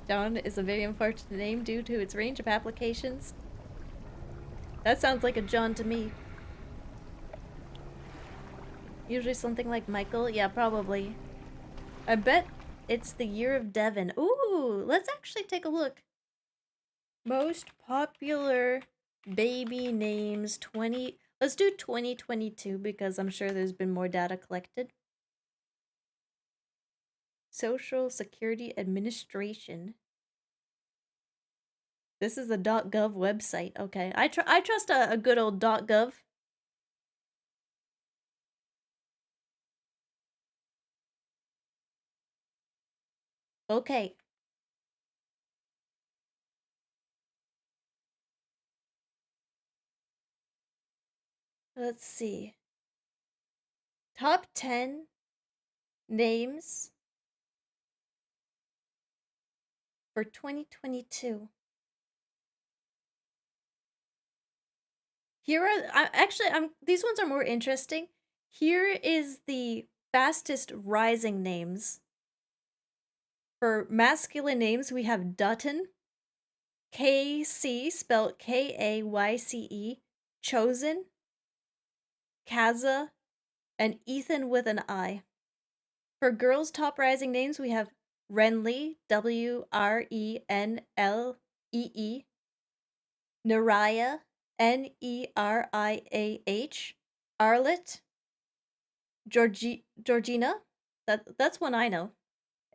John is a very unfortunate name due to its range of applications. That sounds like a John to me. Usually something like Michael. Yeah, probably. I bet it's the year of Devon. Ooh, let's actually take a look. Most popular baby names 20. Let's do 2022 because I'm sure there's been more data collected. Social Security Administration. This is a .gov website. Okay, I trust a good old .gov. Okay. Let's see. Top 10 names for 2022. Here are these ones are more interesting. Here is the fastest rising names. For masculine names, we have Dutton, KC, spelled Kayce, Chosen, Kaza, and Ethan with an I. For girls' top rising names, we have Renlee, Wrenlee, Neriah, Neriah, Arlet, Georgina, that's one I know,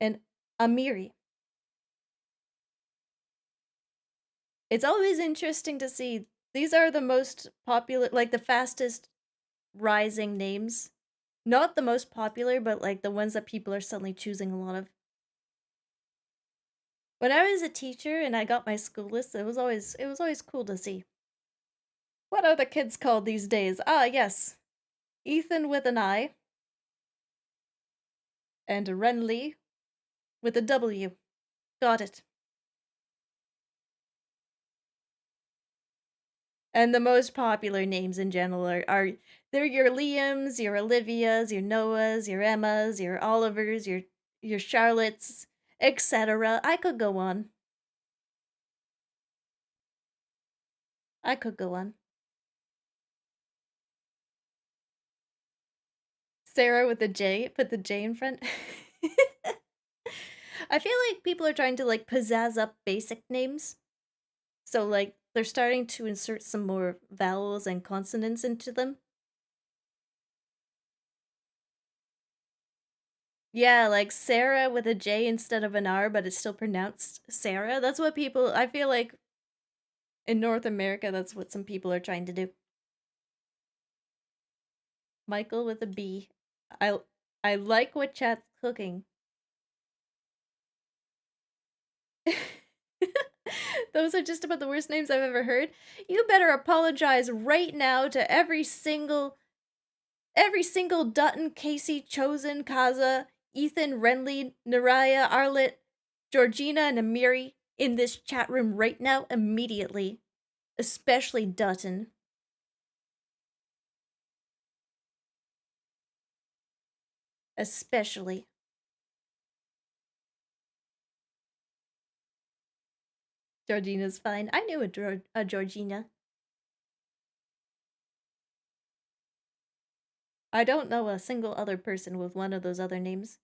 and Amiri. It's always interesting to see. These are the most popular, like the fastest rising names. Not the most popular, but like the ones that people are suddenly choosing a lot of. When I was a teacher and I got my school list, it was always cool to see. What are the kids called these days? Ah, yes. Ethan with an I. And Renlee with a W. Got it. And the most popular names in general are they're your Liams, your Olivias, your Noahs, your Emmas, your Olivers, your Charlottes, etc. I could go on. I could go on. Sarah with a J, put the J in front. I feel like people are trying to like pizzazz up basic names. So like they're starting to insert some more vowels and consonants into them. Yeah, like Sarah with a J instead of an R, but it's still pronounced Sarah. That's what people, I feel like in North America, that's what some people are trying to do. Michael with a B. I I like what chat's cooking. Those are just about the worst names I've ever heard. You better apologize right now to every single Dutton, Casey, Chosen, Kaza, Ethan, Renlee, Neriah, Arlet, Georgina, and Amiri in this chat room right now, immediately. Especially Dutton. Especially. Georgina's fine. I knew a Georgina. I don't know a single other person with one of those other names.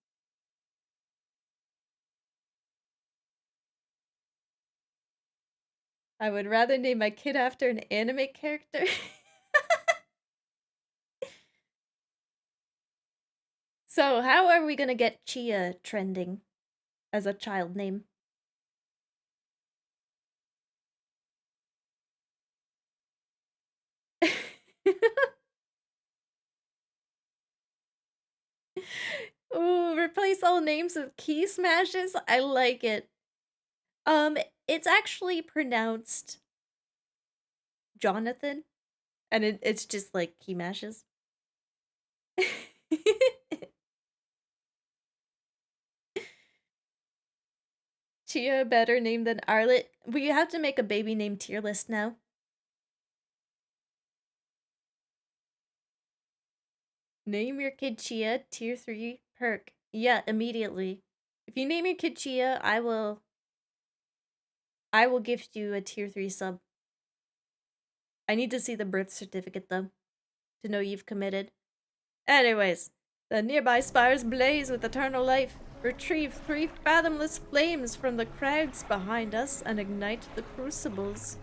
I would rather name my kid after an anime character. So, how are we gonna get Chia trending as a child name? Ooh, replace all names with key smashes? I like it. It's actually pronounced Jonathan, and it's just like key mashes. Chia better name than Arlet. We have to make a baby name tier list now. Name your kid Chia, tier 3 perk. Yeah, immediately. If you name your kid Chia, I will gift you a tier 3 sub. I need to see the birth certificate though, to know you've committed. Anyways, the nearby spires blaze with eternal life. Retrieve 3 fathomless flames from the crowds behind us and ignite the crucibles.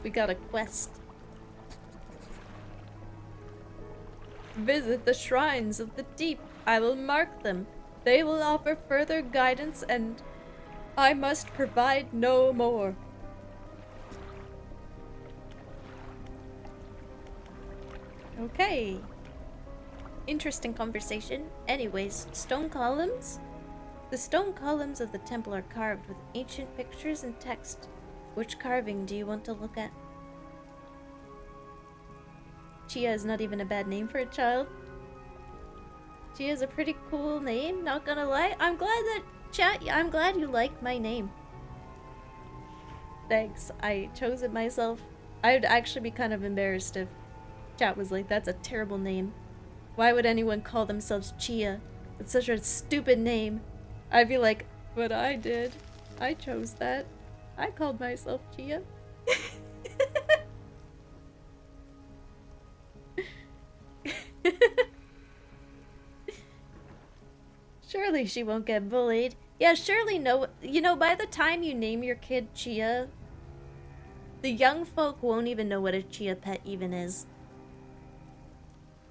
We got a quest. Visit the shrines of the deep. I will mark them. They will offer further guidance and I must provide no more. Okay. Interesting conversation. Anyways, stone columns? The stone columns of the temple are carved with ancient pictures and text. Which carving do you want to look at? Chia is not even a bad name for a child. Chia is a pretty cool name, not gonna lie. I'm glad that I'm glad you like my name. Thanks, I chose it myself. I would actually be kind of embarrassed if chat was like, that's a terrible name. Why would anyone call themselves Chia? It's such a stupid name. I'd be like, but I did. I chose that. I called myself Chia. Surely she won't get bullied. Yeah, surely no. You know, by the time you name your kid Chia, the young folk won't even know what a Chia pet even is.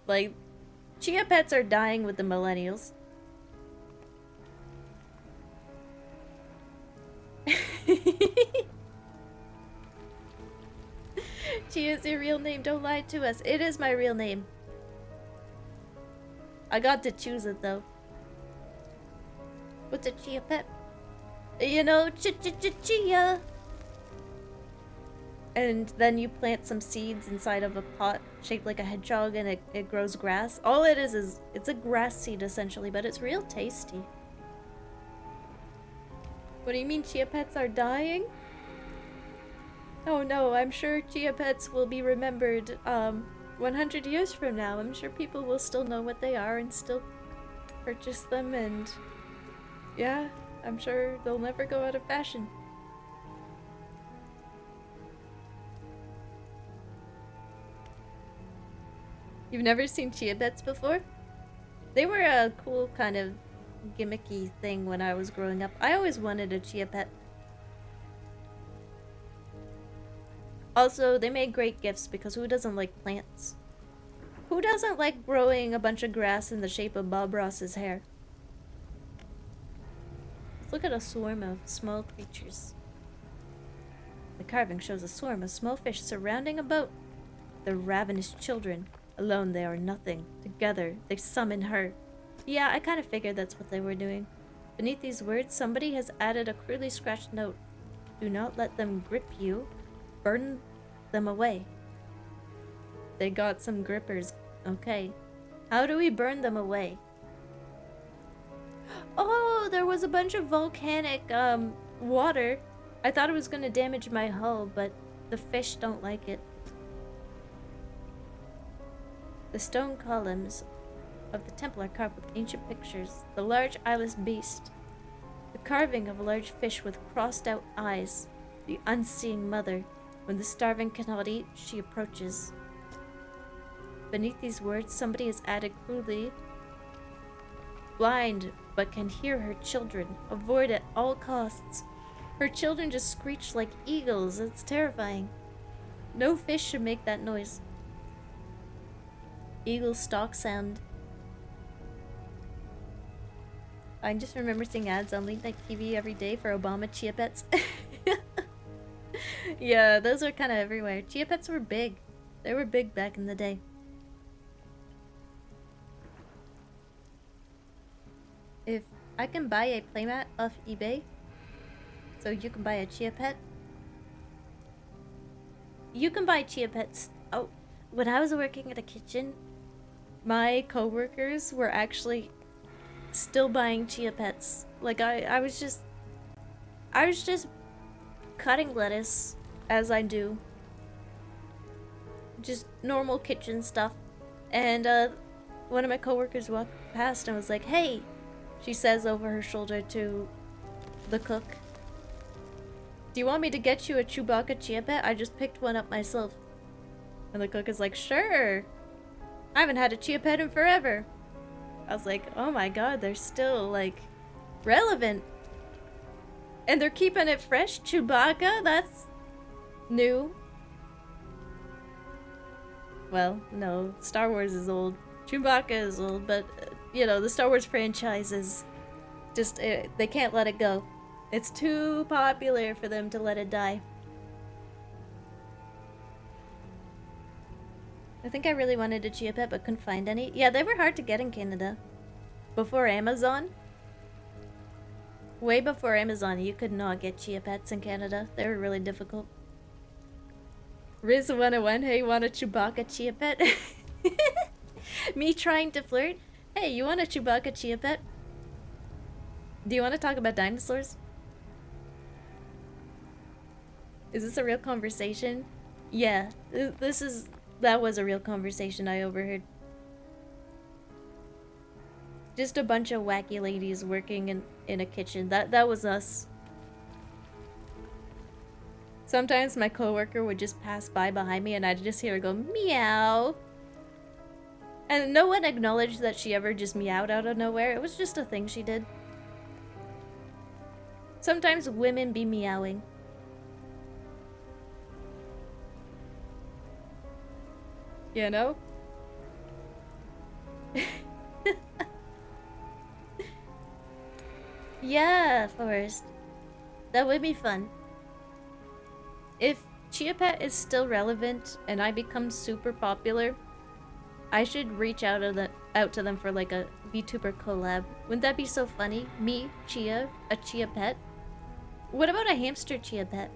Like, Chia pets are dying with the millennials. Chia is your real name, don't lie to us. It is my real name. I got to choose it though. What's a Chia pet? You know, Chia. And then you plant some seeds inside of a pot shaped like a hedgehog and it grows grass. All it is it's a grass seed essentially, but it's real tasty. What do you mean Chia pets are dying? Oh no, I'm sure Chia pets will be remembered 100 years from now. I'm sure people will still know what they are and still purchase them, and yeah, I'm sure they'll never go out of fashion. You've never seen Chia pets before? They were a cool kind of gimmicky thing when I was growing up. I always wanted a Chia pet. Also, they made great gifts because who doesn't like plants? Who doesn't like growing a bunch of grass in the shape of Bob Ross's hair? Let's look at a swarm of small creatures. The carving shows a swarm of small fish surrounding a boat. The ravenous children. Alone they are nothing. Together they summon her. Yeah, I kind of figured that's what they were doing. Beneath these words, somebody has added a crudely scratched note. Do not let them grip you. Burn them away. They got some grippers. Okay. How do we burn them away? Oh, there was a bunch of volcanic water. I thought it was going to damage my hull, but the fish don't like it. The stone columns of the temple are carved with ancient pictures. The large eyeless beast. The carving of a large fish with crossed out eyes. The unseeing mother. When the starving cannot eat, she approaches. Beneath these words, somebody has added crudely. Blind, but can hear her children. Avoid at all costs. Her children just screech like eagles. It's terrifying. No fish should make that noise. Eagle stalk sound. I just remember seeing ads on late night TV every day for Obama Chia pets. Yeah, those are kind of everywhere. Chia pets were big. They were big back in the day. If I can buy a playmat off eBay, so you can buy a Chia pet. You can buy Chia pets. Oh, when I was working at a kitchen, my coworkers were actually still buying Chia pets. Like I was just cutting lettuce as I do. Just normal kitchen stuff. And one of my coworkers walked past and was like, "Hey," she says over her shoulder to the cook. "Do you want me to get you a Chewbacca Chia pet? I just picked one up myself." And the cook is like, "Sure. I haven't had a Chia pet in forever." I was like, oh my god, they're still, like, relevant. And they're keeping it fresh. Chewbacca? That's new. Well, no, Star Wars is old. Chewbacca is old, but, you know, the Star Wars franchise is just, they can't let it go. It's too popular for them to let it die. I think I really wanted a Chia pet, but couldn't find any. Yeah, they were hard to get in Canada. Before Amazon. Way before Amazon, you could not get Chia pets in Canada. They were really difficult. Riz101, hey, you want a Chewbacca Chia pet? Me trying to flirt? Hey, you want a Chewbacca Chia pet? Do you want to talk about dinosaurs? Is this a real conversation? Yeah, that was a real conversation I overheard. Just a bunch of wacky ladies working in a kitchen. That was us. Sometimes my coworker would just pass by behind me and I'd just hear her go, meow. And no one acknowledged that she ever just meowed out of nowhere. It was just a thing she did. Sometimes women be meowing. You know? Yeah, Forrest. That would be fun. If Chia Pet is still relevant and I become super popular, I should reach out to them for like a VTuber collab. Wouldn't that be so funny? Me, Chia, a Chia Pet. What about a hamster Chia Pet?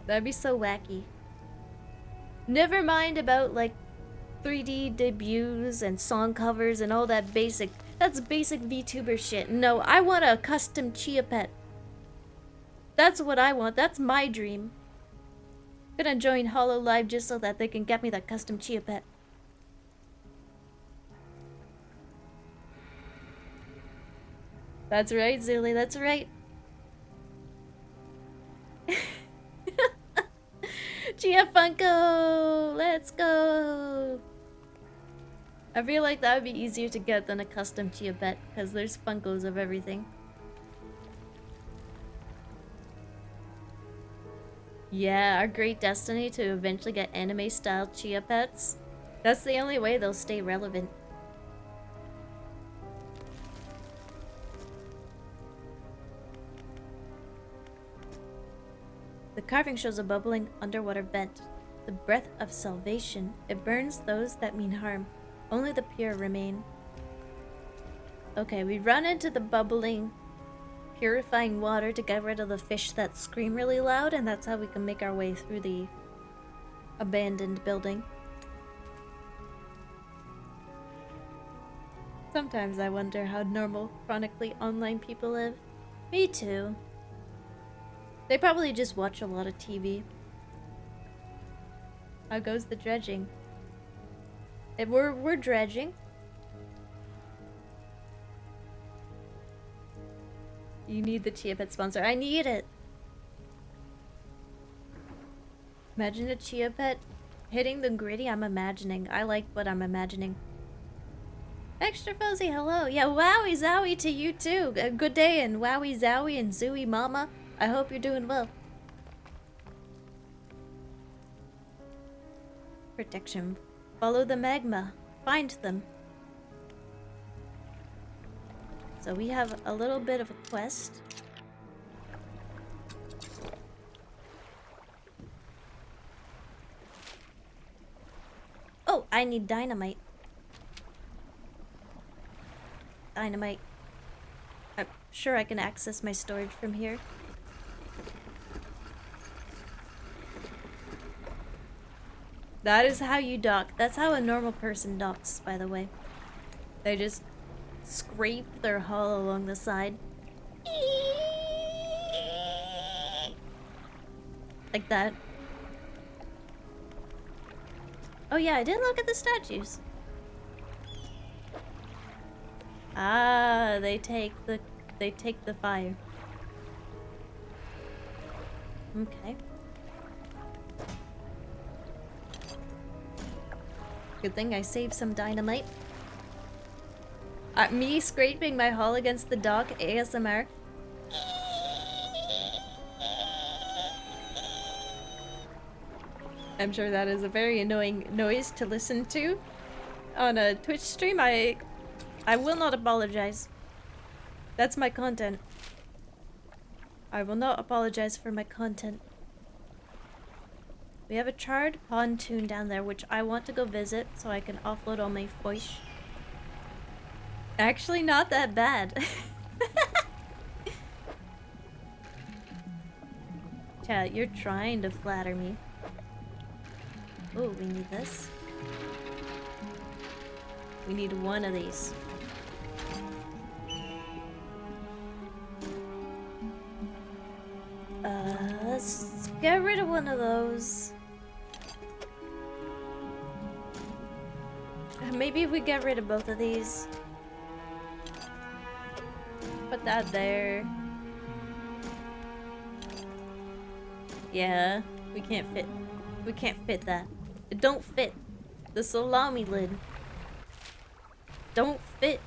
That'd be so wacky. Never mind about like 3D debuts and song covers and all that basic. That's basic VTuber shit. No, I want a custom Chia Pet. That's what I want. That's my dream. Gonna join Hollow Live just so that they can get me that custom Chia Pet. That's right, Zuli. That's right. Chia Funko! Let's go! I feel like that would be easier to get than a custom Chia Pet, because there's Funkos of everything. Yeah, our great destiny to eventually get anime-style Chia Pets. That's the only way they'll stay relevant. The carving shows a bubbling underwater vent. The breath of salvation. It burns those that mean harm. Only the pure remain. Okay, we run into the bubbling, purifying water to get rid of the fish that scream really loud, and that's how we can make our way through the abandoned building. Sometimes I wonder how normal, chronically online people live. Me too. They probably just watch a lot of TV. How goes the dredging? We're dredging. You need the Chia Pet sponsor. I need it. Imagine a Chia Pet hitting the gritty. I'm imagining. I like what I'm imagining. Extra Fuzzy, hello. Yeah, wowie zowie to you too. A good day and wowie zowie and zooey mama. I hope you're doing well. Protection. Follow the magma. Find them. So we have a little bit of a quest. Oh, I need dynamite. Dynamite. I'm sure I can access my storage from here. That is how you dock. That's how a normal person docks, by the way. They just scrape their hull along the side. Like that. Oh yeah, I didn't look at the statues. Ah, they take the fire. Okay. Good thing I saved some dynamite. Me scraping my hull against the dock ASMR. I'm sure that is a very annoying noise to listen to on a Twitch stream. I will not apologize. That's my content. I will not apologize for my content. We have a charred pontoon down there, which I want to go visit so I can offload all my fish. Actually, not that bad. Chat, you're trying to flatter me. Oh, we need this. We need one of these. Let's get rid of one of those. Maybe if we get rid of both of these. Put that there. Yeah, we can't fit. We can't fit that. It don't fit. The salami lid. Don't fit.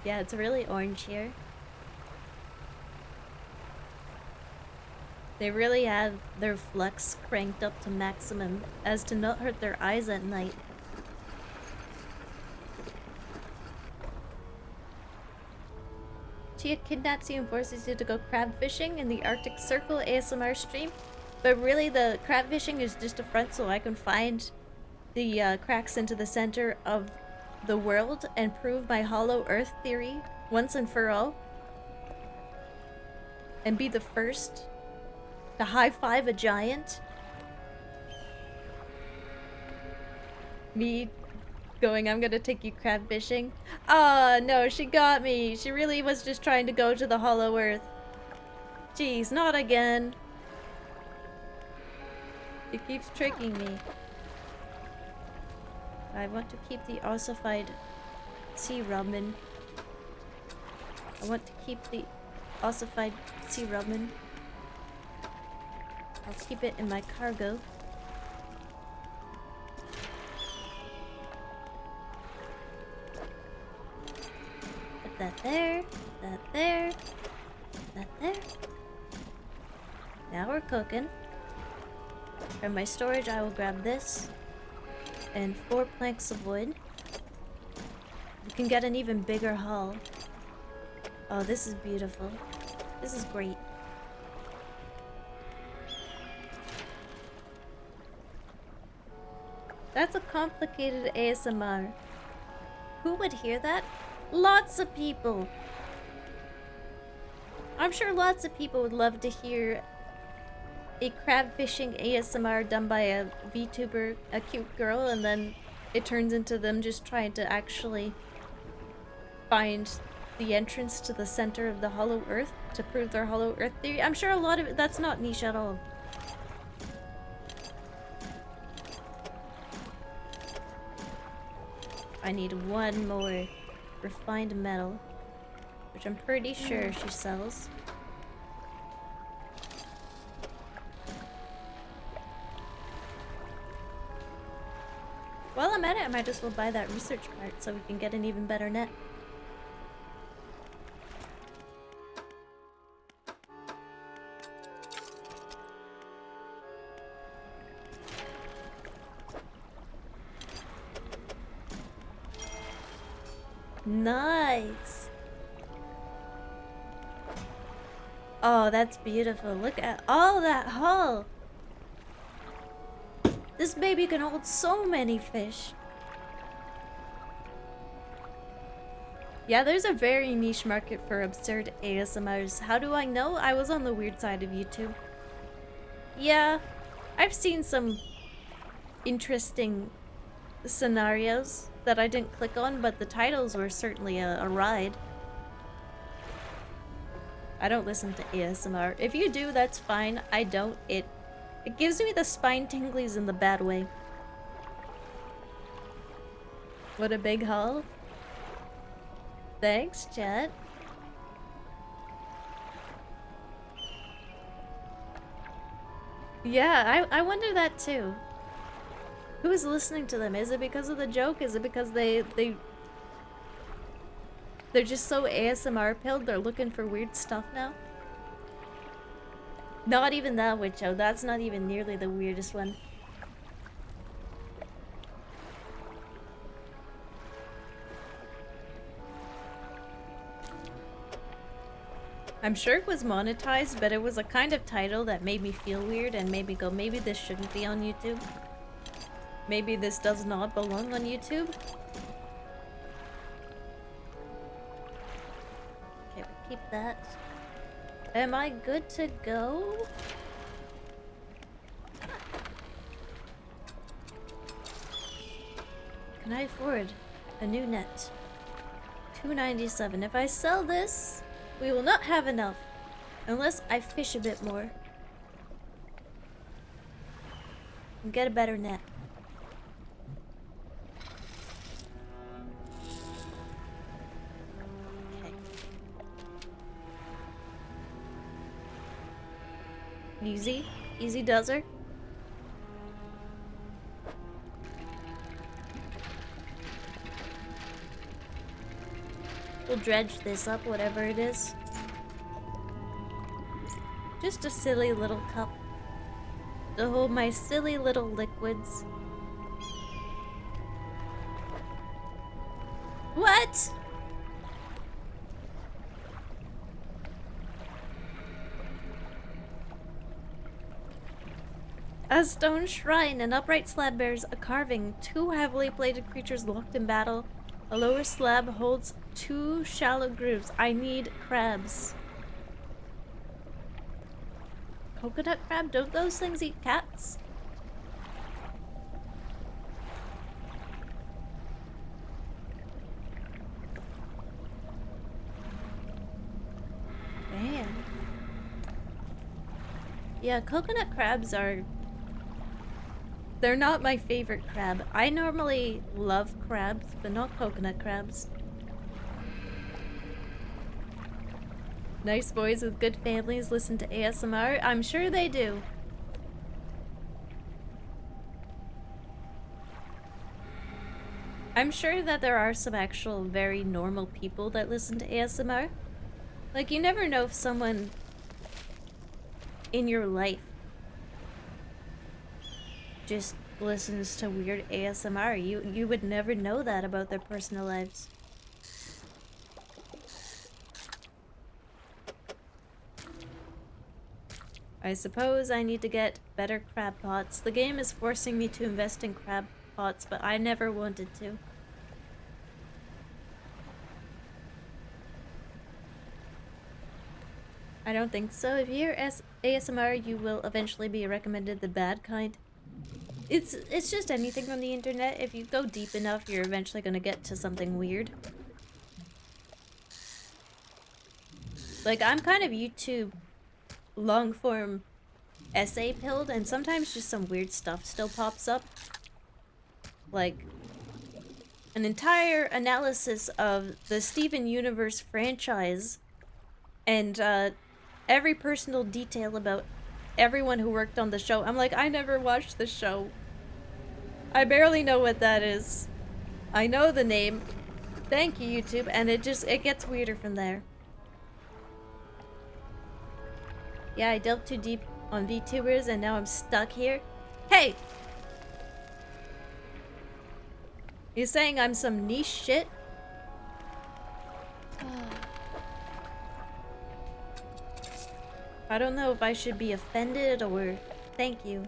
Yeah, it's really orange here. They really have their flux cranked up to maximum as to not hurt their eyes at night. Chia kidnaps you and forces you to go crab fishing in the Arctic Circle ASMR stream. But really the crab fishing is just a front so I can find the cracks into the center of the world and prove my hollow earth theory once and for all. And be the first to high-five a giant. Me going, I'm gonna take you crab fishing. Ah, no, she got me. She really was just trying to go to the hollow earth. Jeez, not again. It keeps tricking me. I want to keep the ossified sea robin. I want to keep the ossified sea robin. I'll keep it in my cargo. Put that there, that there, that there. Now we're cooking. From my storage, I will grab this and 4 planks of wood. You can get an even bigger hull. Oh, this is beautiful. This is great. That's a complicated ASMR. Who would hear that? Lots of people. I'm sure lots of people would love to hear a crab fishing ASMR done by a VTuber, a cute girl, and then it turns into them just trying to actually find the entrance to the center of the hollow earth to prove their hollow earth theory. I'm sure a lot of it, that's not niche at all. I need one more refined metal, which I'm pretty sure she sells. While I'm at it, I might as well buy that research part so we can get an even better net. Nice! Oh, that's beautiful. Look at all that hull! This baby can hold so many fish. Yeah, there's a very niche market for absurd ASMRs. How do I know? I was on the weird side of YouTube. Yeah, I've seen some interesting scenarios that I didn't click on, but the titles were certainly a ride. I don't listen to ASMR. If you do, that's fine. I don't. It gives me the spine tinglies in the bad way. What a big haul. Thanks, chat. Yeah, I wonder that too. Who's listening to them? Is it because of the joke? Is it because they're just so ASMR pilled they're looking for weird stuff now? Not even that Witcho. That's not even nearly the weirdest one. I'm sure it was monetized, but it was a kind of title that made me feel weird and made me go, maybe this shouldn't be on YouTube. Maybe this does not belong on YouTube. Okay, we'll keep that. Am I good to go? Can I afford a new net? $2.97. If I sell this, we will not have enough. Unless I fish a bit more. And get a better net. Okay. Easy. Easy does her. We'll dredge this up, whatever it is. Just a silly little cup to hold my silly little liquids. What? A stone shrine, an upright slab bears a carving, two heavily plated creatures locked in battle. A lower slab holds two shallow grooves. I need crabs. Coconut crab? Don't those things eat cats? Man. Yeah, coconut crabs are... They're not my favorite crab. I normally love crabs, but not coconut crabs. Nice boys with good families listen to ASMR. I'm sure they do. I'm sure that there are some actual very normal people that listen to ASMR. Like, you never know if someone in your life just listens to weird ASMR. You would never know that about their personal lives. I suppose I need to get better crab pots. The game is forcing me to invest in crab pots, but I never wanted to. I don't think so. If you hear ASMR, you will eventually be recommended the bad kind. It's just anything on the internet. If you go deep enough, you're eventually gonna get to something weird. Like, I'm kind of YouTube long form essay pilled, and sometimes just some weird stuff still pops up. Like an entire analysis of the Steven Universe franchise and every personal detail about everyone who worked on the show. I'm like, I never watched the show. I barely know what that is. I know the name. Thank you, YouTube, and it gets weirder from there. Yeah, I delved too deep on VTubers and now I'm stuck here. Hey! You saying I'm some niche shit? I don't know if I should be offended or thank you.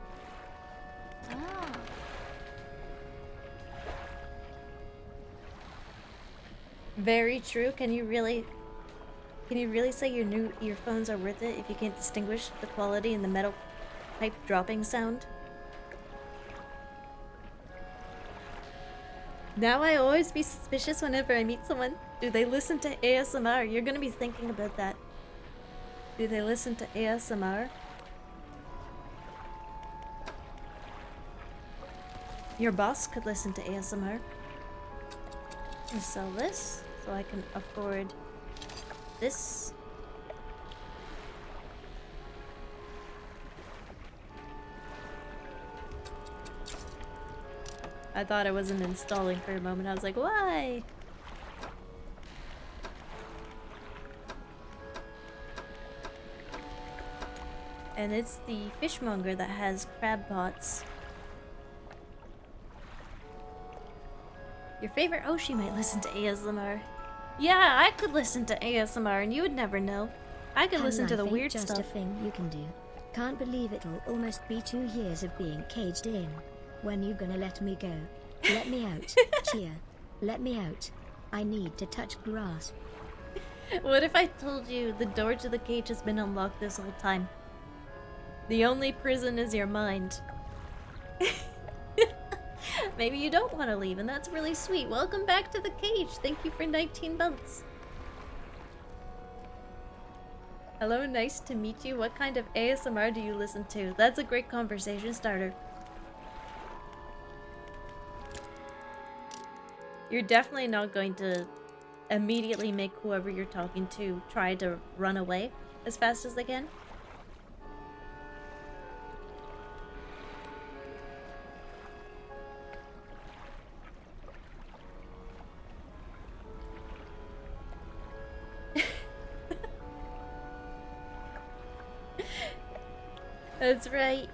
Very true. Can you really say your new earphones are worth it if you can't distinguish the quality in the metal pipe dropping sound? Now I always be suspicious whenever I meet someone. Do they listen to ASMR? You're gonna be thinking about that. Do they listen to ASMR? Your boss could listen to ASMR. I'll sell this so I can afford this. I thought it wasn't installing for a moment. I was like, why? And it's the fishmonger that has crab pots. Your favorite Oshi might listen to ASMR. Yeah, I could listen to ASMR and you would never know. I could listen to the weird just stuff. Just a thing you can do. Can't believe it'll almost be 2 years of being caged in. When you gonna let me go? Let me out, Chia. Let me out. I need to touch grass. What if I told you the door to the cage has been unlocked this whole time? The only prison is your mind. Maybe you don't want to leave, and that's really sweet. Welcome back to the cage. Thank you for 19 months. Hello, nice to meet you. What kind of ASMR do you listen to? That's a great conversation starter. You're definitely not going to immediately make whoever you're talking to try to run away as fast as they can. That's right.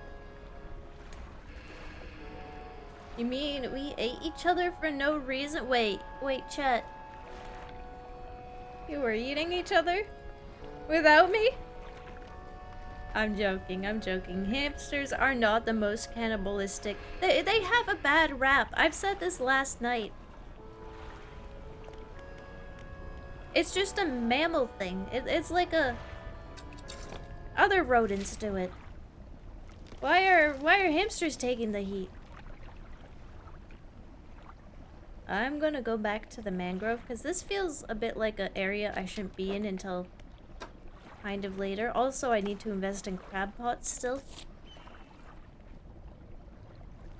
You mean we ate each other for no reason? Wait, chat. You were eating each other? Without me? I'm joking. Hamsters are not the most cannibalistic. They have a bad rap. I've said this last night. It's just a mammal thing. It's like a... Other rodents do it. Why are hamsters taking the heat? I'm gonna go back to the mangrove because this feels a bit like an area I shouldn't be in until kind of later. Also, I need to invest in crab pots still.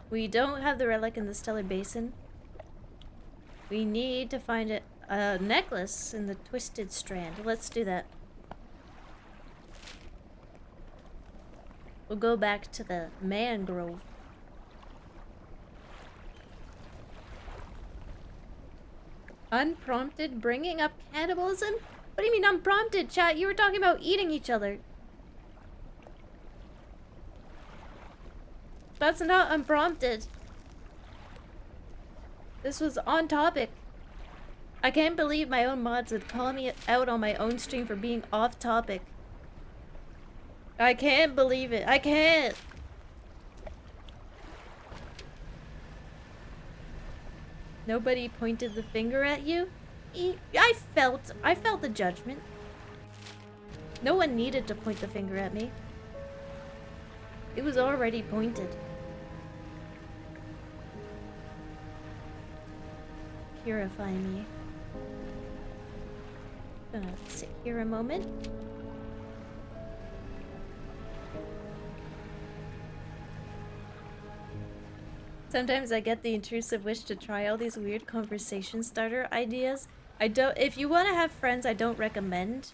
We don't have the relic in the Stellar Basin. We need to find a necklace in the Twisted Strand. Let's do that. We'll go back to the mangrove. Unprompted bringing up cannibalism? What do you mean unprompted, chat? You were talking about eating each other. That's not unprompted. This was on topic. I can't believe my own mods would call me out on my own stream for being off topic. I can't believe it. I can't. Nobody pointed the finger at you? I felt the judgment. No one needed to point the finger at me. It was already pointed. Purify me. Gonna sit here a moment. Sometimes I get the intrusive wish to try all these weird conversation starter ideas. If you want to have friends, I don't recommend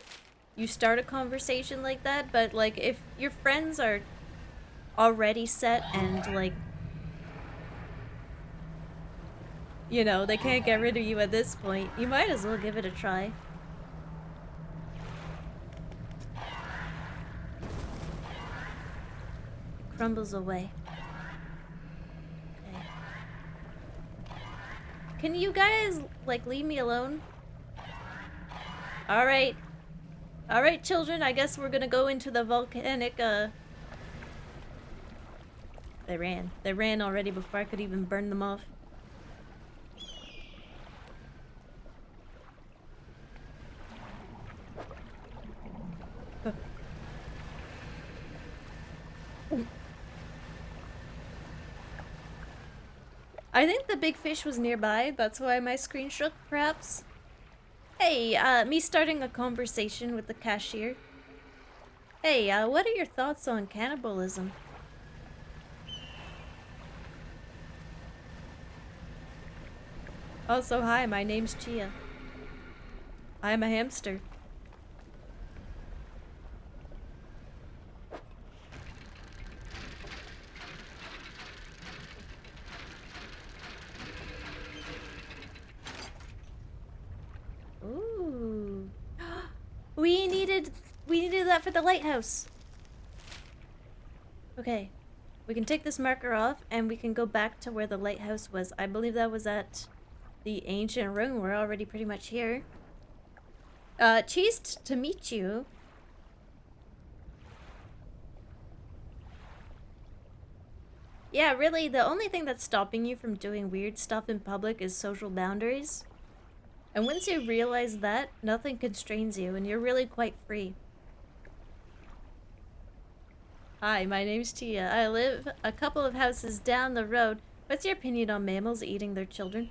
you start a conversation like that, but like if your friends are already set and like, you know, they can't get rid of you at this point, you might as well give it a try. It crumbles away. Can you guys, like, leave me alone? Alright. Alright, children, I guess we're gonna go into the volcanic, They ran. They ran already before I could even burn them off. I think the big fish was nearby. That's why my screen shook, perhaps. Hey, me starting a conversation with the cashier. Hey, what are your thoughts on cannibalism? Also, hi, my name's Chia. I'm a hamster. Ooh. We needed that for the lighthouse. Okay. We can take this marker off and we can go back to where the lighthouse was. I believe that was at the ancient ruin. We're already pretty much here. Cheesed to meet you. Yeah, really, the only thing that's stopping you from doing weird stuff in public is social boundaries. And once you realize that, nothing constrains you and you're really quite free. Hi, my name's Chia. I live a couple of houses down the road. What's your opinion on mammals eating their children?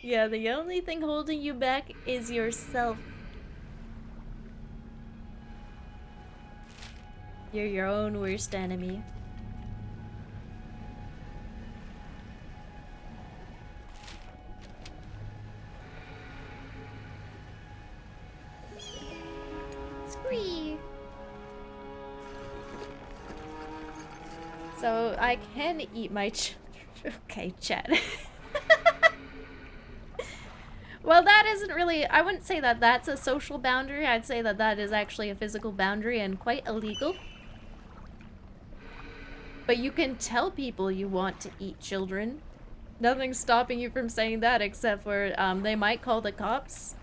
Yeah, the only thing holding you back is yourself. You're your own worst enemy. Squee! So, I can eat my children. Okay, chat. Well, that isn't really... I wouldn't say that that's a social boundary. I'd say that that is actually a physical boundary and quite illegal. But you can tell people you want to eat children. Nothing's stopping you from saying that except for they might call the cops.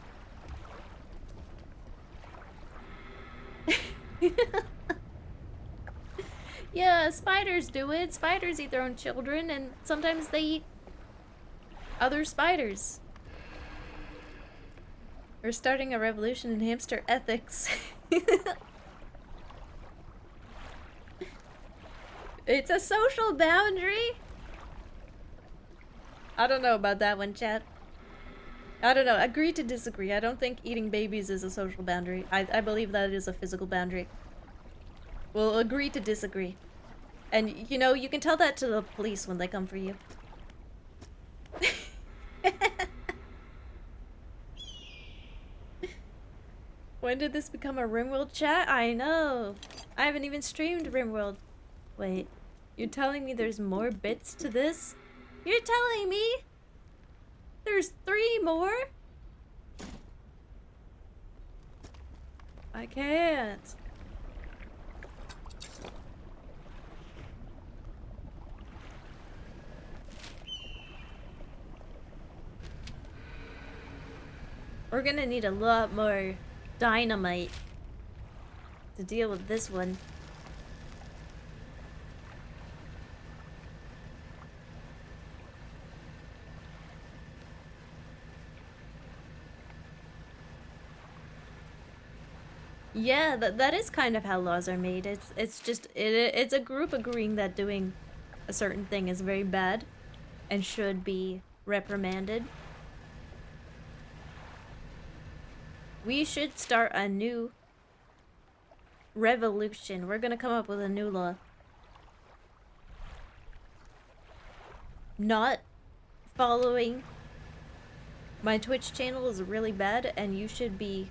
Yeah, spiders do it. Spiders eat their own children and sometimes they eat other spiders. We're starting a revolution in hamster ethics. It's a social boundary. I don't know about that one, chat. I don't know. Agree to disagree. I don't think eating babies is a social boundary. I believe that it is a physical boundary. We'll agree to disagree. And, you know, you can tell that to the police when they come for you. When did this become a RimWorld chat? I know. I haven't even streamed RimWorld. Wait, you're telling me there's more bits to this? You're telling me there's 3 more? I can't. We're gonna need a lot more dynamite to deal with this one. Yeah, that is kind of how laws are made. It's just it's a group agreeing that doing a certain thing is very bad and should be reprimanded. We should start a new revolution. We're gonna come up with a new law. Not following my Twitch channel is really bad, and you should be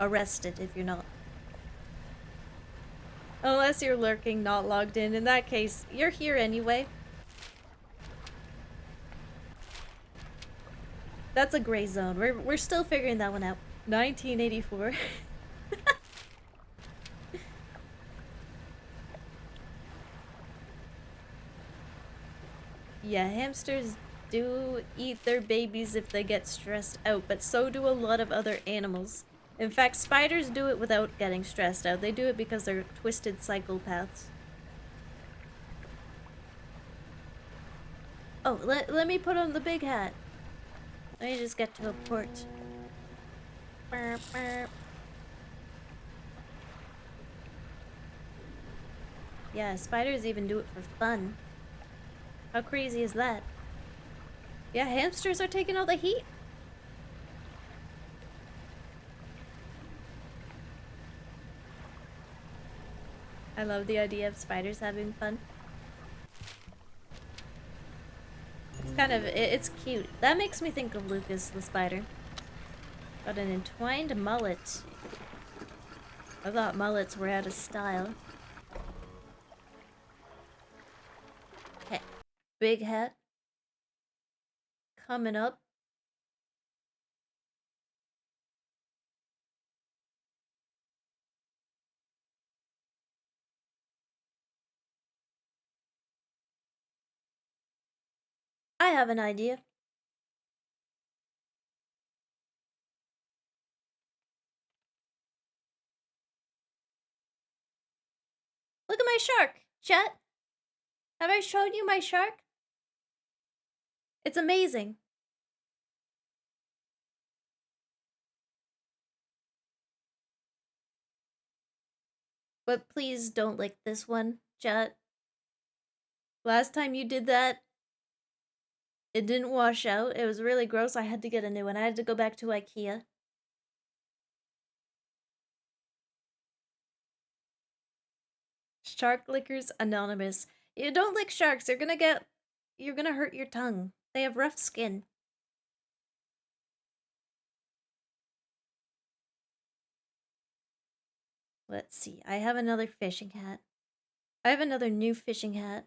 arrested if you're not. Unless you're lurking, not logged in. In that case, you're here anyway. That's a gray zone. We're still figuring that one out. 1984. Yeah, hamsters do eat their babies if they get stressed out, but so do a lot of other animals. In fact, spiders do it without getting stressed out. They do it because they're twisted psychopaths. Oh, let me put on the big hat. Let me just get to a port. Burp, burp. Yeah, spiders even do it for fun. How crazy is that? Yeah, hamsters are taking all the heat. I love the idea of spiders having fun. It's kind of, it's cute. That makes me think of Lucas the spider. Got an entwined mullet. I thought mullets were out of style. Okay, big hat. Coming up. I have an idea. Look at my shark, chat. Have I shown you my shark? It's amazing. But please don't lick this one, chat. Last time you did that, it didn't wash out. It was really gross. I had to get a new one. I had to go back to IKEA. Shark Lickers Anonymous. You don't lick sharks. You're gonna hurt your tongue. They have rough skin. Let's see. I have another fishing hat. I have another new fishing hat.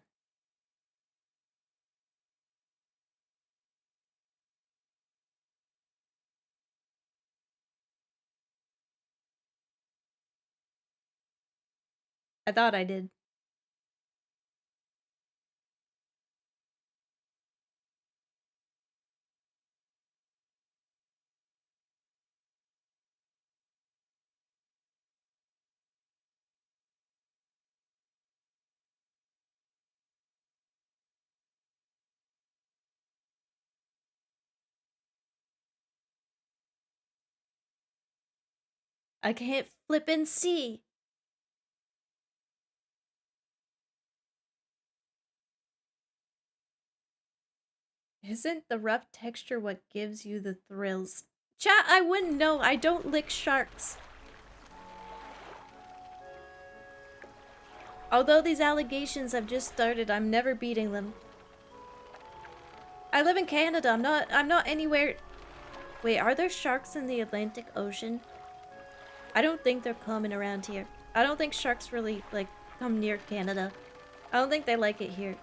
I thought I did. I can't flip and see. Isn't the rough texture what gives you the thrills? Chat, I wouldn't know. I don't lick sharks. Although these allegations have just started, I'm never beating them. I live in Canada. I'm not anywhere. Wait, are there sharks in the Atlantic Ocean? I don't think they're common around here. I don't think sharks really, like, come near Canada. I don't think they like it here.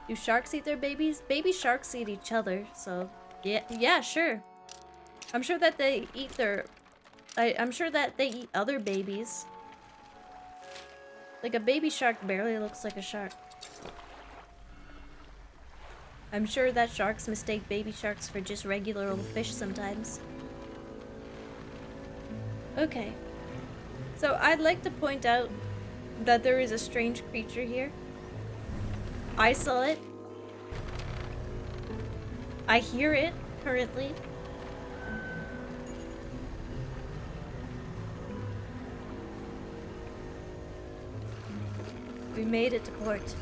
Do sharks eat their babies? Baby sharks eat each other, so... Yeah, sure. I'm sure that they eat their... I'm sure that they eat other babies. Like, a baby shark barely looks like a shark. I'm sure that sharks mistake baby sharks for just regular old fish sometimes. Okay. So, I'd like to point out that there is a strange creature here. I saw it. I hear it, currently. We made it to port.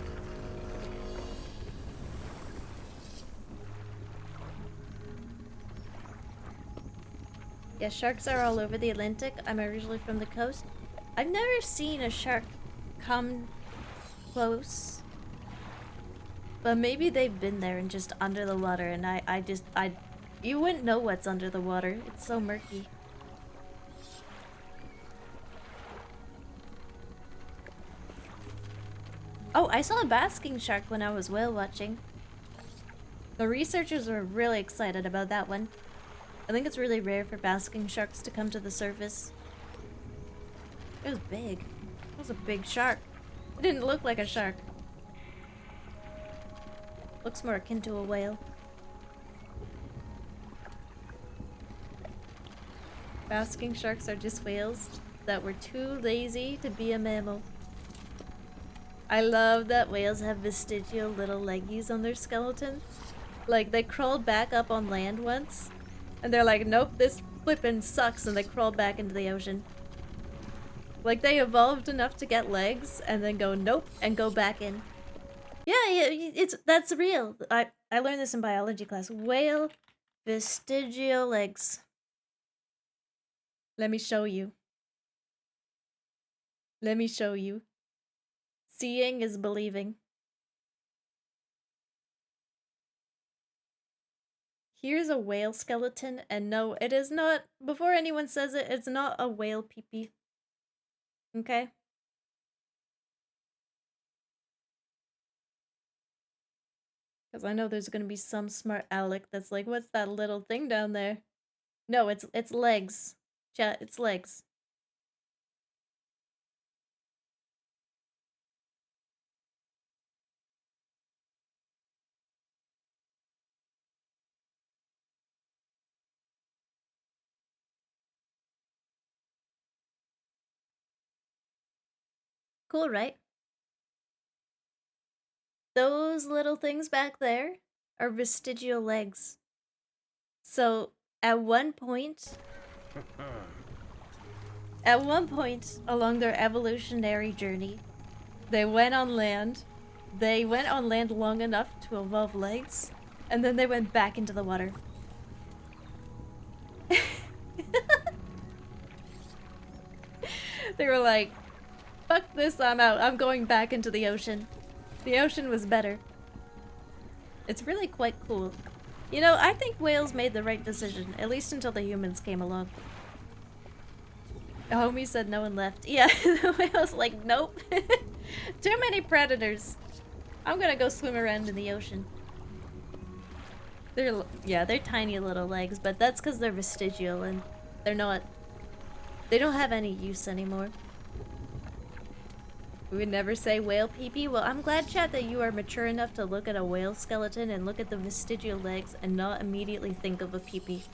Yeah, sharks are all over the Atlantic. I'm originally from the coast. I've never seen a shark come close. But maybe they've been there and just under the water, and you wouldn't know what's under the water. It's so murky. Oh, I saw a basking shark when I was whale watching. The researchers were really excited about that one. I think it's really rare for basking sharks to come to the surface. It was big. It was a big shark. It didn't look like a shark. Looks more akin to a whale. Basking sharks are just whales that were too lazy to be a mammal. I love that whales have vestigial little leggies on their skeletons. Like, they crawled back up on land once, and they're like, nope, this flippin' sucks, and they crawled back into the ocean. Like, they evolved enough to get legs, and then go, nope, and go back in. Yeah, that's real. I learned this in biology class. Whale vestigial legs. Let me show you. Let me show you. Seeing is believing. Here's a whale skeleton, and no, it is not, before anyone says it, it's not a whale pee-pee. Okay? Because I know there's gonna be some smart aleck that's like, what's that little thing down there? No, it's legs. Chat, it's legs. Cool, right? Those little things back there are vestigial legs. So, at one point along their evolutionary journey, they went on land. They went on land long enough to evolve legs, and then they went back into the water. They were like, fuck this, I'm out. I'm going back into the ocean. The ocean was better. It's really quite cool. You know, I think whales made the right decision, at least until the humans came along. The homie said no one left. Yeah, the whale's like, nope. Too many predators. I'm gonna go swim around in the ocean. They're tiny little legs, but that's because they're vestigial and they don't have any use anymore. We would never say whale pee-pee. Well, I'm glad, chat, that you are mature enough to look at a whale skeleton and look at the vestigial legs and not immediately think of a pee-pee.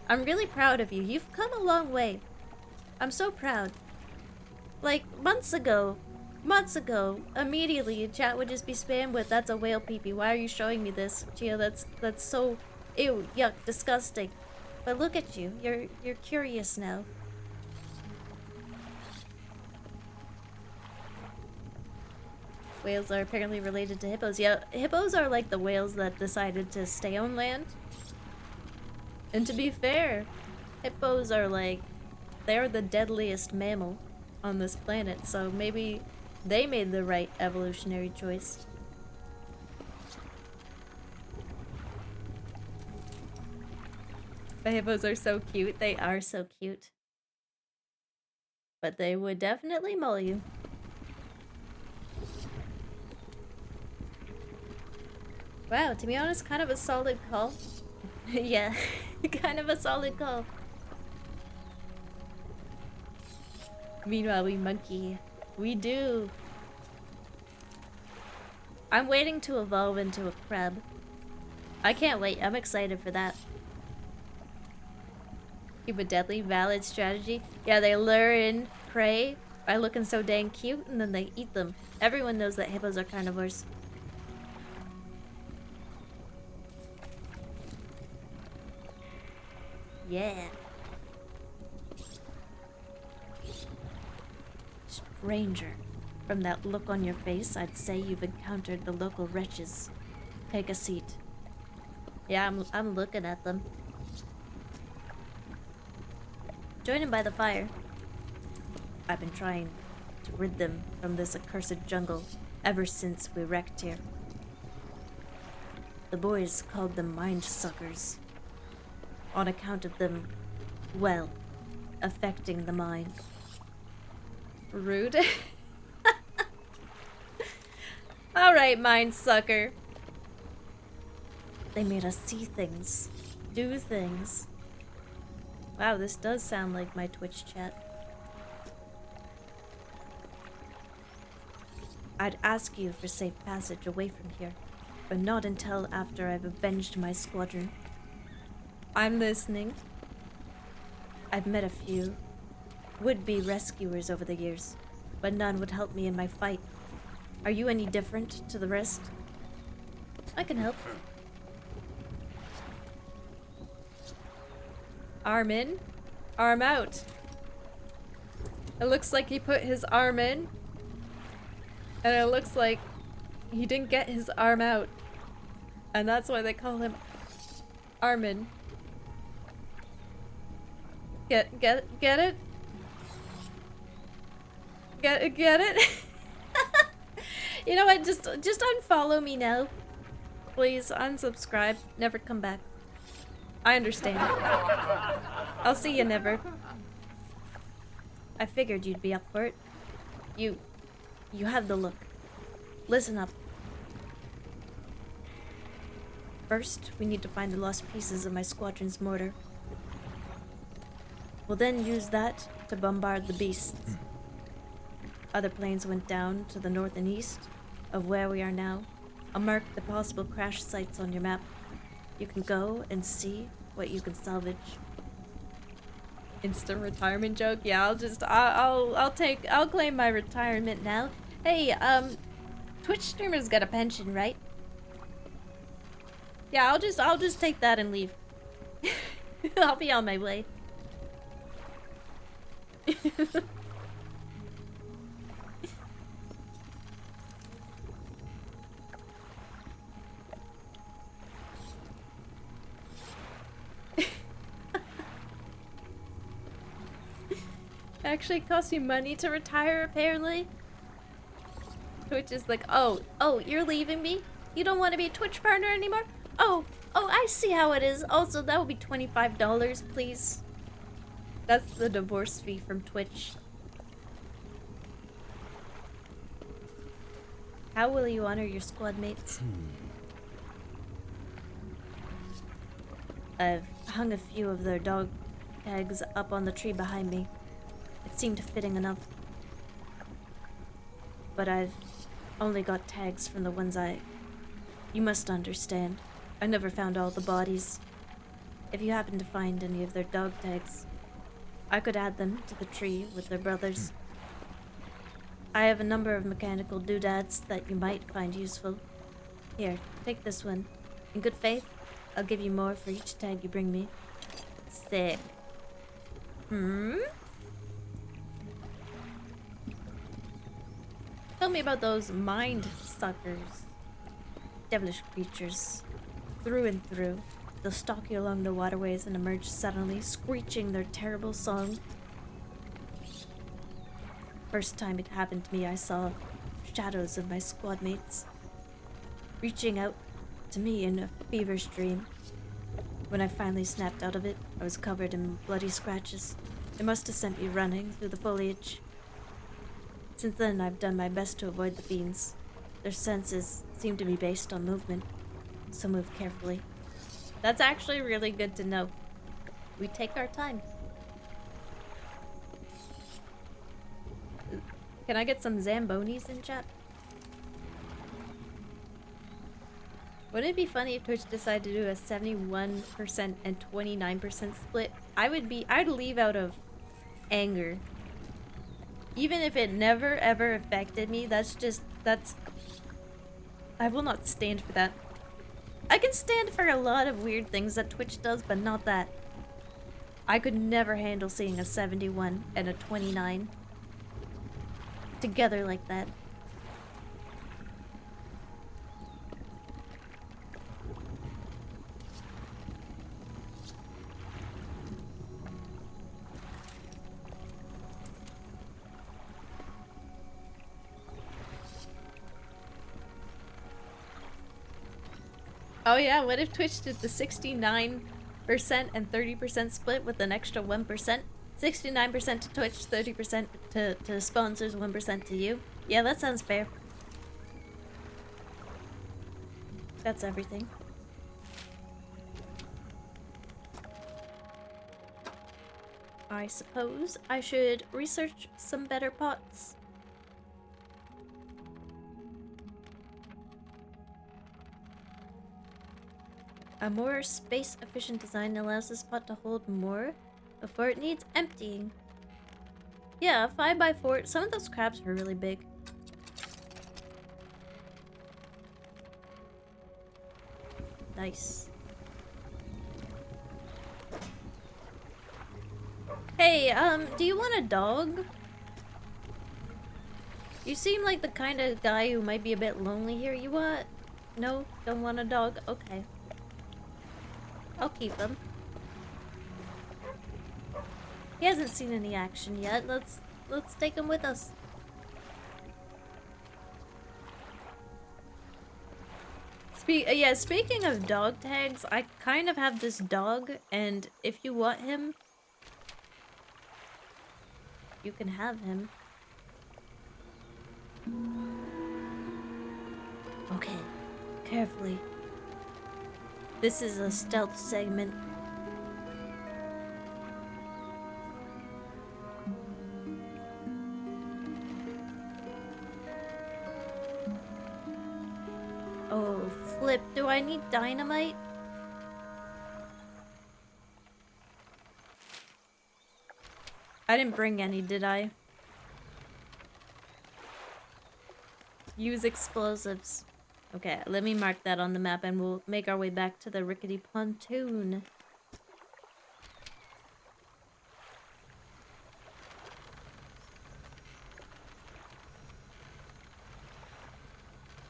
I'm really proud of you. You've come a long way. I'm so proud. Like, months ago, immediately, chat would just be spammed with, that's a whale pee-pee. Why are you showing me this? Chia, that's so, ew, yuck, disgusting. But look at you. You're curious now. Whales are apparently related to hippos. Yeah, hippos are like the whales that decided to stay on land. And to be fair, hippos are like, they're the deadliest mammal on this planet, so maybe they made the right evolutionary choice. The hippos are so cute. They are so cute. But they would definitely maul you. Wow, to be honest, kind of a solid call. Yeah, kind of a solid call. Meanwhile, we monkey. We do. I'm waiting to evolve into a crab. I can't wait. I'm excited for that. Keep a deadly valid strategy. Yeah, they lure in prey by looking so dang cute, and then they eat them. Everyone knows that hippos are carnivores. Yeah. Stranger, from that look on your face, I'd say you've encountered the local wretches. Take a seat. Yeah, I'm looking at them. Join him by the fire. I've been trying to rid them from this accursed jungle ever since we wrecked here. The boys called them mind suckers, on account of them, well, affecting the mind. Rude. Alright, mind sucker. They made us see things, do things. Wow, this does sound like my Twitch chat. I'd ask you for safe passage away from here, but not until after I've avenged my squadron. I'm listening. I've met a few would-be rescuers over the years, but none would help me in my fight. Are you any different to the rest? I can help. Arm in, arm out. It looks like he put his arm in, and it looks like he didn't get his arm out. And that's why they call him Armin. Get it? Get it? You know what? Just unfollow me now. Please unsubscribe. Never come back. I understand. I'll see you never. I figured you'd be up for it. You have the look. Listen up. First, we need to find the lost pieces of my squadron's mortar. We'll then use that to bombard the beasts. Other planes went down to the north and east of where we are now. I'll mark the possible crash sites on your map. You can go and see what you can salvage. Instant retirement joke? Yeah, I'll claim my retirement now. Hey, Twitch streamers get a pension, right? Yeah, I'll just take that and leave. I'll be on my way. Actually costs you money to retire, apparently. Twitch is like, oh, you're leaving me? You don't want to be a Twitch partner anymore? Oh, I see how it is. Also, that would be $25, please. That's the divorce fee from Twitch. How will you honor your squad mates? I've hung a few of their dog tags up on the tree behind me. It seemed fitting enough. But I've only got tags from the ones You must understand. I never found all the bodies. If you happen to find any of their dog tags, I could add them to the tree with their brothers. I have a number of mechanical doodads that you might find useful. Here, take this one. In good faith, I'll give you more for each tag you bring me. Sick. Tell me about those mind suckers. Devilish creatures. Through and through. They'll stalk you along the waterways and emerge suddenly, screeching their terrible song. First time it happened to me, I saw shadows of my squad mates reaching out to me in a feverish dream. When I finally snapped out of it, I was covered in bloody scratches. It must have sent me running through the foliage. Since then, I've done my best to avoid the fiends. Their senses seem to be based on movement, so move carefully. That's actually really good to know. We take our time. Can I get some Zambonis in chat? Wouldn't it be funny if Twitch decided to do a 71% and 29% split? I'd leave out of anger. Even if it never ever affected me, I will not stand for that. I can stand for a lot of weird things that Twitch does, but not that. I could never handle seeing a 71 and a 29 together like that. Oh yeah, what if Twitch did the 69% and 30% split with an extra 1%? 69% to Twitch, 30% to sponsors, 1% to you. Yeah, that sounds fair. That's everything. I suppose I should research some better pots. A more space-efficient design allows this pot to hold more before it needs emptying. Yeah, 5x4. Some of those crabs were really big. Nice. Hey, do you want a dog? You seem like the kind of guy who might be a bit lonely here. You want? No? Don't want a dog? Okay. I'll keep him. He hasn't seen any action yet. Let's take him with us. Yeah, speaking of dog tags, I kind of have this dog, and if you want him, you can have him. Okay, carefully. This is a stealth segment. Oh, flip. Do I need dynamite? I didn't bring any, did I? Use explosives. Okay, let me mark that on the map and we'll make our way back to the rickety pontoon.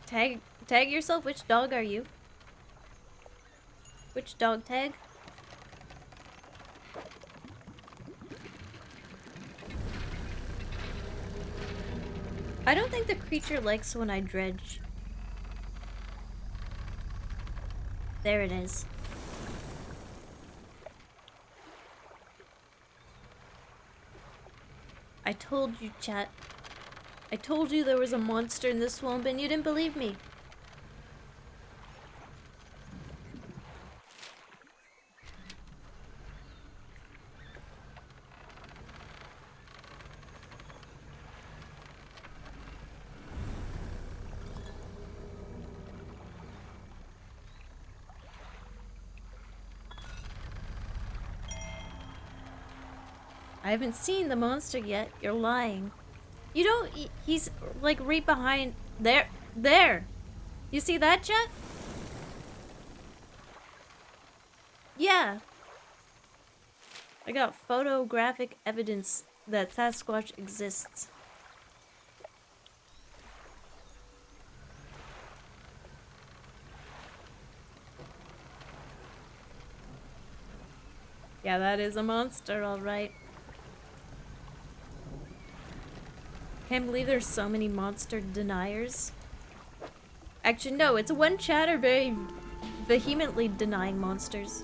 Tag yourself. Which dog are you? Which dog tag? I don't think the creature likes when I dredge. There it is. I told you, chat. I told you there was a monster in the swamp and you didn't believe me. I haven't seen the monster yet. You're lying. You don't. He's like right behind. There. There. You see that, chat? Yeah. I got photographic evidence that Sasquatch exists. Yeah, that is a monster, alright. Can't believe there's so many monster deniers. Actually, no, it's one chatter very vehemently denying monsters.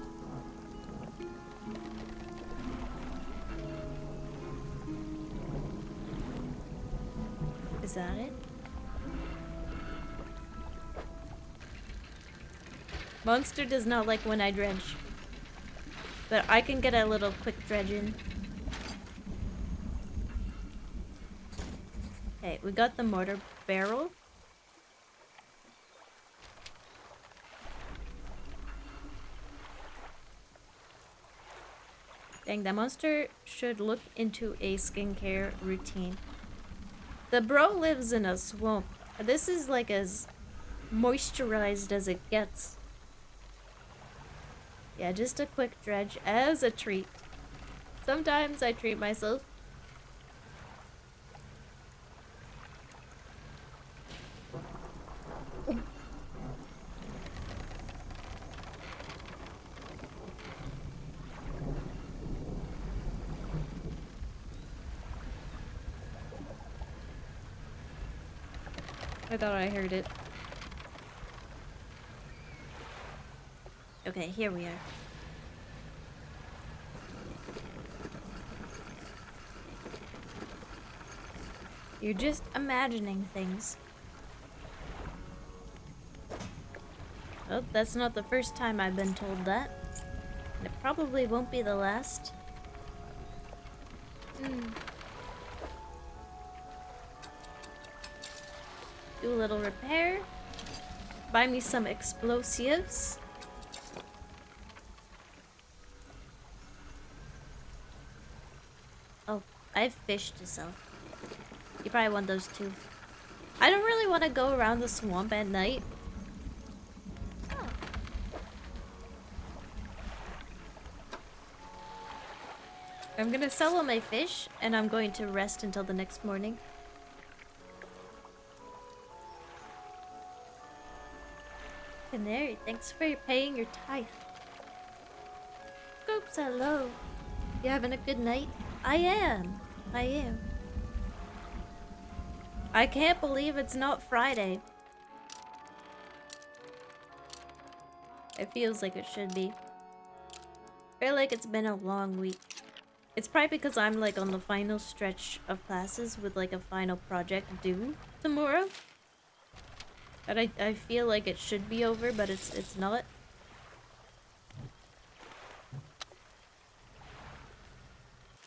Is that it? Monster does not like when I dredge. But I can get a little quick dredge in. Okay, we got the mortar barrel. Dang, that monster should look into a skincare routine. The bro lives in a swamp. This is like as moisturized as it gets. Yeah, just a quick dredge as a treat. Sometimes I treat myself. I thought I heard it. Okay, here we are. You're just imagining things. Well, that's not the first time I've been told that. And it probably won't be the last. Do a little repair. Buy me some explosives. Oh, I have fish to sell. You probably want those too. I don't really want to go around the swamp at night. I'm gonna sell all my fish, and I'm going to rest until the next morning. Canary, thanks for paying your tithe. Scoops, hello. You having a good night? I am. I am. I can't believe it's not Friday. It feels like it should be. I feel like it's been a long week. It's probably because I'm like on the final stretch of classes with like a final project due tomorrow. And I feel like it should be over, but it's not.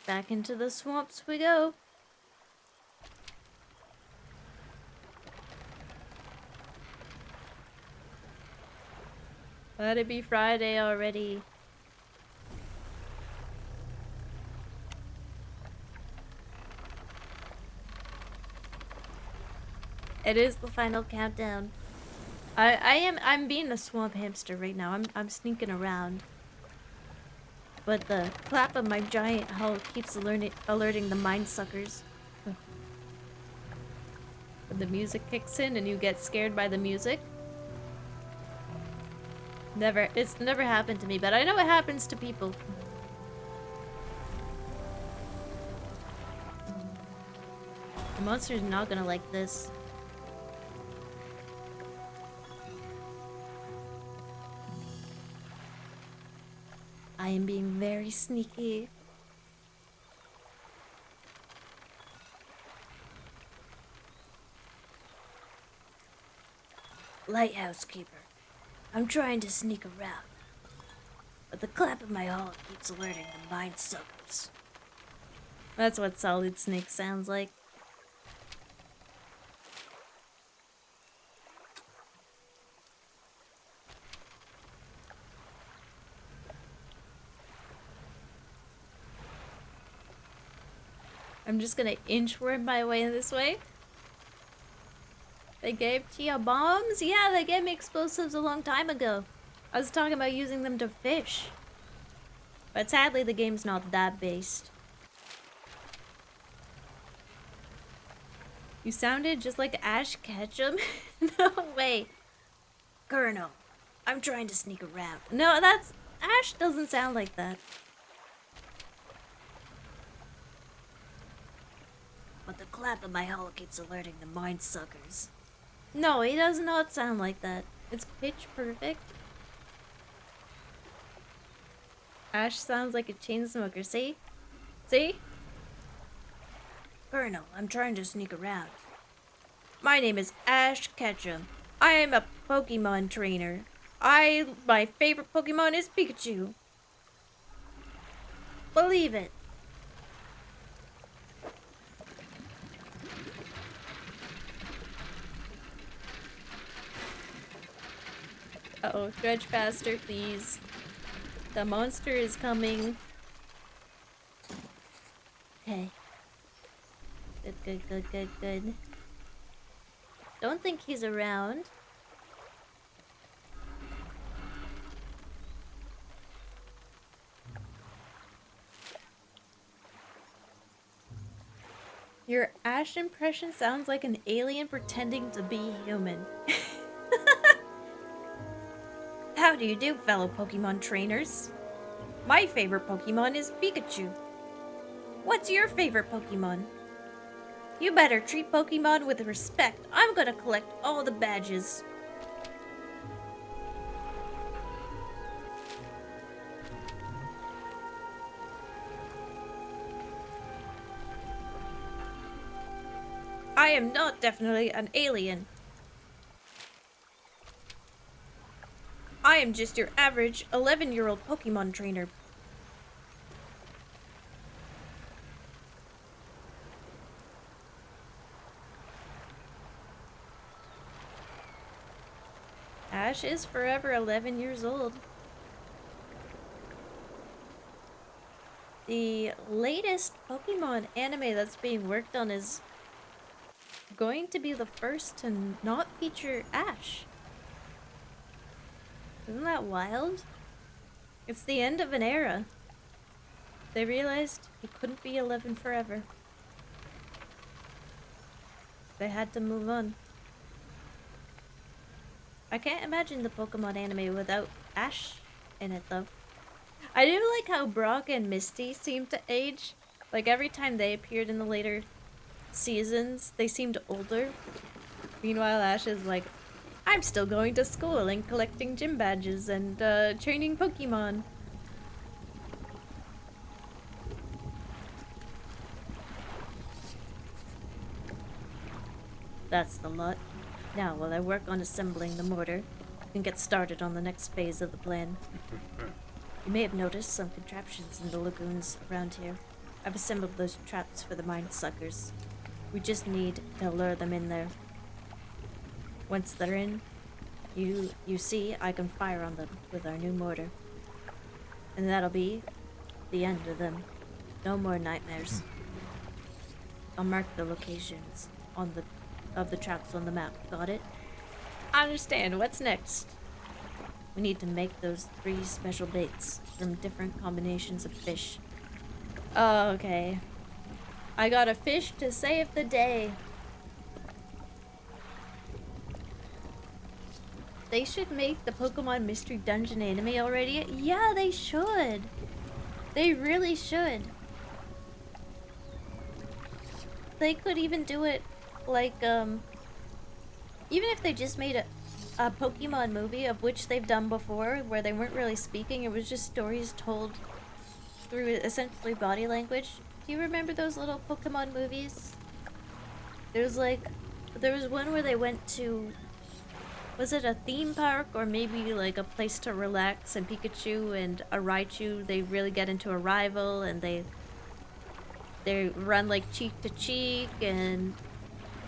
Back into the swamps we go. Let it be Friday already. It is the final countdown. I'm being a swamp hamster right now. I'm sneaking around. But the clap of my giant hull keeps alerting the mind suckers. When the music kicks in and you get scared by the music. It's never happened to me, but I know it happens to people. The monster's not gonna like this. I am being very sneaky. Lighthouse keeper. I'm trying to sneak around, but the clap of my hull keeps alerting the mind suckers. That's what Solid Snake sounds like. I'm just gonna inchworm my way this way. They gave Chia bombs? Yeah, they gave me explosives a long time ago. I was talking about using them to fish. But sadly, the game's not that based. You sounded just like Ash Ketchum? No way. Colonel, I'm trying to sneak around. No, Ash doesn't sound like that. But the clap of my hull keeps alerting the mind suckers. No, he does not sound like that. It's pitch perfect. Ash sounds like a chain smoker. See? See? Colonel, I'm trying to sneak around. My name is Ash Ketchum. I am a Pokemon trainer. My favorite Pokemon is Pikachu. Believe it. Uh-oh, Dredge faster, please. The monster is coming. Okay. Good. Don't think he's around. Your Ash impression sounds like an alien pretending to be human. How do you do, fellow Pokemon trainers? My favorite Pokemon is Pikachu. What's your favorite Pokemon? You better treat Pokemon with respect. I'm gonna collect all the badges. I am not definitely an alien. I am just your average 11-year-old Pokemon trainer. Ash is forever 11 years old. The latest Pokemon anime that's being worked on is going to be the first to not feature Ash. Isn't that wild? It's the end of an era. They realized he couldn't be 11 forever. They had to move on. I can't imagine the Pokemon anime without Ash in it, though. I do like how Brock and Misty seem to age. Like, every time they appeared in the later seasons, they seemed older. Meanwhile, Ash is like, I'm still going to school and collecting gym badges and training Pokemon. That's the lot. Now, while I work on assembling the mortar, I can get started on the next phase of the plan. You may have noticed some contraptions in the lagoons around here. I've assembled those traps for the mind suckers. We just need to lure them in there. Once they're in, you see, I can fire on them with our new mortar. And that'll be the end of them. No more nightmares. I'll mark the locations of the traps on the map. Got it? I understand. What's next? We need to make those 3 special baits from different combinations of fish. Oh, okay. I got a fish to save the day. They should make the Pokemon Mystery Dungeon anime already. Yeah, they should. They really should. They could even do it like, even if they just made a Pokemon movie, of which they've done before, where they weren't really speaking, it was just stories told through essentially body language. Do you remember those little Pokemon movies? There was one where they went to, was it a theme park or maybe like a place to relax, and Pikachu and a Raichu, they really get into a rival and they run like cheek to cheek, and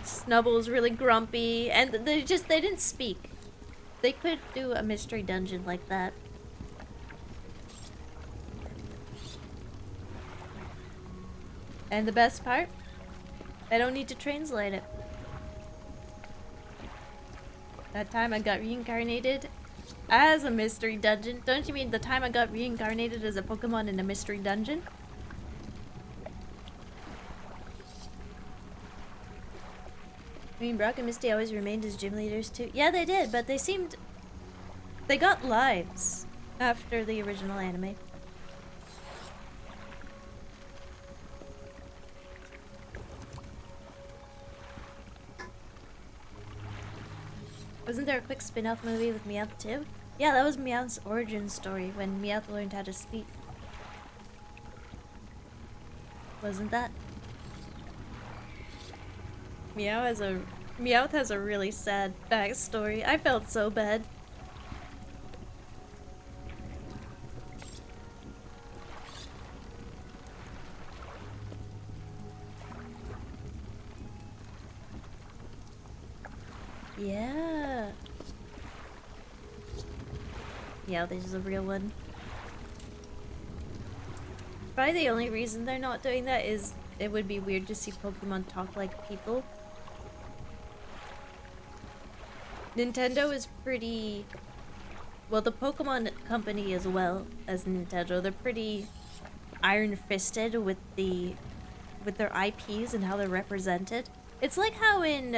Snubble's really grumpy, and they didn't speak. They could do a mystery dungeon like that. And the best part, I don't need to translate it. That time I got reincarnated as a mystery dungeon. Don't you mean the time I got reincarnated as a Pokemon in a mystery dungeon? I mean, Brock and Misty always remained as gym leaders too. Yeah, they did, but they got lives after the original anime. Wasn't there a quick spin-off movie with Meowth too? Yeah, that was Meowth's origin story when Meowth learned how to speak. Wasn't that? Meowth has a really sad backstory. I felt so bad. Yeah. Yeah, this is a real one. Probably the only reason they're not doing that is it would be weird to see Pokemon talk like people. Nintendo is pretty... Well, the Pokemon company as well as Nintendo, they're pretty iron-fisted with their IPs and how they're represented. It's like how in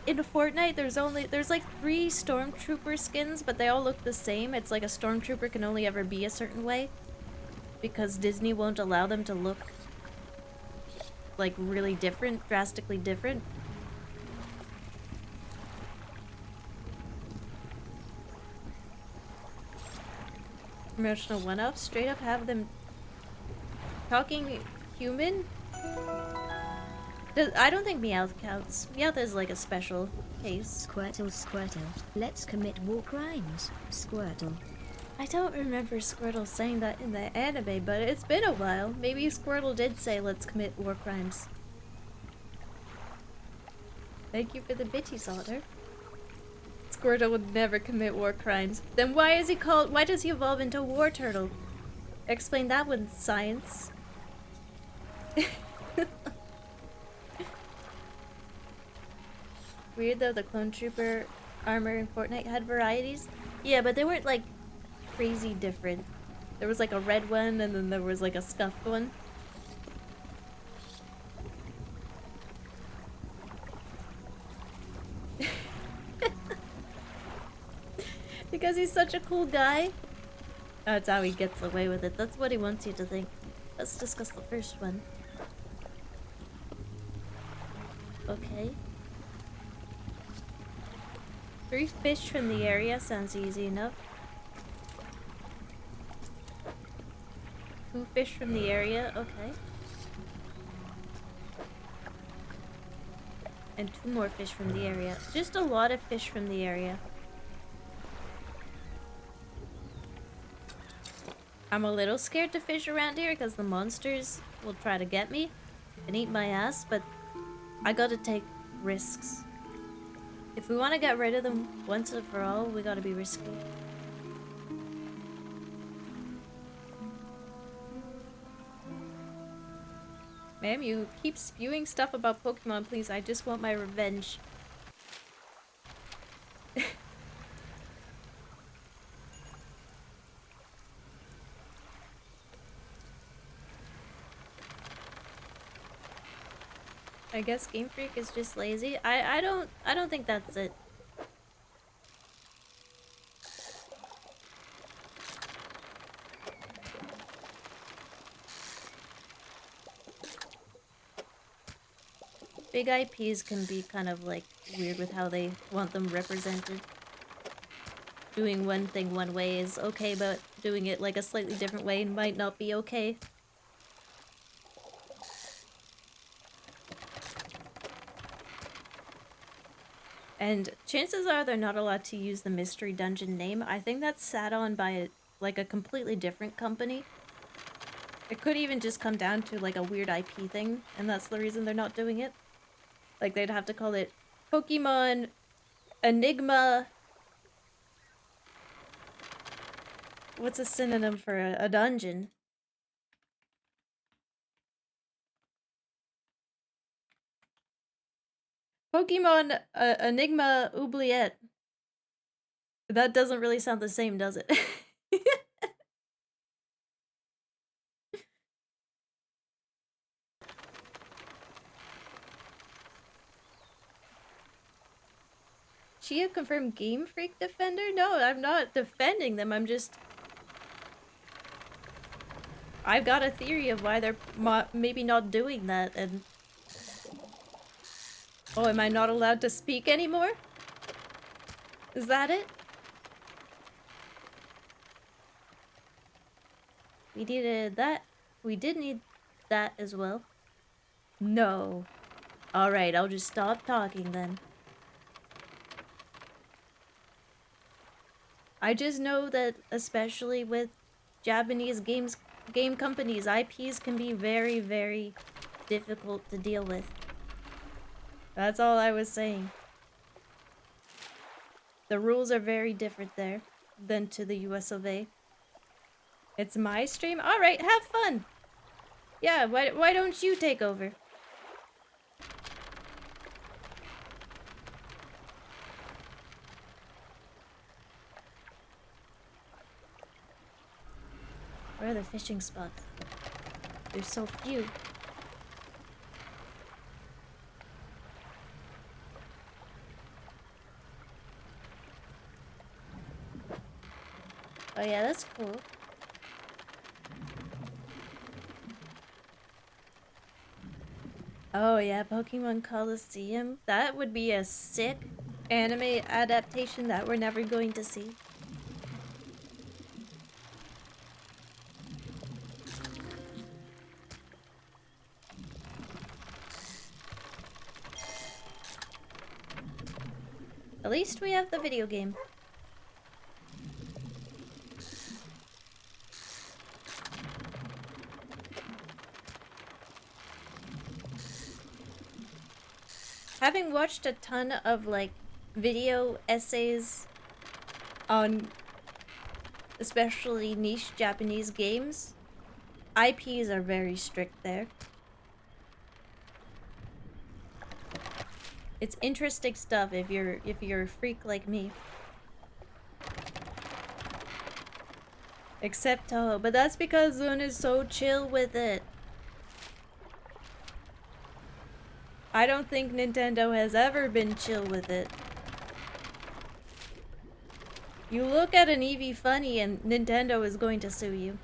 Fortnite there's like 3 Stormtrooper skins, but they all look the same. It's like a Stormtrooper can only ever be a certain way because Disney won't allow them to look like really different, drastically different. Promotional one-off, straight up have them talking human. I don't think Meowth counts. Meowth is like a special case. Squirtle, Squirtle, let's commit war crimes. Squirtle. I don't remember Squirtle saying that in the anime, but it's been a while. Maybe Squirtle did say let's commit war crimes. Thank you for the bitties, Otter. Squirtle would never commit war crimes. Then why does he evolve into a war turtle? Explain that with science. Weird though, the clone trooper armor in Fortnite had varieties. Yeah, but they weren't like crazy different. There was like a red one, and then there was like a scuffed one. Because he's such a cool guy. That's how he gets away with it. That's what he wants you to think. Let's discuss the first one. Okay. 3 fish from the area sounds easy enough. 2 fish from the area, okay. And 2 more fish from the area. Just a lot of fish from the area. I'm a little scared to fish around here because the monsters will try to get me and eat my ass, but I gotta take risks. If we want to get rid of them once and for all, we gotta be risky. Ma'am, you keep spewing stuff about Pokemon, please. I just want my revenge. I guess Game Freak is just lazy. I don't think that's it. Big IPs can be kind of like weird with how they want them represented. Doing one thing one way is okay, but doing it like a slightly different way might not be okay. And chances are they're not allowed to use the Mystery Dungeon name. I think that's sat on by like a completely different company. It could even just come down to like a weird IP thing, and that's the reason they're not doing it. Like they'd have to call it Pokemon Enigma. What's a synonym for a dungeon? Pokemon Enigma Oubliette. That doesn't really sound the same, does it? Chia confirmed Game Freak Defender? No, I'm not defending them, I'm just... I've got a theory of why they're maybe not doing that, and... Oh, am I not allowed to speak anymore? Is that it? We needed that. We did need that as well. No. Alright, I'll just stop talking then. I just know that, especially with Japanese game companies, IPs can be very, very difficult to deal with. That's all I was saying. The rules are very different there than to the US of A. It's my stream? Alright, have fun! Yeah, why don't you take over? Where are the fishing spots? There's so few. Oh yeah, that's cool. Oh yeah, Pokemon Coliseum. That would be a sick anime adaptation that we're never going to see. At least we have the video game. Having watched a ton of like video essays on especially niche Japanese games, IPs are very strict there. It's interesting stuff if you're a freak like me. Except Toho, but that's because Zun is so chill with it. I don't think Nintendo has ever been chill with it. You look at an Eevee funny and Nintendo is going to sue you.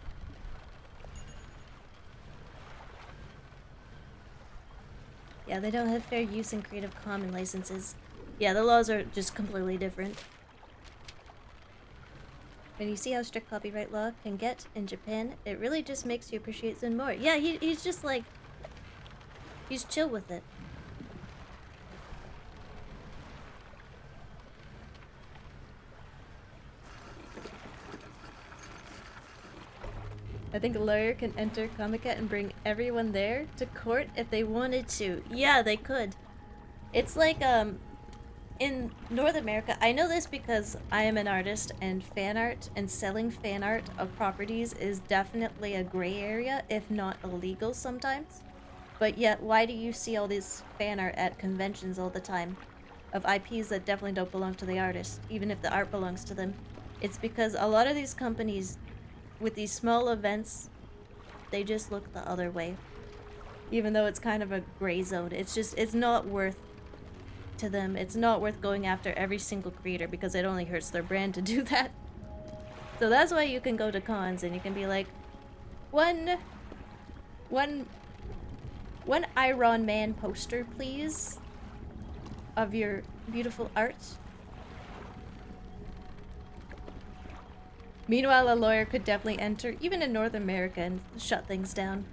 Yeah, they don't have fair use and Creative Commons licenses. Yeah, the laws are just completely different. When you see how strict copyright law can get in Japan, it really just makes you appreciate Zun more. Yeah, he's just like... he's chill with it. I think a lawyer can enter Comiket and bring everyone there to court if they wanted to. Yeah, they could. It's like, in North America, I know this because I am an artist, and fan art and selling fan art of properties is definitely a gray area, if not illegal sometimes. But yet, why do you see all this fan art at conventions all the time? Of IPs that definitely don't belong to the artist, even if the art belongs to them. It's because a lot of these companies, with these small events, they just look the other way. Even though it's kind of a gray zone. It's just, it's not worth to them. It's not worth going after every single creator because it only hurts their brand to do that. So that's why you can go to cons and you can be like, one Iron Man poster, please, of your beautiful art. Meanwhile, a lawyer could definitely enter, even in North America, and shut things down.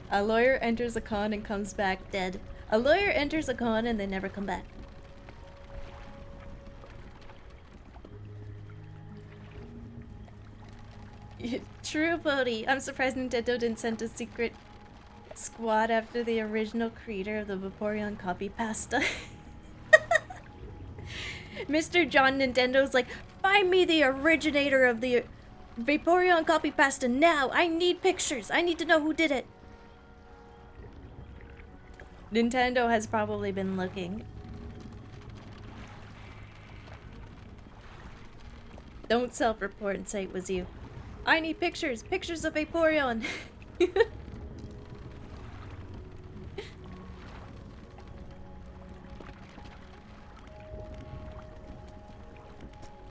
A lawyer enters a con and comes back dead. A lawyer enters a con and they never come back. True, Bodhi. I'm surprised Nintendo didn't send a secret squad after the original creator of the Vaporeon copy pasta. Mr. John Nintendo's like, find me the originator of the Vaporeon copy pasta now! I need pictures! I need to know who did it! Nintendo has probably been looking. Don't self-report and say it was you. I need pictures! Pictures of Vaporeon!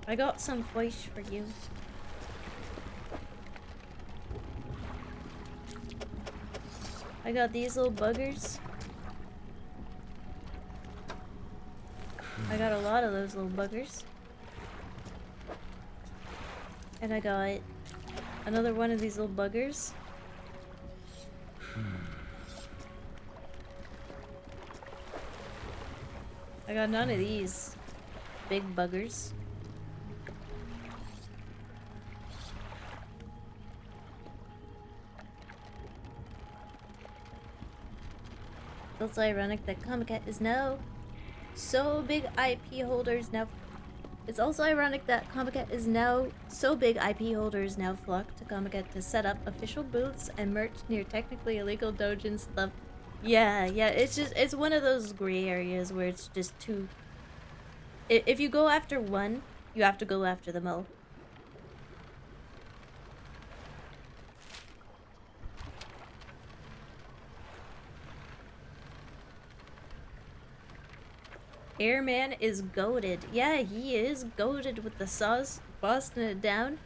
I got some fish for you. I got these little buggers. I got a lot of those little buggers. And I got another one of these little buggers. I got none of these big buggers. It's ironic that Comiket is now so big IP holders now. It's also ironic that Comiket is now so big IP holders now flock to Comiket to set up official booths and merch near technically illegal dojins stuff. Yeah, it's just, it's one of those gray areas where it's just too... If you go after one, you have to go after them all. Airman is goated. Yeah, he is goated with the sauce, busting it down.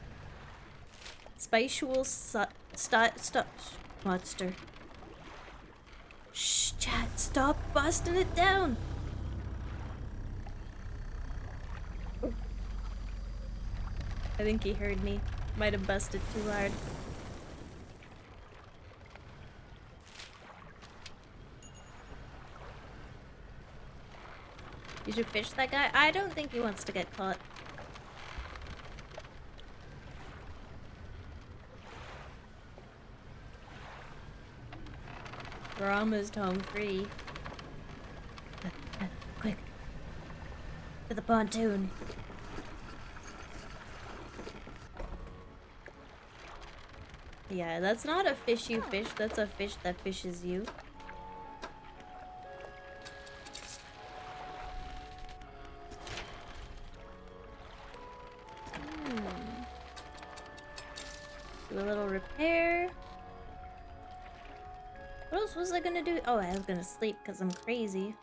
Spatial stop monster. Shh, chat, stop busting it down. I think he heard me. Might have busted too hard. You should fish that guy? I don't think he wants to get caught. We're almost home free. Quick. To the pontoon. Yeah, that's not a fish you fish, that's a fish that fishes you. little repair. What else was I gonna do? Oh, I was gonna sleep because I'm crazy.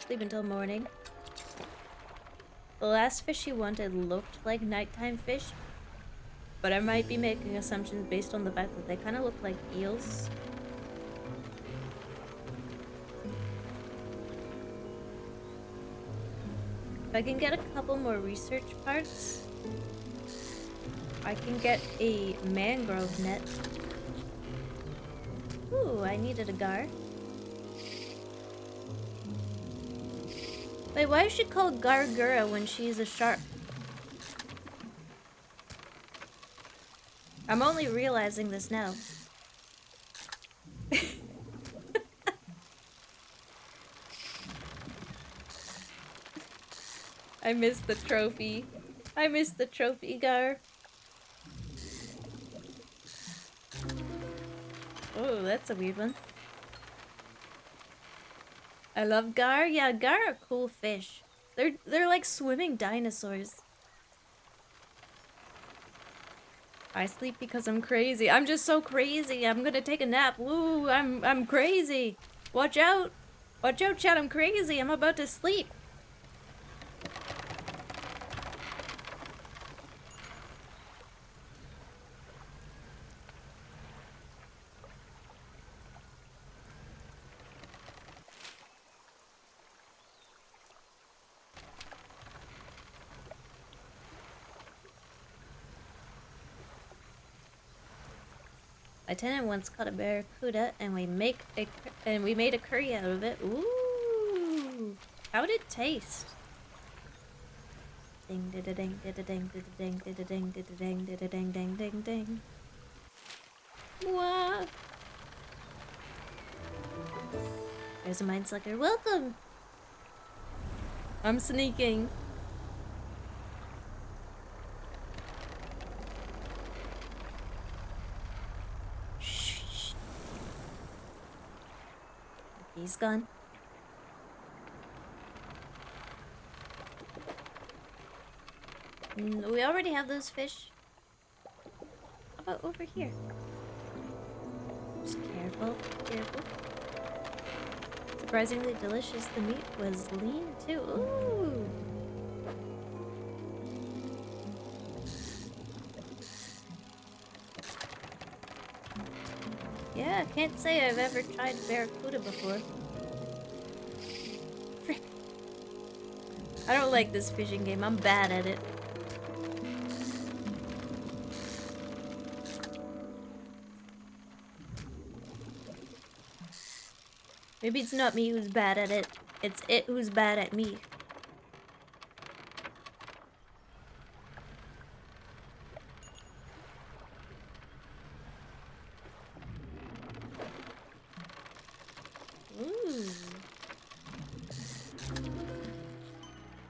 Sleep until morning. The last fish you wanted looked like nighttime fish, but I might be making assumptions based on the fact that they kind of look like eels. If I can get a couple more research parts, I can get a mangrove net. Ooh, I needed a gar. Wait, why is she called Gargura when she's a shark? I'm only realizing this now. I missed the trophy. I missed the trophy, Gar. Oh, that's a weird one. I love gar. Yeah, gar are cool fish. They're like swimming dinosaurs. I sleep because I'm crazy. I'm just so crazy. I'm gonna take a nap. Woo, I'm crazy. Watch out. Watch out, chat. I'm crazy. I'm about to sleep. My tenant once caught a barracuda, and we made a curry out of it. Ooh, how did it taste? Ding did a ding did a ding did a ding did a ding did a ding did a ding ding ding ding. Wow. There's a mine sucker. Welcome. I'm sneaking. Shh. He's gone. We already have those fish. How about over here? Just careful, careful. Surprisingly delicious. The meat was lean too. Ooh. Yeah, I can't say I've ever tried barracuda before. Frick. I don't like this fishing game. I'm bad at it. Maybe it's not me who's bad at it. It's it who's bad at me. Ooh.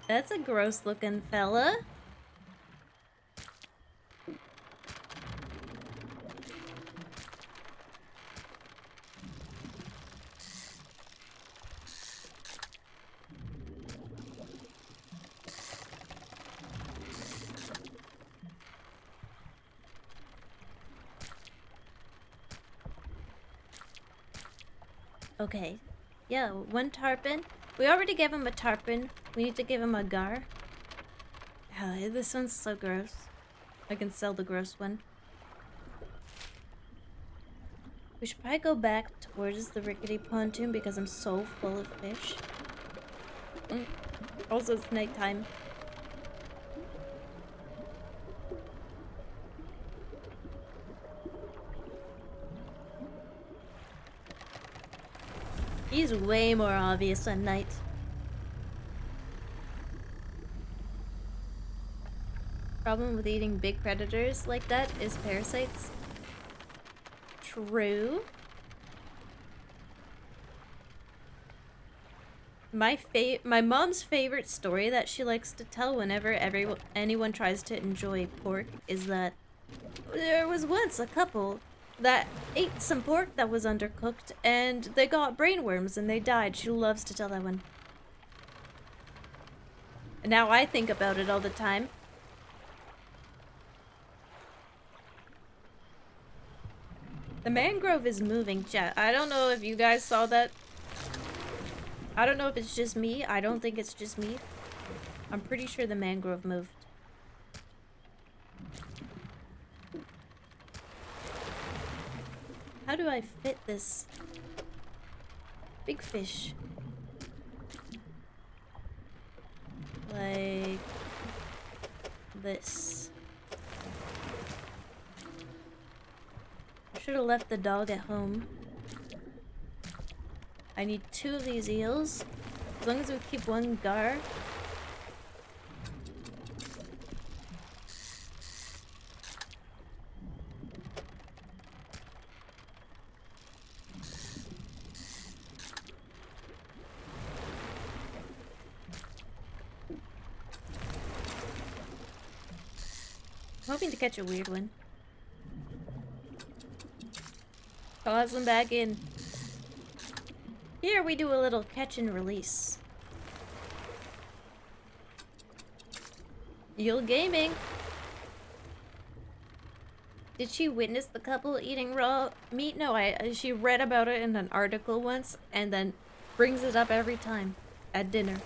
That's a gross looking fella. Okay. Yeah, one tarpon. We already gave him a tarpon. We need to give him a gar. Oh, this one's so gross. I can sell the gross one. We should probably go back towards the rickety pontoon because I'm so full of fish. Also, it's nighttime. He's way more obvious at night. Problem with eating big predators like that is parasites. True. My mom's favorite story that she likes to tell whenever anyone tries to enjoy pork is that there was once a couple that ate some pork that was undercooked and they got brainworms and they died. She loves to tell that one. And now I think about it all the time. The mangrove is moving, chat. I don't know if you guys saw that. I don't know if it's just me. I don't think it's just me. I'm pretty sure the mangrove moved. How do I fit this big fish? Like this. I should have left the dog at home. I need 2 of these eels. As long as we keep 1 gar. I'm hoping to catch a weird one. Toss them back in. Here we do a little catch and release. Eel gaming. Did she witness the couple eating raw meat? No, she read about it in an article once and then brings it up every time at dinner.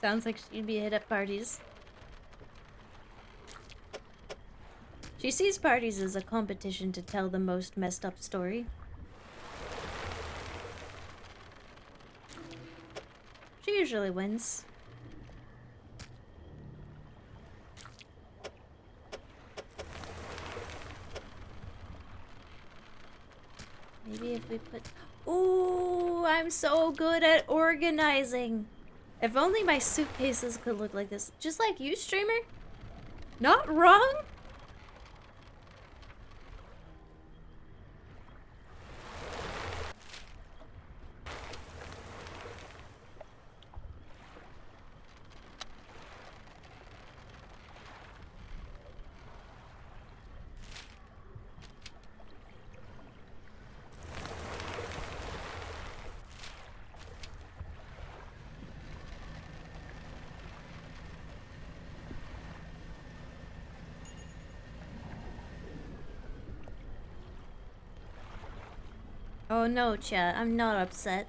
Sounds like she'd be hit at parties. She sees parties as a competition to tell the most messed up story. She usually wins. Maybe if we put... Ooh, I'm so good at organizing. If only my suitcases could look like this. Just like you, streamer? Not wrong? Oh no, Chia, I'm not upset.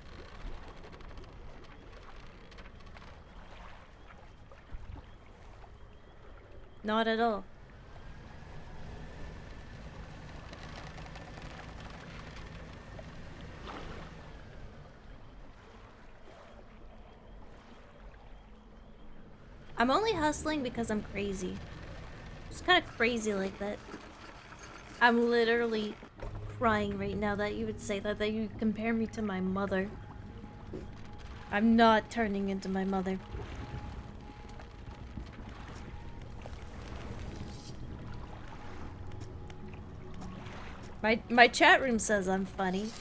Not at all. I'm only hustling because I'm crazy. Just kind of crazy like that. I'm literally crying right now that you would say that you compare me to my mother. I'm not turning into my mother. My chat room says I'm funny.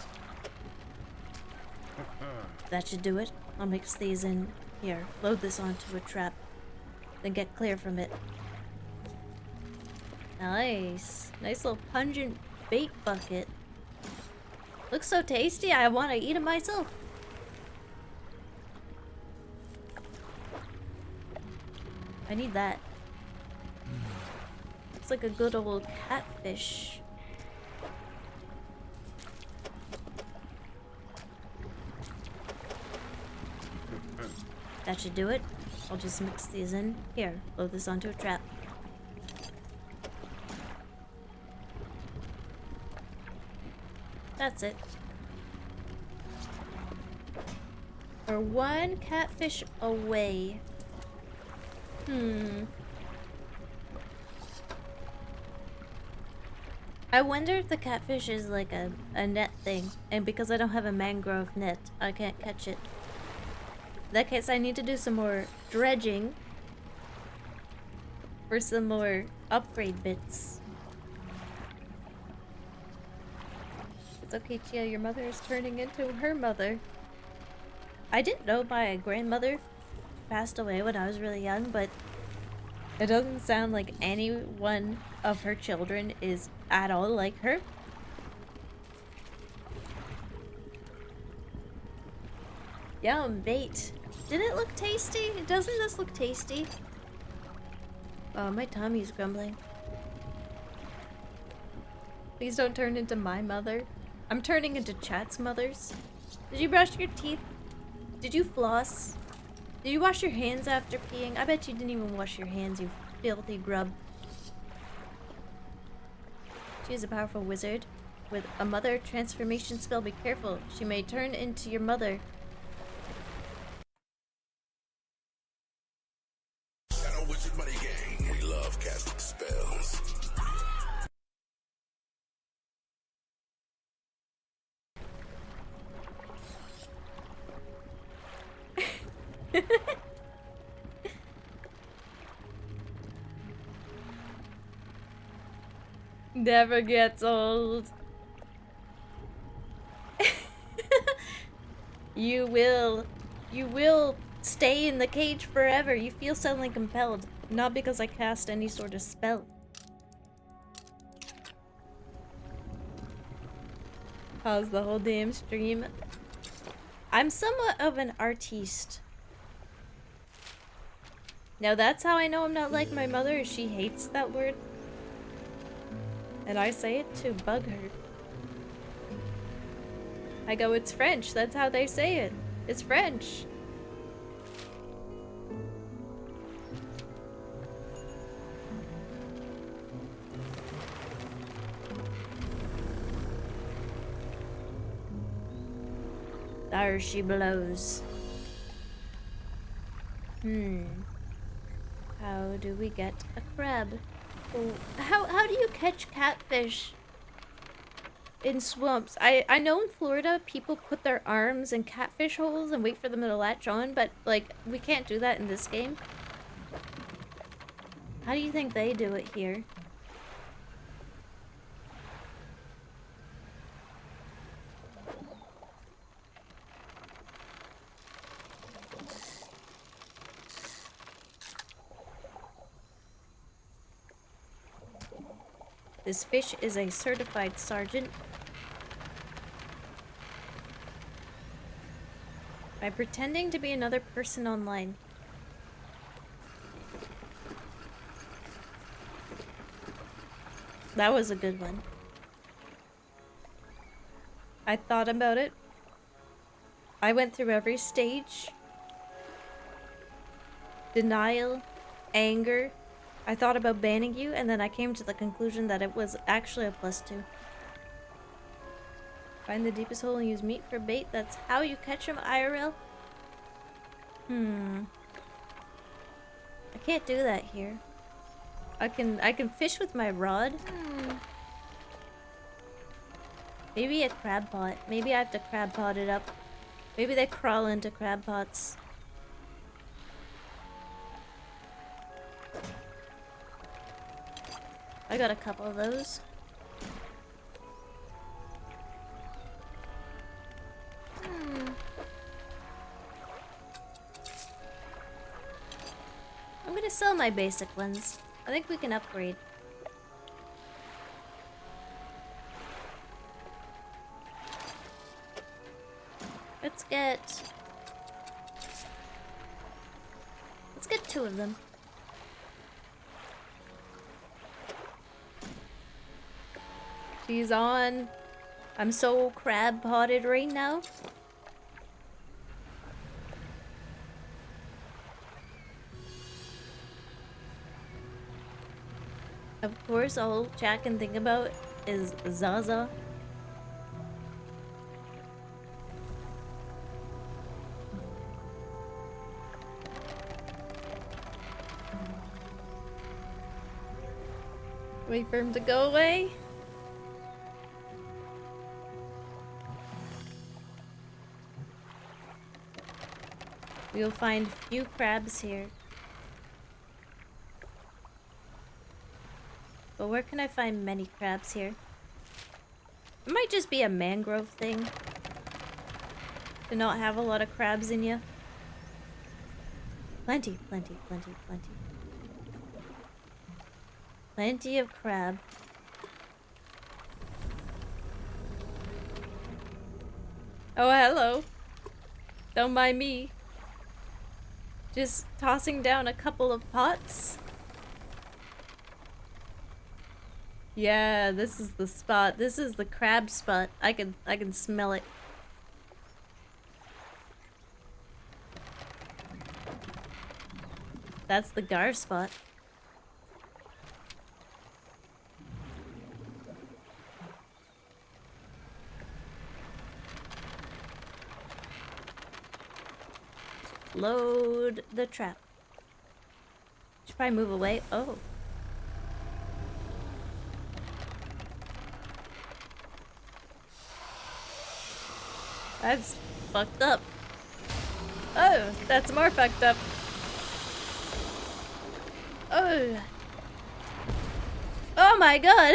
That should do it. I'll mix these in here. Load this onto a trap. Then get clear from it. Nice. Nice little pungent bait bucket. Looks so tasty, I want to eat it myself. I need that. It's like a good old catfish. That should do it. I'll just mix these in. Here, load this onto a trap. That's it. We're 1 catfish away. I wonder if the catfish is like a net thing, and because I don't have a mangrove net, I can't catch it. In that case, I need to do some more dredging for some more upgrade bits. It's okay, Chia, your mother is turning into her mother. I didn't know my grandmother passed away when I was really young, but it doesn't sound like any one of her children is at all like her. Yum, bait. Didn't it look tasty? Doesn't this look tasty? Oh, my tummy's grumbling. Please don't turn into my mother. I'm turning into chat's mothers. Did you brush your teeth? Did you floss? Did you wash your hands after peeing? I bet you didn't even wash your hands, you filthy grub. She is a powerful wizard with a mother transformation spell. Be careful. She may turn into your mother. Shadow Wizard Money Gang. We love casting spells. Never gets old. You will stay in the cage forever. You feel suddenly compelled. Not because I cast any sort of spell. Pause the whole damn stream. I'm somewhat of an artiste. Now that's how I know I'm not like my mother. She hates that word. And I say it to bug her. I go, it's French. That's how they say it. It's French. There she blows. How do we get a crab? Oh, how do you catch catfish in swamps? I know in Florida people put their arms in catfish holes and wait for them to latch on, but like we can't do that in this game. How do you think they do it here? This fish is a certified sergeant. By pretending to be another person online. That was a good one. I thought about it. I went through every stage. Denial, anger. I thought about banning you, and then I came to the conclusion that it was actually a +2. Find the deepest hole and use meat for bait. That's how you catch them, IRL? I can't do that here. I can fish with my rod. Maybe a crab pot. Maybe I have to crab pot it up. Maybe they crawl into crab pots. I got a couple of those. I'm gonna sell my basic ones. I think we can upgrade. Let's get 2 of them. She's on. I'm so crab potted right now. Of course, all chat can think about is Zaza. Wait for him to go away. We'll find few crabs here. But where can I find many crabs here? It might just be a mangrove thing. To not have a lot of crabs in you. Plenty, plenty, plenty, plenty. Plenty of crab. Oh, hello. Don't mind me. Just tossing down a couple of pots. Yeah, this is the spot. This is the crab spot. I can smell it. That's the gar spot. Load the trap. Should probably move away. Oh. That's fucked up. Oh, that's more fucked up. Oh. Oh my god.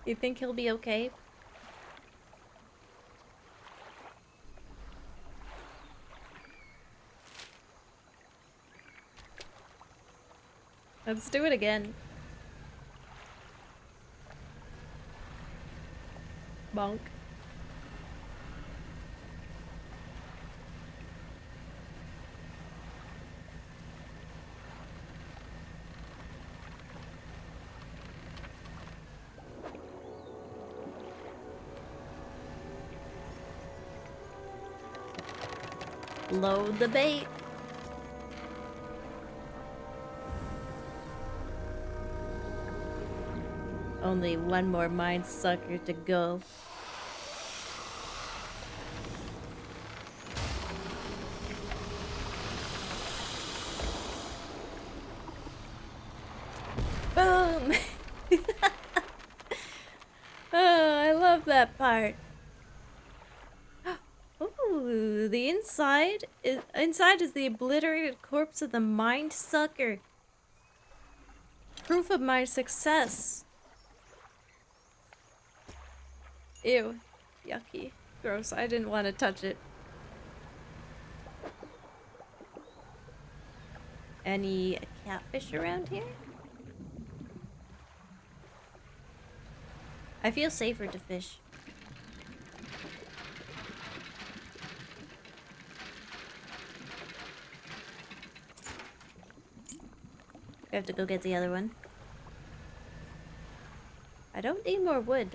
You think he'll be okay? Let's do it again. Bonk. Load the bait. Only one more mind sucker to go. Boom! Oh, I love that part. Ooh, the inside is the obliterated corpse of the mind sucker. Proof of my success. Ew. Yucky. Gross. I didn't want to touch it. Any catfish around here? I feel safer to fish. We have to go get the other one. I don't need more wood.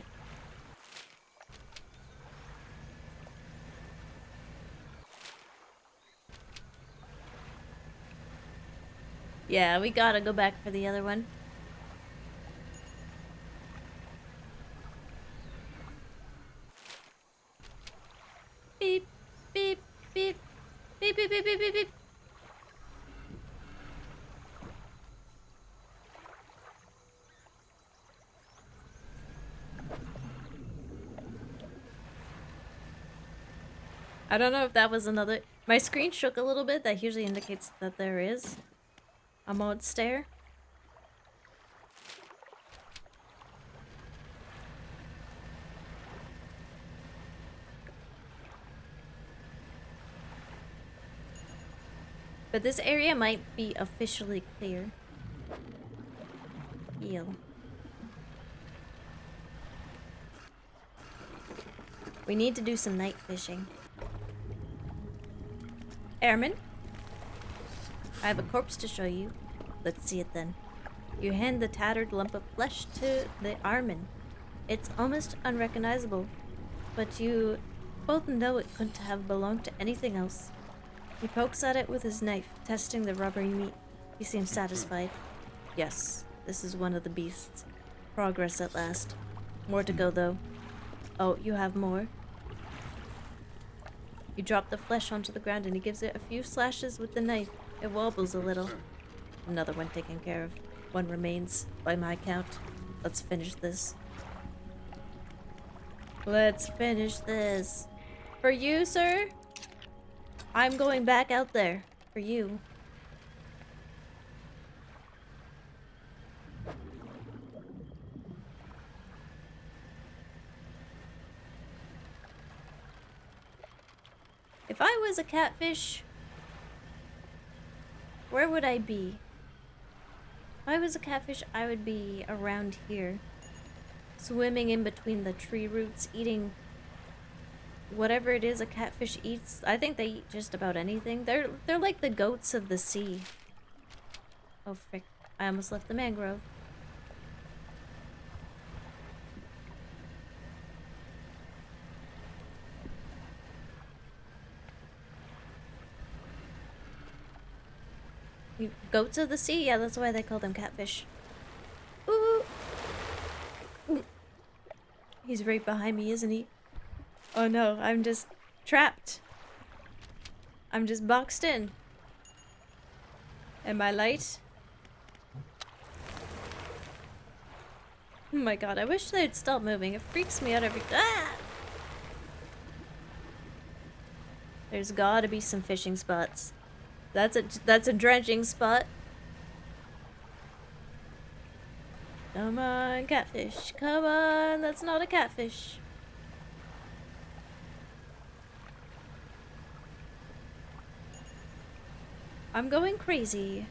Yeah, we gotta go back for the other one. Beep, beep, beep, beep, beep, beep, beep, beep, beep. I don't know if that was another... My screen shook a little bit. That usually indicates that there is a mode stair. But this area might be officially clear. Heal. We need to do some night fishing. Airman, I have a corpse to show you. Let's see it then. You hand the tattered lump of flesh to the airman. It's almost unrecognizable, but you both know it couldn't have belonged to anything else. He pokes at it with his knife, testing the rubbery meat. He seems satisfied. Yes, this is one of the beasts. Progress at last. More to go, though. Oh, you have more? You drop the flesh onto the ground and he gives it a few slashes with the knife. It wobbles a little. Another one taken care of. One remains, by my count. Let's finish this. Let's finish this. For you, sir? I'm going back out there. For you. If I was a catfish, where would I be? If I was a catfish, I would be around here. Swimming in between the tree roots, eating whatever it is a catfish eats. I think they eat just about anything. They're like the goats of the sea. Oh, frick. I almost left the mangrove. Goats of the sea? Yeah, that's why they call them catfish. Ooh! Ooh. He's right behind me, isn't he? Oh no, I'm just trapped. I'm just boxed in. Am I light? Oh my god, I wish they'd stop moving. It freaks me out every— Ah! There's gotta be some fishing spots. That's a dredging spot. Come on, catfish. Come on, that's not a catfish. I'm going crazy.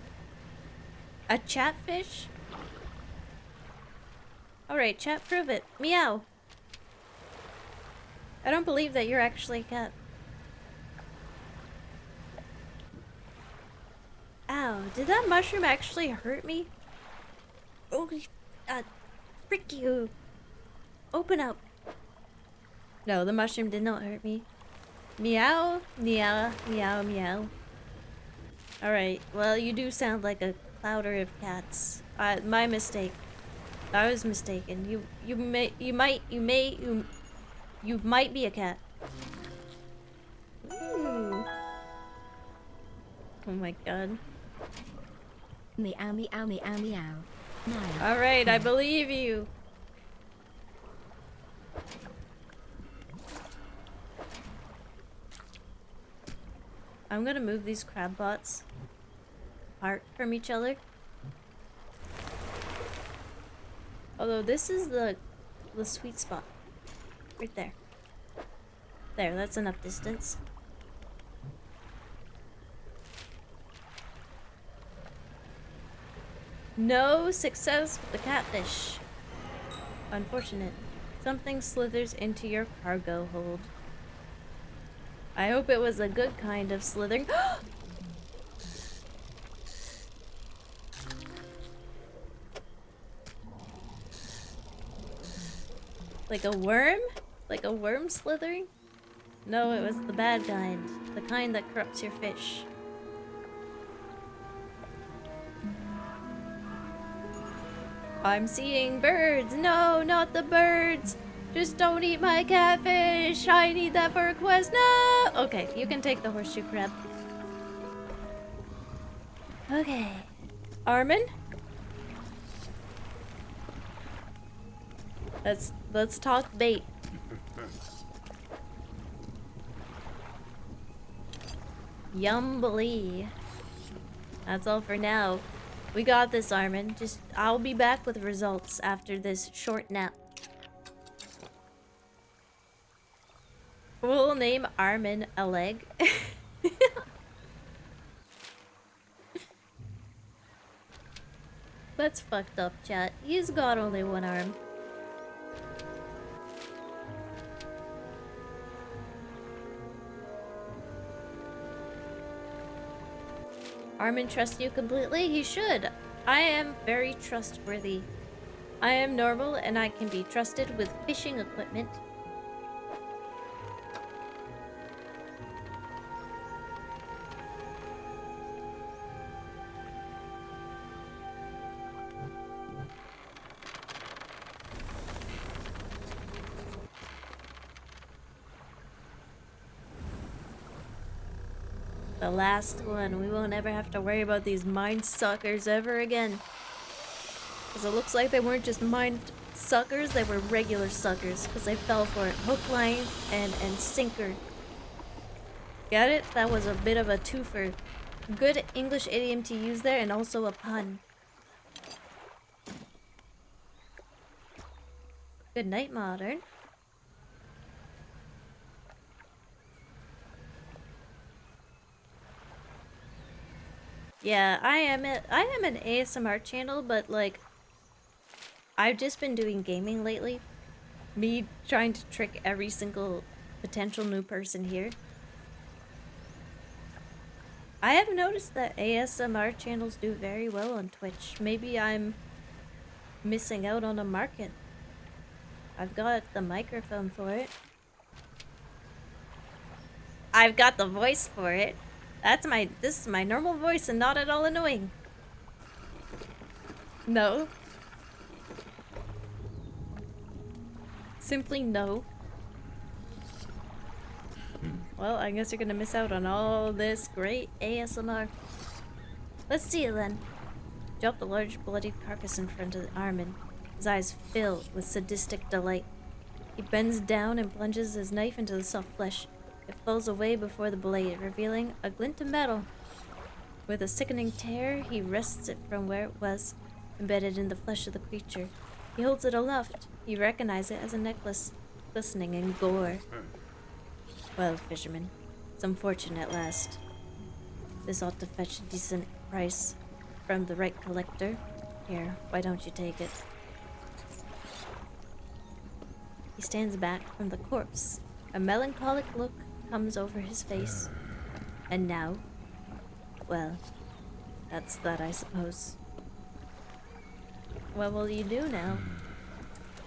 A chatfish? Alright, chat, prove it. Meow. I don't believe that you're actually a cat. Ow, did that mushroom actually hurt me? Oh, frick you. Open up. No, the mushroom did not hurt me. Meow, meow, meow, meow. Alright, well, you do sound like a clouder of cats. My mistake. I was mistaken. You might be a cat. Ooh. Oh my god. Meow meow meow meow. No. Alright, I believe you. I'm gonna move these crab bots apart from each other. Although this is the sweet spot. Right there. There, that's enough distance. No success with the catfish. Unfortunate. Something slithers into your cargo hold. I hope it was a good kind of slithering. Like a worm? Like a worm slithering? No, it was the bad kind. The kind that corrupts your fish. I'm seeing birds. No, not the birds. Just don't eat my catfish. I need that for a quest. No! Okay, you can take the horseshoe crab. Okay. Armin? Let's talk bait. Yumbly. That's all for now. We got this, Armin. I'll be back with results after this short nap. We'll name Armin a leg. That's fucked up, chat. He's got only one arm. Armin trusts you completely? He should. I am very trustworthy. I am normal and I can be trusted with fishing equipment. The last one. We won't ever have to worry about these mind suckers ever again. Because it looks like they weren't just mind suckers, they were regular suckers. Because they fell for it. Hook, line, and sinker. Get it? That was a bit of a twofer. Good English idiom to use there, and also a pun. Good night, Modern. Yeah, I am an ASMR channel, but like I've just been doing gaming lately. Me trying to trick every single potential new person here. I have noticed that ASMR channels do very well on Twitch. Maybe I'm missing out on a market. I've got the microphone for it. I've got the voice for it. This is my normal voice and not at all annoying. No. Simply no. Well, I guess you're gonna miss out on all this great ASMR. Let's see it then. Drop the large bloodied carcass in front of Armin. His eyes fill with sadistic delight. He bends down and plunges his knife into the soft flesh. It falls away before the blade, revealing a glint of metal. With a sickening tear, he wrests it from where it was, embedded in the flesh of the creature. He holds it aloft. You recognize it as a necklace, glistening in gore. Well, fisherman, some fortune at last. This ought to fetch a decent price from the right collector. Here, why don't you take it? He stands back from the corpse. A melancholic look comes over his face. And now? Well, that's that, I suppose. What will you do now?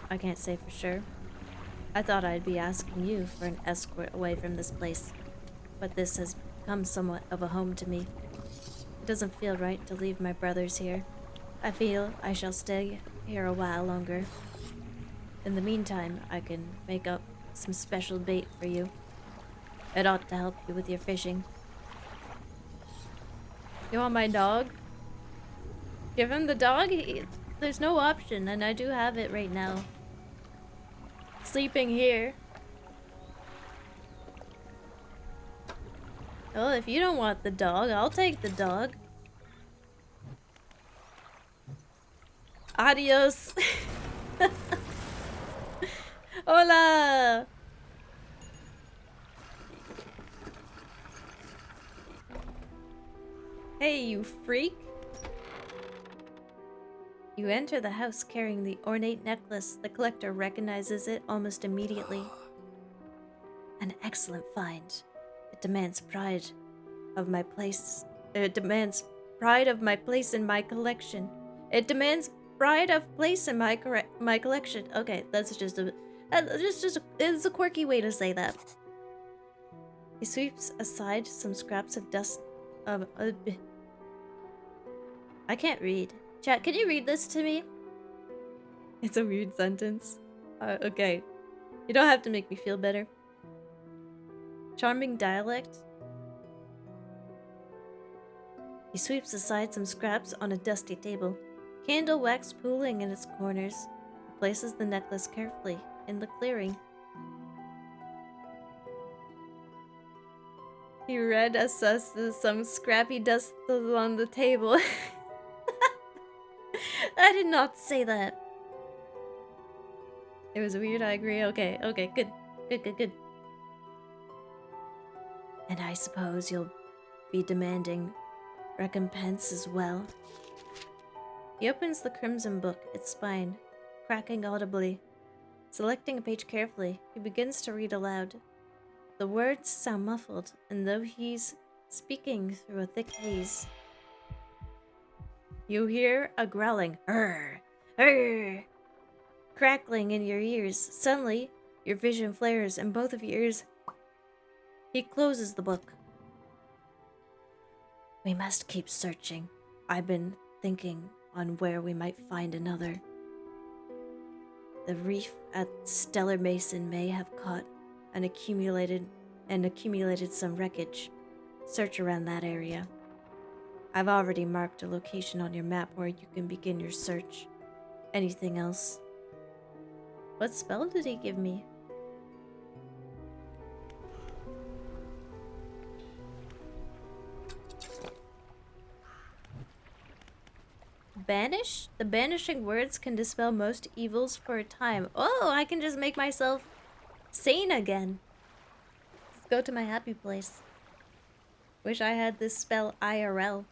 I can't say for sure. I thought I'd be asking you for an escort away from this place, but this has become somewhat of a home to me. It doesn't feel right to leave my brothers here. I feel I shall stay here a while longer. In the meantime, I can make up some special bait for you. It ought to help you with your fishing. You want my dog? Give him the dog? There's no option, and I do have it right now. Sleeping here. Well, if you don't want the dog, I'll take the dog. Adios. Hola. Hey, you freak. You enter the house carrying the ornate necklace. The collector recognizes it almost immediately. An excellent find. It demands pride of my place. It demands pride of my place in my collection. It demands pride of place in my collection. Okay, that's just it's a quirky way to say that. He sweeps aside some scraps of dust. I can't read. Chat, can you read this to me? It's a weird sentence. Okay. You don't have to make me feel better. Charming dialect. He sweeps aside some scraps on a dusty table. Candle wax pooling in its corners. He places the necklace carefully in the clearing. He read assesses some scrappy dust on the table. I did not say that. It was weird, I agree. Okay, good. Good. And I suppose you'll be demanding recompense as well. He opens the crimson book, its spine cracking audibly. Selecting a page carefully, he begins to read aloud. The words sound muffled, and though he's speaking through a thick haze, you hear a growling, "Arr! Arr!" crackling in your ears. Suddenly, your vision flares, and both of your ears. He closes the book. We must keep searching. I've been thinking on where we might find another. The reef at Stellar Mason may have caught and accumulated some wreckage. Search around that area. I've already marked a location on your map where you can begin your search. Anything else? What spell did he give me? Banish? The banishing words can dispel most evils for a time. Oh, I can just make myself sane again. Let's go to my happy place. Wish I had this spell IRL.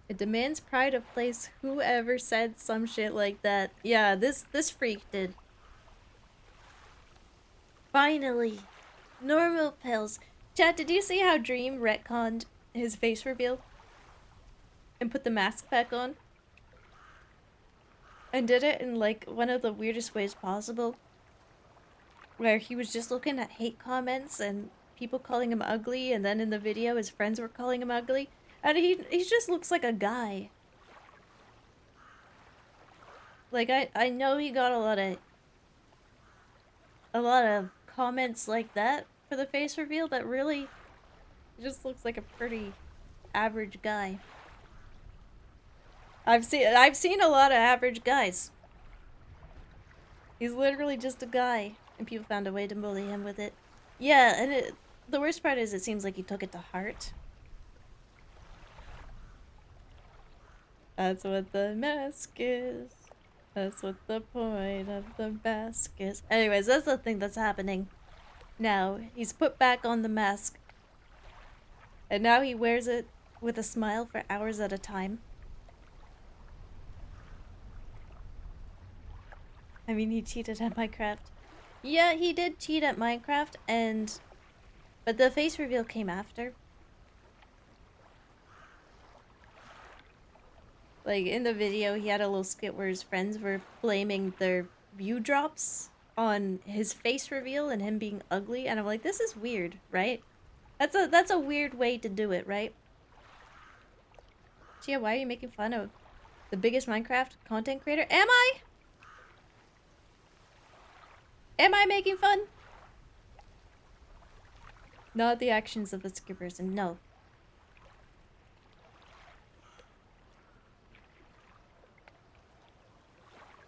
It demands pride of place. Whoever said some shit like that? Yeah, this freak did. Finally. Normal pills. Chat, did you see how Dream retconned his face reveal? And put the mask back on? And did it in like one of the weirdest ways possible. Where he was just looking at hate comments and people calling him ugly, and then in the video his friends were calling him ugly. And he just looks like a guy. Like I know he got a lot of comments like that for the face reveal, but really he just looks like a pretty average guy. I've seen a lot of average guys. He's literally just a guy, and people found a way to bully him with it. Yeah, and the worst part is it seems like he took it to heart. That's what the mask is. That's what the point of the mask is. Anyways, that's the thing that's happening. Now, he's put back on the mask. And now he wears it with a smile for hours at a time. I mean, he cheated at Minecraft. Yeah, he did cheat at Minecraft, but the face reveal came after. Like, in the video, he had a little skit where his friends were blaming their view drops on his face reveal and him being ugly, and I'm like, this is weird, right? That's a weird way to do it, right? Chia, why are you making fun of the biggest Minecraft content creator? Am I? Am I making fun? Not the actions of the skippers, and no.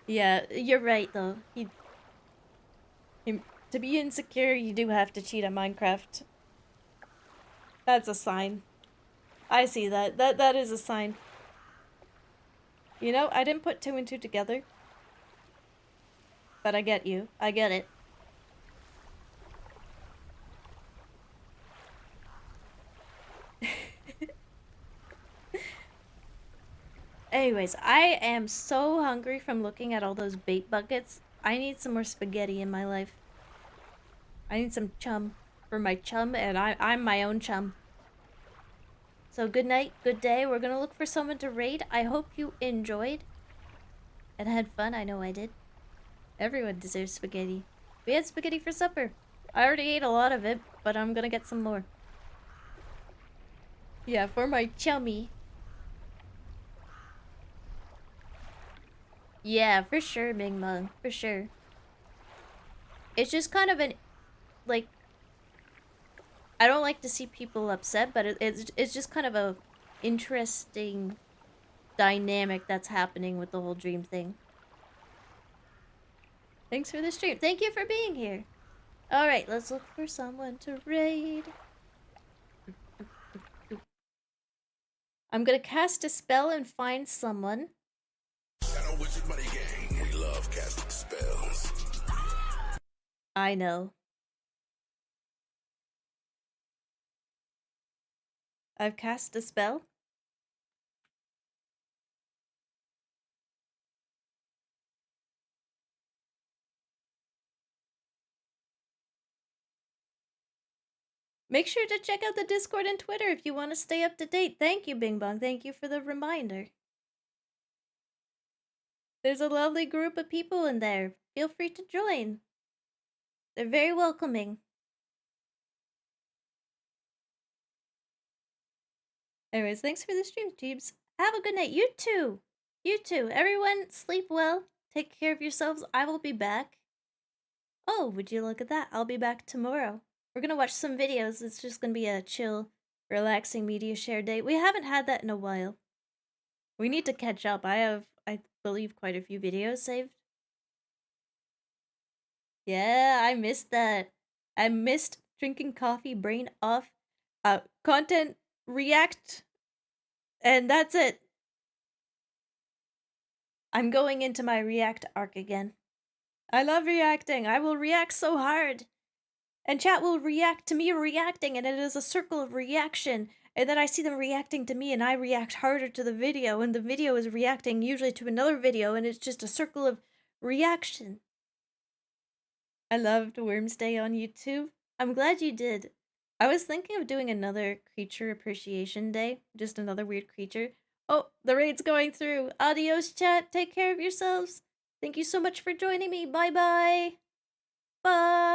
Yeah, you're right though. To be insecure, you do have to cheat at Minecraft. That's a sign. I see that. That is a sign. You know, I didn't put two and two together. But I get you. I get it. Anyways, I am so hungry from looking at all those bait buckets. I need some more spaghetti in my life. I need some chum for my chum, and I'm my own chum. So good night, good day. We're gonna look for someone to raid. I hope you enjoyed and had fun. I know I did. Everyone deserves spaghetti. We had spaghetti for supper. I already ate a lot of it, but I'm gonna get some more. Yeah, for my chummy. Yeah, for sure, Big Mug. For sure. It's just kind of an, like, I don't like to see people upset, but it's just kind of a interesting dynamic that's happening with the whole dream thing. Thanks for the stream. Thank you for being here. Alright, let's look for someone to raid. I'm gonna cast a spell and find someone. Shadow Wizard Money Gang. We love casting spells. I know. I've cast a spell. Make sure to check out the Discord and Twitter if you want to stay up to date. Thank you, Bing Bong. Thank you for the reminder. There's a lovely group of people in there. Feel free to join. They're very welcoming. Anyways, thanks for the stream, Jeebs. Have a good night. You too. You too. Everyone, sleep well. Take care of yourselves. I will be back. Oh, would you look at that? I'll be back tomorrow. We're gonna watch some videos. It's just gonna be a chill, relaxing media share day. We haven't had that in a while. We need to catch up. I believe, quite a few videos saved. Yeah, I missed that. I missed drinking coffee, brain off, content, react, and that's it. I'm going into my react arc again. I love reacting. I will react so hard. And chat will react to me reacting, and it is a circle of reaction. And then I see them reacting to me, and I react harder to the video, and the video is reacting usually to another video, and it's just a circle of reaction. I loved Worms Day on YouTube. I'm glad you did. I was thinking of doing another creature appreciation day, just another weird creature. Oh, the raid's going through. Adios, chat. Take care of yourselves. Thank you so much for joining me. Bye-bye. Bye.